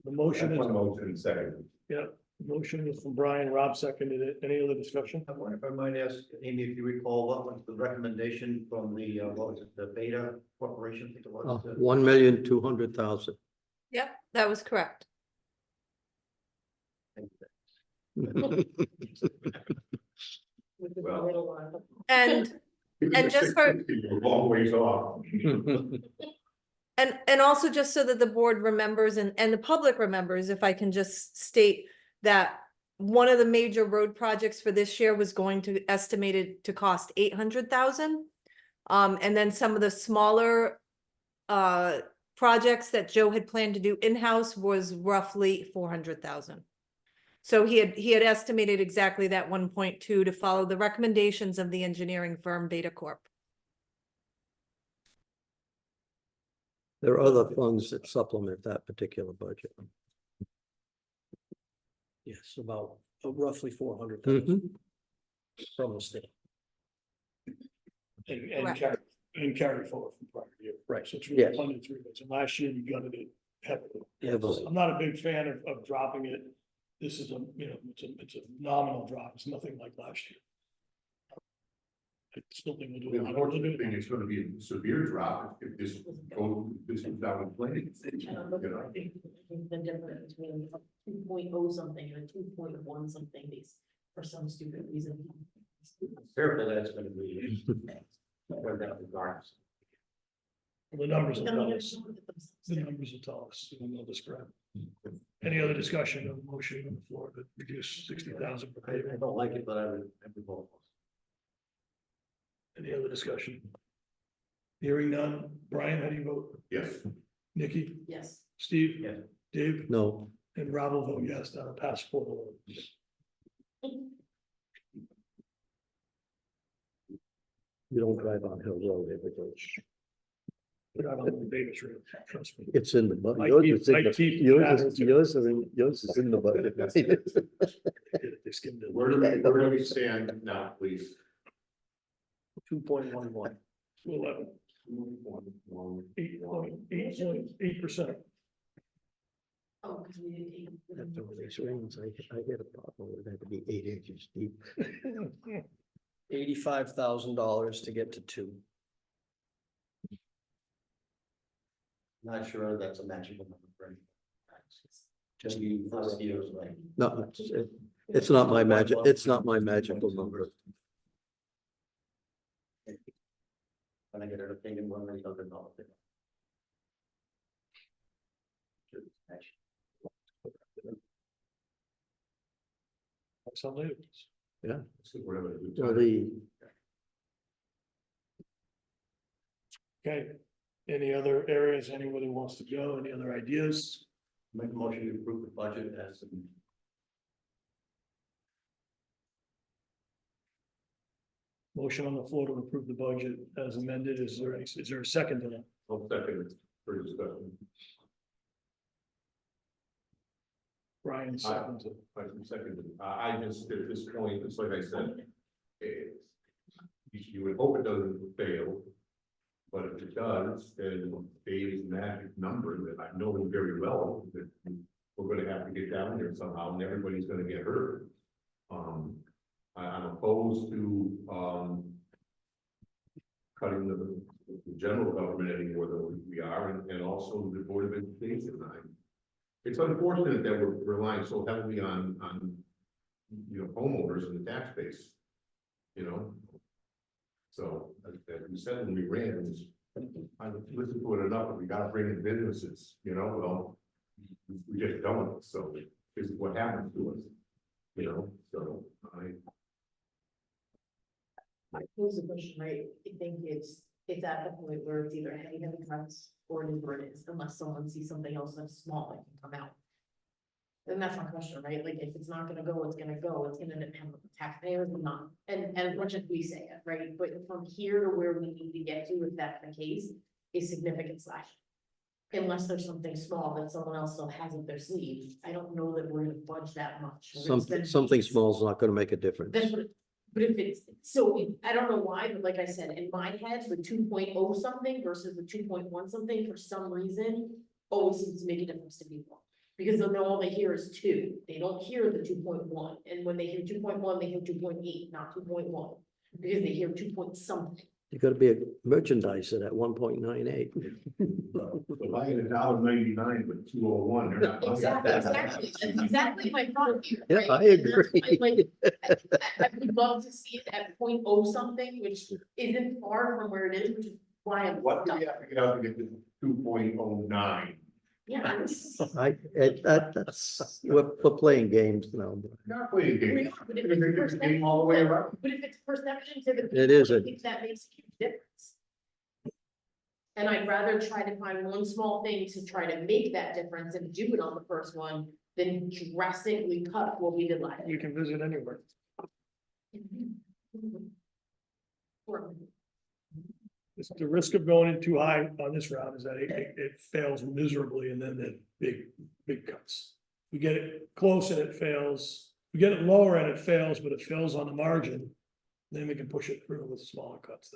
The motion That's is, my motion, second. yeah, the motion is from Brian, Rob seconded it. Any other discussion? I wonder if I might ask, Amy, if you recall, what was the recommendation from the, what was it, the Beta Corporation, I think it was? 1,200,000. Yep, that was correct. Well. And just for- You're a long ways off. And also just so that the board remembers and the public remembers, if I can just state that one of the major road projects for this year was going to estimated to cost 800,000. And then some of the smaller projects that Joe had planned to do in-house was roughly 400,000. So he had estimated exactly that 1.2 to follow the recommendations of the engineering firm Beta Corp. There are other funds that supplement that particular budget. Yes, about roughly 400,000 from the state. And Correct. carry forward from prior year. Right. So it's really Yes. funded through this. And last year we gutted it heavily. Heavily. I'm not a big fan of dropping it. This is it's a nominal drop. It's nothing like last year. I still think we'll do The a lot of unfortunate it. thing, it's gonna be a severe drop if this is down in planning. I think the difference between a 2.0 something and a 2.1 something is for some stupid reason. Careful, that's gonna be. Where that regards. The numbers will tell us. The numbers will tell us. They'll describe. Any other discussion of motion on the floor to reduce 60,000 per I paving? don't like it, but I would vote. Any other discussion? Hearing none. Brian, how do you vote? Yes. Nikki, Yes. Steve? Yes. Dave? No, And Rob will vote yes, that'll pass 4-1. you don't drive on Hill Road every day. Put out on the Davis Road, trust me. It's in the budget. My Yours teeth- is in my the- teeth yours chatter is- too. yours is in the budget. They skimmed it. Where do we stand now, please? 2.11. 11, 8.8%. Oh, because we did. After all these rains, I had a problem with it had to be 8 inches deep. $85,000 to get to 2. Not sure that's a magical number. for any tax. Just be first years, like. No, it's not my magic, it's not my magical number. When I get an opinion, one way, other not. Some later. Yeah. Whatever. Well, the, Okay, any other areas anybody wants to go, any other ideas? Make a motion to approve the budget as. Motion on the floor to approve the budget as amended, is there a second to that? I'll second it for discussion. Brian seconds it. I just, at this point, it's like I said, you would hope it doesn't fail. But if it does, then Dave's magic number that I know him very well, that we're gonna have to get down there somehow, and everybody's gonna get hurt. I'm opposed to, cutting the general government any more than we are, and also the Board of Education. It's unfortunate that we're relying so heavily on, homeowners and the tax base, So, as we said when we ran, I listened to it enough, but we gotta bring in businesses, well, we just don't, so this is what happens to us, so I pose the question, right, I think it's at the point where it's either heavy cuts or it is where it is, unless someone sees something else that's small that can come out. And that's my question, right? Like, if it's not gonna go, it's gonna go, it's gonna depend on the taxpayers or not, and as much as we say it, right? But from here to where we need to get to, if that's the case, is significant slash. Unless there's something small that someone else still has up their sleeve, I don't know that we're gonna budge that much. We're gonna spend- Something small is not gonna make a difference. That's what, but if it's, so I don't know why, but like I said, in my head, the 2.0 something versus the 2.1 something, for some reason, always seems to make a difference to people. Because they'll know all they hear is 2, they don't hear the 2.1, and when they hear 2.1, they hear 2.8, not 2.1. Because they hear 2 point something. You gotta be a merchandiser at 1.98. But buying $1.99 with 201, they're not. Exactly, that's exactly my problem here. Yeah, right? I And that's agree. why, like, I would love to see it at 0.0 something, which isn't far from where it is, which is why I'm. What do we have to get out to get to 2.09? Yeah. That's, we're playing games now. Not playing We games. are, but if It's a it's game all the way around. But if it's perception to the. It people, isn't. I think that makes a huge difference. And I'd rather try to find one small thing to try to make that difference and do it on the first one than drastically cut what we did last We year. can visit anywhere. It's the risk of going in too high on this route is that it fails miserably and then the big cuts. We get it close and it fails, we get it lower and it fails, but it fails on the margin. Then we can push it through with smaller cuts.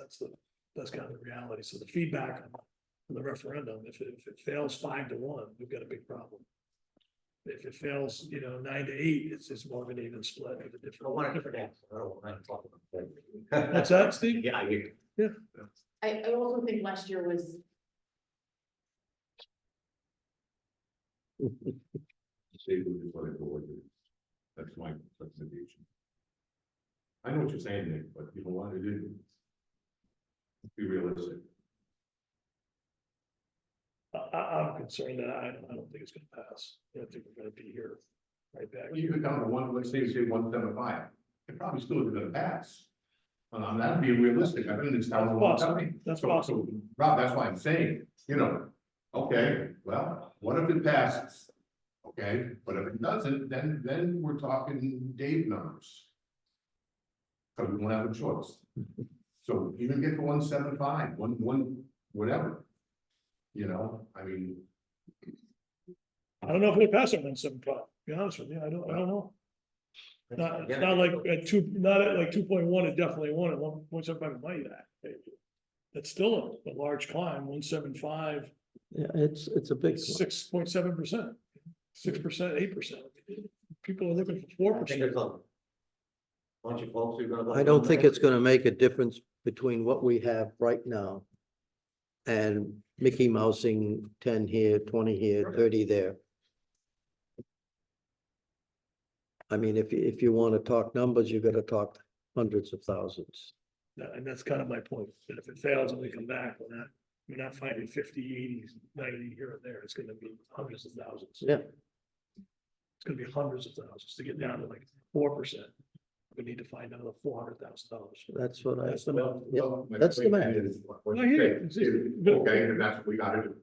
That's kind of the reality. So the feedback on the referendum, if it fails 5-1, we've got a big problem. If it fails, 9-8, it's more of an even split. With a different. What's that, Steve? Yeah, I hear. Yeah. I also think last year was, Say we just want to go with it. That's my recommendation. I know what you're saying, Nick, but you know what, it didn't. Be realistic. I'm concerned that I don't think it's gonna pass. I think we're gonna be here right back. You could down to one, let's say 175, it probably still isn't gonna pass. That'd be realistic, I've been in this town a long time. That's So, possible. Rob, that's why I'm saying, okay, well, what if it passes? Okay, but if it doesn't, then we're talking Dave numbers. Because we won't have a choice. So even get to 175, one, whatever. I mean, I don't know if they pass it on 7.5, to be honest with you, I don't know. Not like at 2.1, it definitely won, at 1.75 might that. That's still a large climb, 175, Yeah, it's a big. 6.7%, 6%, 8%. People are looking for 4%. Bunch of folks who are gonna go. I don't think it's gonna make a difference between what we have right now and Mickey Mousing 10 here, 20 here, 30 there. I mean, if you want to talk numbers, you gotta talk hundreds of thousands. And that's kind of my point, that if it fails and we come back, we're not finding 50, 80, 90 here and there, it's gonna be hundreds of thousands. Yeah. It's gonna be hundreds of thousands to get down to like 4%. We need to find another $400,000. That's what That's the math. yeah, my that's the point math. is, what I you hear say you. is, okay, and that's what we gotta do.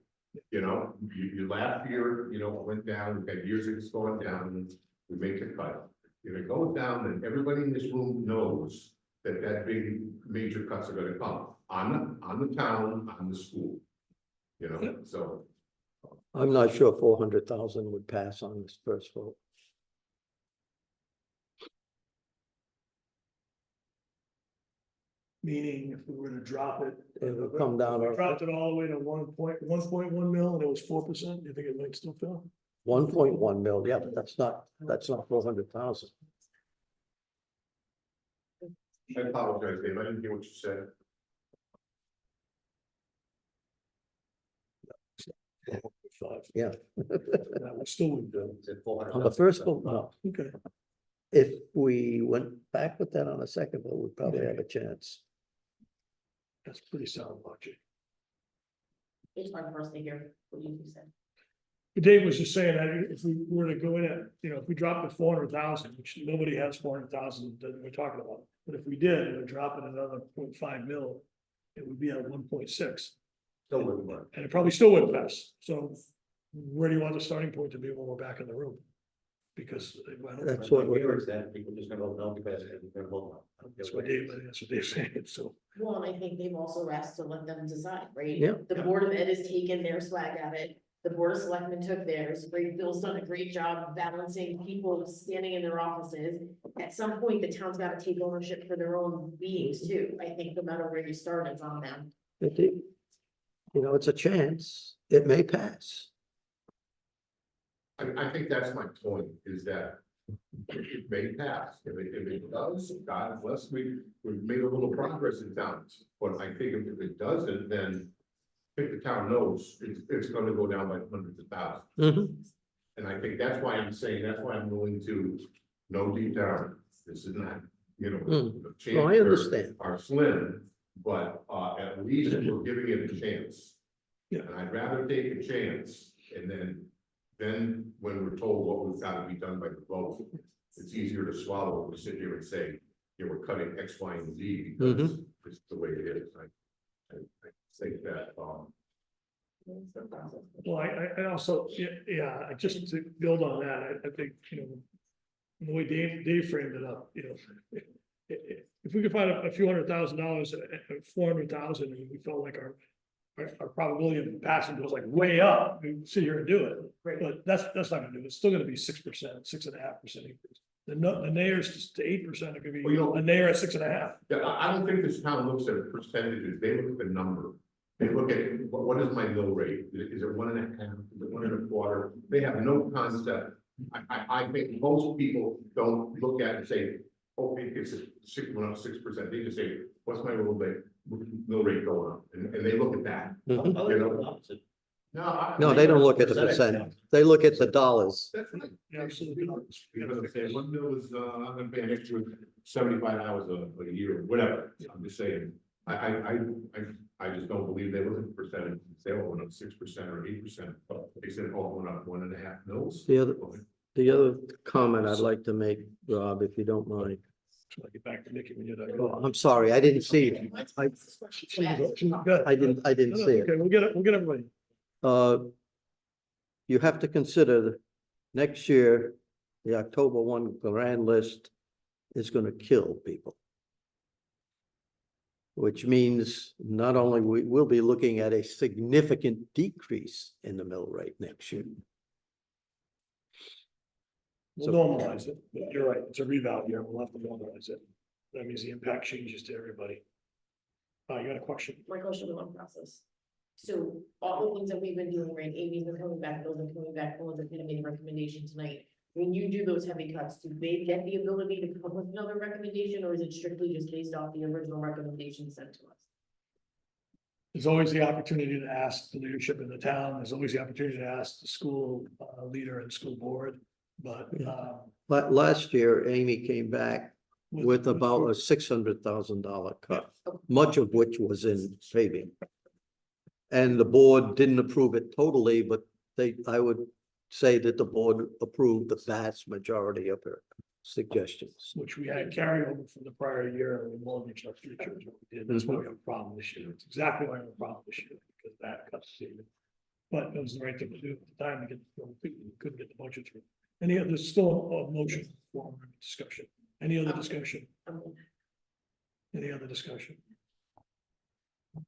You last year, went down, we had years it's going down, we make the cut. If it goes down, then everybody in this room knows that big major cuts are gonna come on the town, on the school. So. I'm not sure 400,000 would pass on this first vote. Meaning if we were to drop it. It would come down We to dropped it all the way to 1.1 mil and it was 4%, you think it might still fill? 1.1 mil, yeah, but that's not 400,000. I apologize, Dave, I didn't hear what you said. Yeah, That we still wouldn't do. on the first vote, no. Okay. If we went back with that on the second vote, we'd probably have a chance. That's pretty sound logic. It's hard for us to hear what you said. But Dave was just saying that if we were to go in at, if we dropped to 400,000, which nobody has 400,000 that we're talking about. But if we did, it would drop it another 0.5 mil, it would be at 1.6. Still wouldn't work. And it probably still wouldn't pass. So where do you want the starting point to be when we're back in the room? Because That's what we're, People just gonna vote no because they're gonna vote no. that's what Dave's saying. So Well, and I think they've also asked to let them decide, right? Yeah. The Board of Ed has taken their swag at it. The Board of Selectmen took theirs. Bill's done a great job balancing people standing in their offices. At some point, the town's gotta take ownership for their own beings too. I think no matter where you start, it's on them. it's a chance, it may pass. I think that's my point, is that it may pass. If it does, God bless, we've made a little progress in towns. But I think if it doesn't, then I think the town knows it's gonna go down by hundreds of thousands. Mhm. And I think that's why I'm saying, that's why I'm willing to know deep down, this is not, the No, I chances understand. are slim, but at least we're giving it a chance. Yeah. And I'd rather take a chance and then when we're told what we've got to be done by the vote, it's easier to swallow if we sit here and say, we're cutting X, Y, and Z because it's the way it is. I think that, well, I also, just to build on that, I think, the way Dave framed it up, if we could find a few $100,000 at 400,000, and we felt like our probability of passing was like way up, we sit here and do it. But that's not gonna do it. It's still gonna be 6%, 6.5% increase. The nayers to 8% are gonna be a nayer at 6.5. yeah, I don't think this town looks at percentages. They look at the number. They look at what is my mill rate? Is it 1.5? Is it 1.25? They have no concept. I think most people don't look at it and say, okay, it's went up 6%. They just say, what's my mill rate going up? And they look at that. Mhm. No, No, they don't look at the percent, they look at the dollars. That's right. Yeah, absolutely. Because if say one mill is, I'm gonna pay an extra 75 hours a year, whatever. I'm just saying, I just don't believe they look at the percentage. They all went up 6% or 8%. They said, oh, went up 1.5 mils. The other comment I'd like to make, Rob, if you don't mind. So I get back to Nikki when you're done. Oh, I'm sorry, I didn't see it. I didn't see it. Okay, we'll get everybody. You have to consider that next year, the October 1 grand list is gonna kill people. Which means not only we'll be looking at a significant decrease in the mill rate next year. We'll normalize it, but you're right, it's a reval year, we'll have to normalize it. That means the impact changes to everybody. You got a question? My question was on process. So all the things that we've been doing, right, Amy's been coming back, Bill's been coming back, Bill's gonna make a recommendation tonight. When you do those heavy cuts, do they get the ability to come up with another recommendation, or is it strictly just based off the original recommendation sent to us? There's always the opportunity to ask the leadership in the town, there's always the opportunity to ask the school leader and school board, but. But last year, Amy came back with about a $600,000 cut, much of which was in paving. And the board didn't approve it totally, but I would say that the board approved the vast majority of her suggestions. Which we had carryover from the prior year, and we mortgaged our future, is what we did. That's why we have a problem this year. It's exactly why we have a problem this year, because that cuts saving. But it was the right thing to do at the time to get, we couldn't get the budget through. There's still a motion for discussion. Any other discussion? Any other discussion?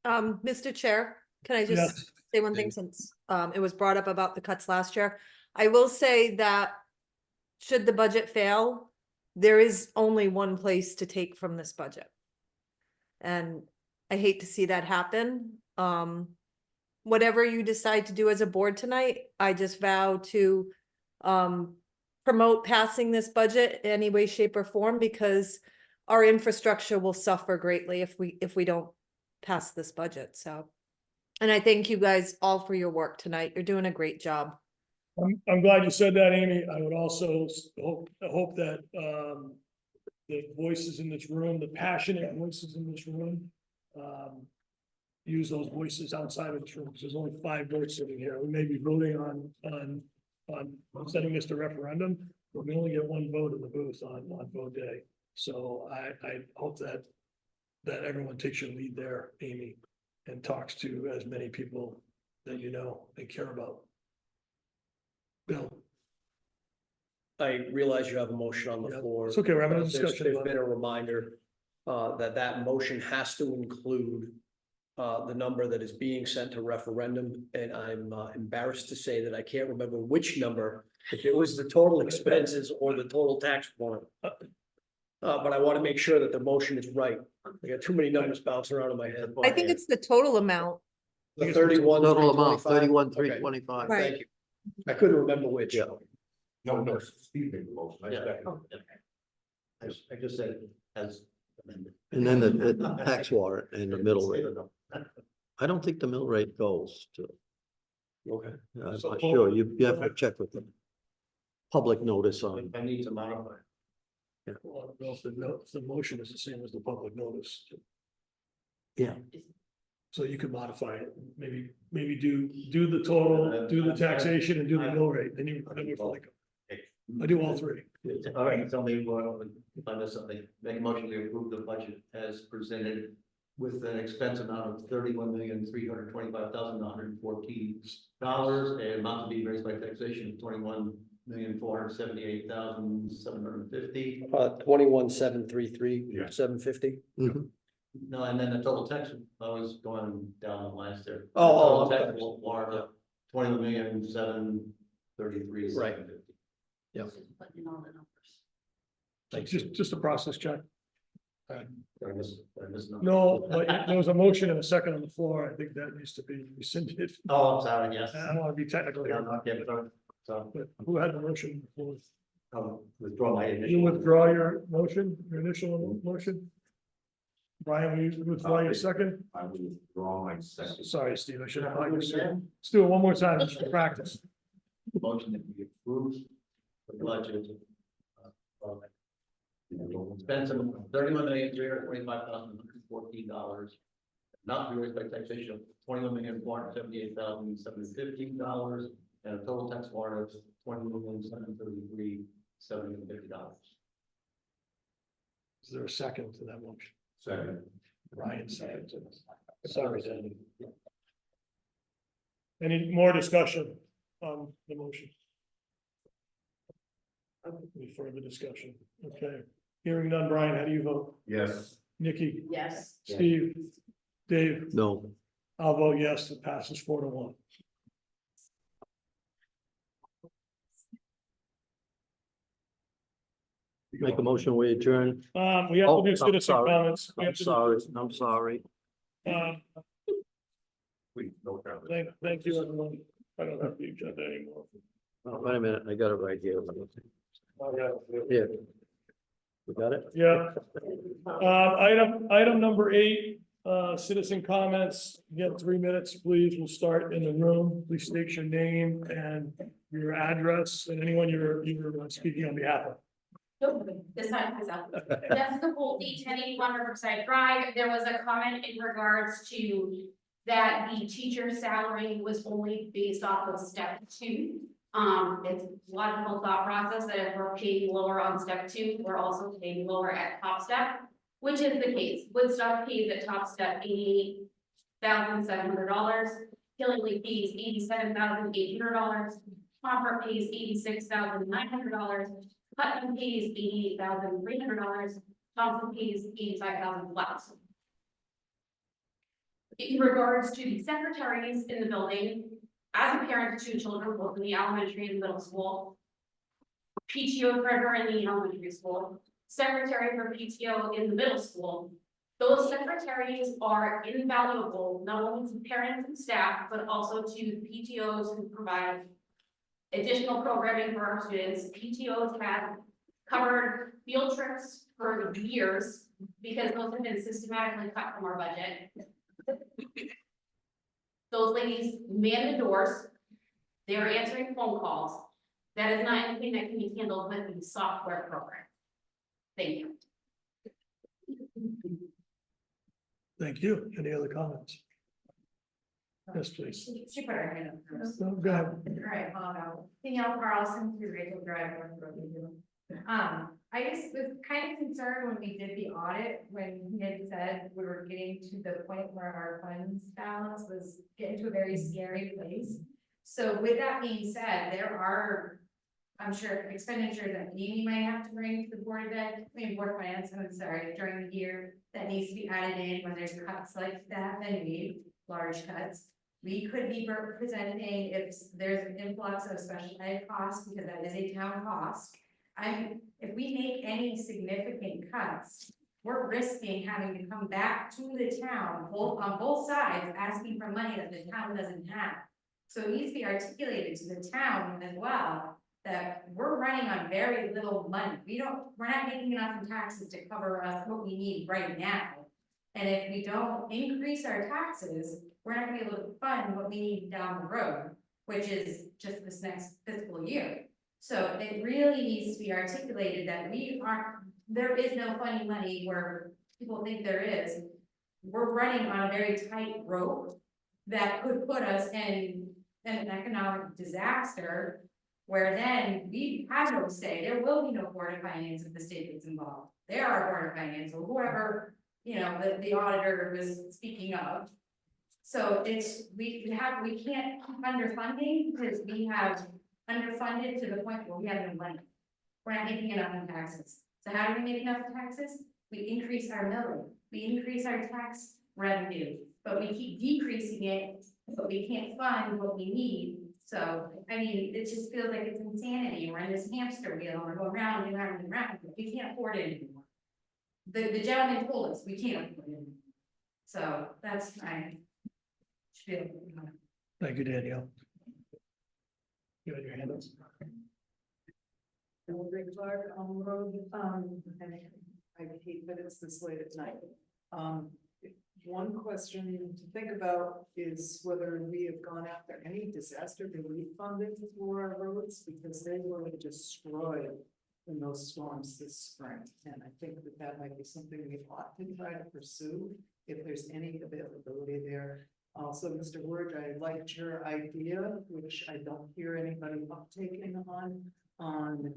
Mr. Chair, can I just Yes. say one thing since it was brought up about the cuts last year? I will say that should the budget fail, there is only one place to take from this budget. And I hate to see that happen. Whatever you decide to do as a board tonight, I just vow to promote passing this budget in any way, shape, or form, because our infrastructure will suffer greatly if we don't pass this budget. So, and I thank you guys all for your work tonight. You're doing a great job. I'm glad you said that, Amy. I would also hope that, the voices in this room, the passionate voices in this room, use those voices outside of this room, because there's only 5 votes sitting here. We may be voting on sending this to referendum, but we only get 1 vote in the booth on vote day. So I hope that everyone takes your lead there, Amy, and talks to as many people that you know and care about. Bill. I realize you have a motion on the Yeah, floor. it's okay, we're having a but discussion There's about been a reminder that motion has to include the number that is being sent to referendum, and I'm embarrassed to say that I can't remember which number, if it was the total expenses or the total tax warrant. But I want to make sure that the motion is right. I got too many numbers bouncing around in my head. I think it's the total amount. The 31, Total amount, 325? 31,325. Okay, Thank you. I couldn't remember which. Yeah. No, Steve made the motion. I Yeah. second. I just said as amended. And then the tax warrant and the middle rate. I don't think the mill rate goes to, Okay. I'm So not Paul- sure. You have to check with them. Public notice on, I need to modify. Well, I don't know if the motion is the same as the public notice. yeah. So you could modify it, maybe do the total, do the taxation and do the mill rate, then we're like, I do all 3. All right, tell me if I missed something. Make a motion to approve the budget as presented with an expense amount of $31,325,114 and amount to be raised by taxation of $21,478,750. 21,733, Yeah. 750. Mhm. No, and then the total tax, I was going down the lines there. Oh, Total okay. tax warrant, 21,733,750. Right. Yeah. Putting in all the numbers. Thanks. Just a process check. Did I miss number? No, but there was a motion and a second on the floor, I think that needs to be rescinded. Oh, I'm sorry, yes. I don't wanna be technical Yeah, here, I'm not getting started. So but who had the motion? I'll withdraw my initial. You withdraw your motion, your initial motion? Brian, will you withdraw your second? I will withdraw my second. Sorry, Steve, I should have thought you said. Let's do it one more time, just for practice. Motion that we approve the budget. Expense of $31,325,114. Not to be raised by taxation of $21,478,750 and a total tax warrant of $21,733,750. Is there a second to that motion? Second. Brian seconds it. Sorry, Danny. Any more discussion on the motion? Any further discussion? Okay, hearing none. Brian, how do you vote? Yes. Nikki, Yes. Steve, Dave, No, I'll vote yes, it passes 4-1. make a motion, we adjourn. We have Oh, to do I'm citizen sorry. comments. We I'm have to do- sorry, I'm sorry. We no comment. Thank you, everyone. I don't have the agenda anymore. Oh, wait a minute, I got it right here. Oh, yeah. Yeah. You got it? Yeah. Item number 8, citizen comments. You get 3 minutes, please. We'll start in the room. Please state your name and your address and anyone you're speaking on behalf of. Nope, this time is up. Jessica Bolte, 1081 Riverside Drive. There was a comment in regards to that the teacher's salary was only based off of step 2. It's logical thought process that if we're paying lower on step 2, we're also paying lower at top step, which is the case. Woodstock pays at top step $88,700. Killingly pays $87,800. Pomfret pays $86,900. Putnam pays $88,300. Thompson pays $85,000 flat. In regards to the secretaries in the building, as a parent of 2 children, both in the elementary and middle school, PTO treasurer in the elementary school, secretary for PTO in the middle school, Those secretaries are invaluable, not only to parents and staff, but also to PTOs who provide additional programming for our students. PTOs have covered field trips for years because those have been systematically cut from our budget. Those ladies man the doors. They are answering phone calls. That is not anything that can be handled with the software program. Thank you. Thank you. Any other comments? Yes, please. She put her hand up first. No, go ahead. All right, Danielle Carlson through Rachel Drive. North Road. I just was kind of concerned when we did the audit, when he had said we were getting to the point where our funds balance was getting to a very scary place. So with that being said, there are, I'm sure, expenditures that Amy might have to bring to the Board of Ed, Board of Finance, I'm sorry, during the year that needs to be added in when there's cuts like that, then we large cuts. We could be presenting if there's an influx of special ed costs, because that is a town cost. If we make any significant cuts, we're risking having to come back to the town, on both sides, asking for money that the town doesn't have. So it needs to be articulated to the town as well, that we're running on very little money. We're not making enough in taxes to cover us what we need right now. And if we don't increase our taxes, we're not gonna be able to fund what we need down the road, which is just this next fiscal year. So it really needs to be articulated that there is no funny money where people think there is. We're running on a very tight rope that could put us in an economic disaster, where then we have no say. There will be no Board of Finance if the state gets involved. There are Board of Finance or whoever, the auditor was speaking of. So we can't keep underfunding, because we have underfunded to the point where we have no money. We're not making enough in taxes. So how do we make enough in taxes? We increase our millage, we increase our tax revenue, but we keep decreasing it, but we can't fund what we need. So, I mean, it just feels like it's insanity. We're in this hamster wheel, and we're going round and round and round, but we can't afford it anymore. The gentleman told us we can't afford it anymore. So that's my spiel. Thank you, Danielle. You had your hand up. Rick Clark on the road, I hate that it's this late at night. One question to think about is whether we have gone after any disaster relief funding for our roads, because they were destroyed in those storms this spring. And I think that might be something we ought to try to pursue if there's any availability there. Also, Mr. Word, I liked your idea, which I don't hear anybody uptaking on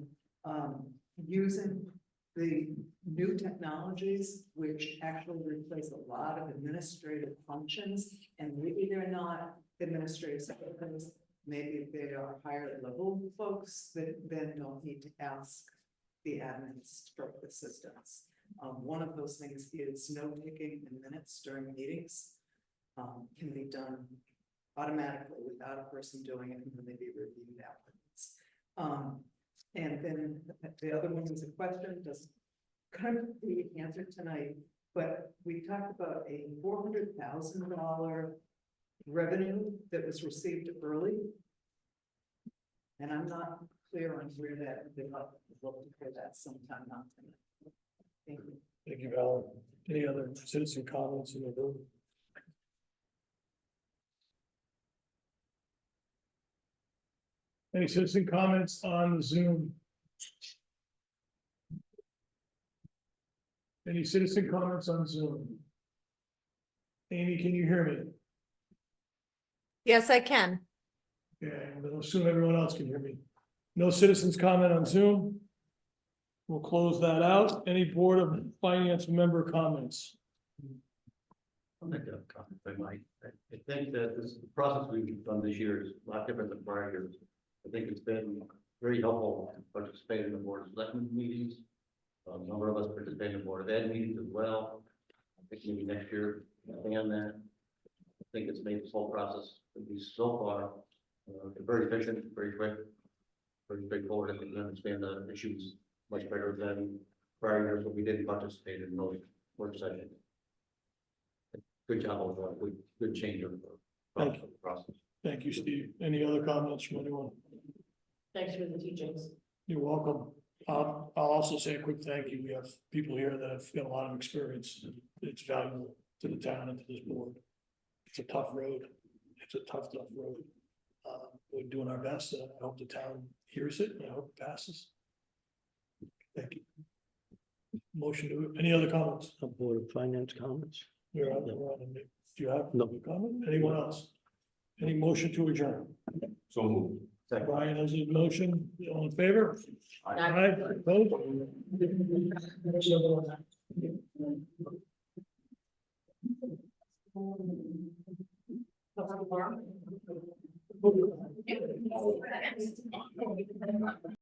using the new technologies, which actually replace a lot of administrative functions, and maybe they're not administrative secretaries, maybe they are higher level folks that then don't need to ask the admins for assistance. One of those things is note taking in minutes during meetings. Can be done automatically without a person doing it, and then they be reviewed afterwards. And then the other one was a question, doesn't kind of be answered tonight, but we talked about a $400,000 revenue that was received early. And I'm not clear on where that, we'll compare that sometime, not tonight. Thank you. Thank you, Val. Any other citizen comments in the room? Any citizen comments on Zoom? Any citizen comments on Zoom? Amy, can you hear me? Yes, I can. Yeah, I'll assume everyone else can hear me. No citizens comment on Zoom. We'll close that out. Any Board of Finance member comments? I'll make a comment if I might. I think that the process we've done this year is a lot different than prior years. I think it's been very helpful to participate in the Board of Selectmen meetings. A number of us participate in the Board of Ed meetings as well. I think maybe next year, expand that. I think it's made this whole process, at least so far, very efficient, very quick, very straightforward. I think we understand the issues much better than prior years when we didn't participate in those work sessions. good job overall, good change of Thank the process. Thank you, Steve. Any other comments from anyone? Thanks for the teachings. You're welcome. I'll also say a quick thank you. We have people here that have got a lot of experience. It's valuable to the town and to this board. It's a tough road. It's a tough road. We're doing our best. And I hope the town hears it and I hope it passes. Thank you. Motion to, any other comments? A Board of Finance comments? You're on the run. Do you have No. no comment? Anyone else? Any motion to adjourn? So moved. Brian has a motion. All in favor? Aye. Opposed?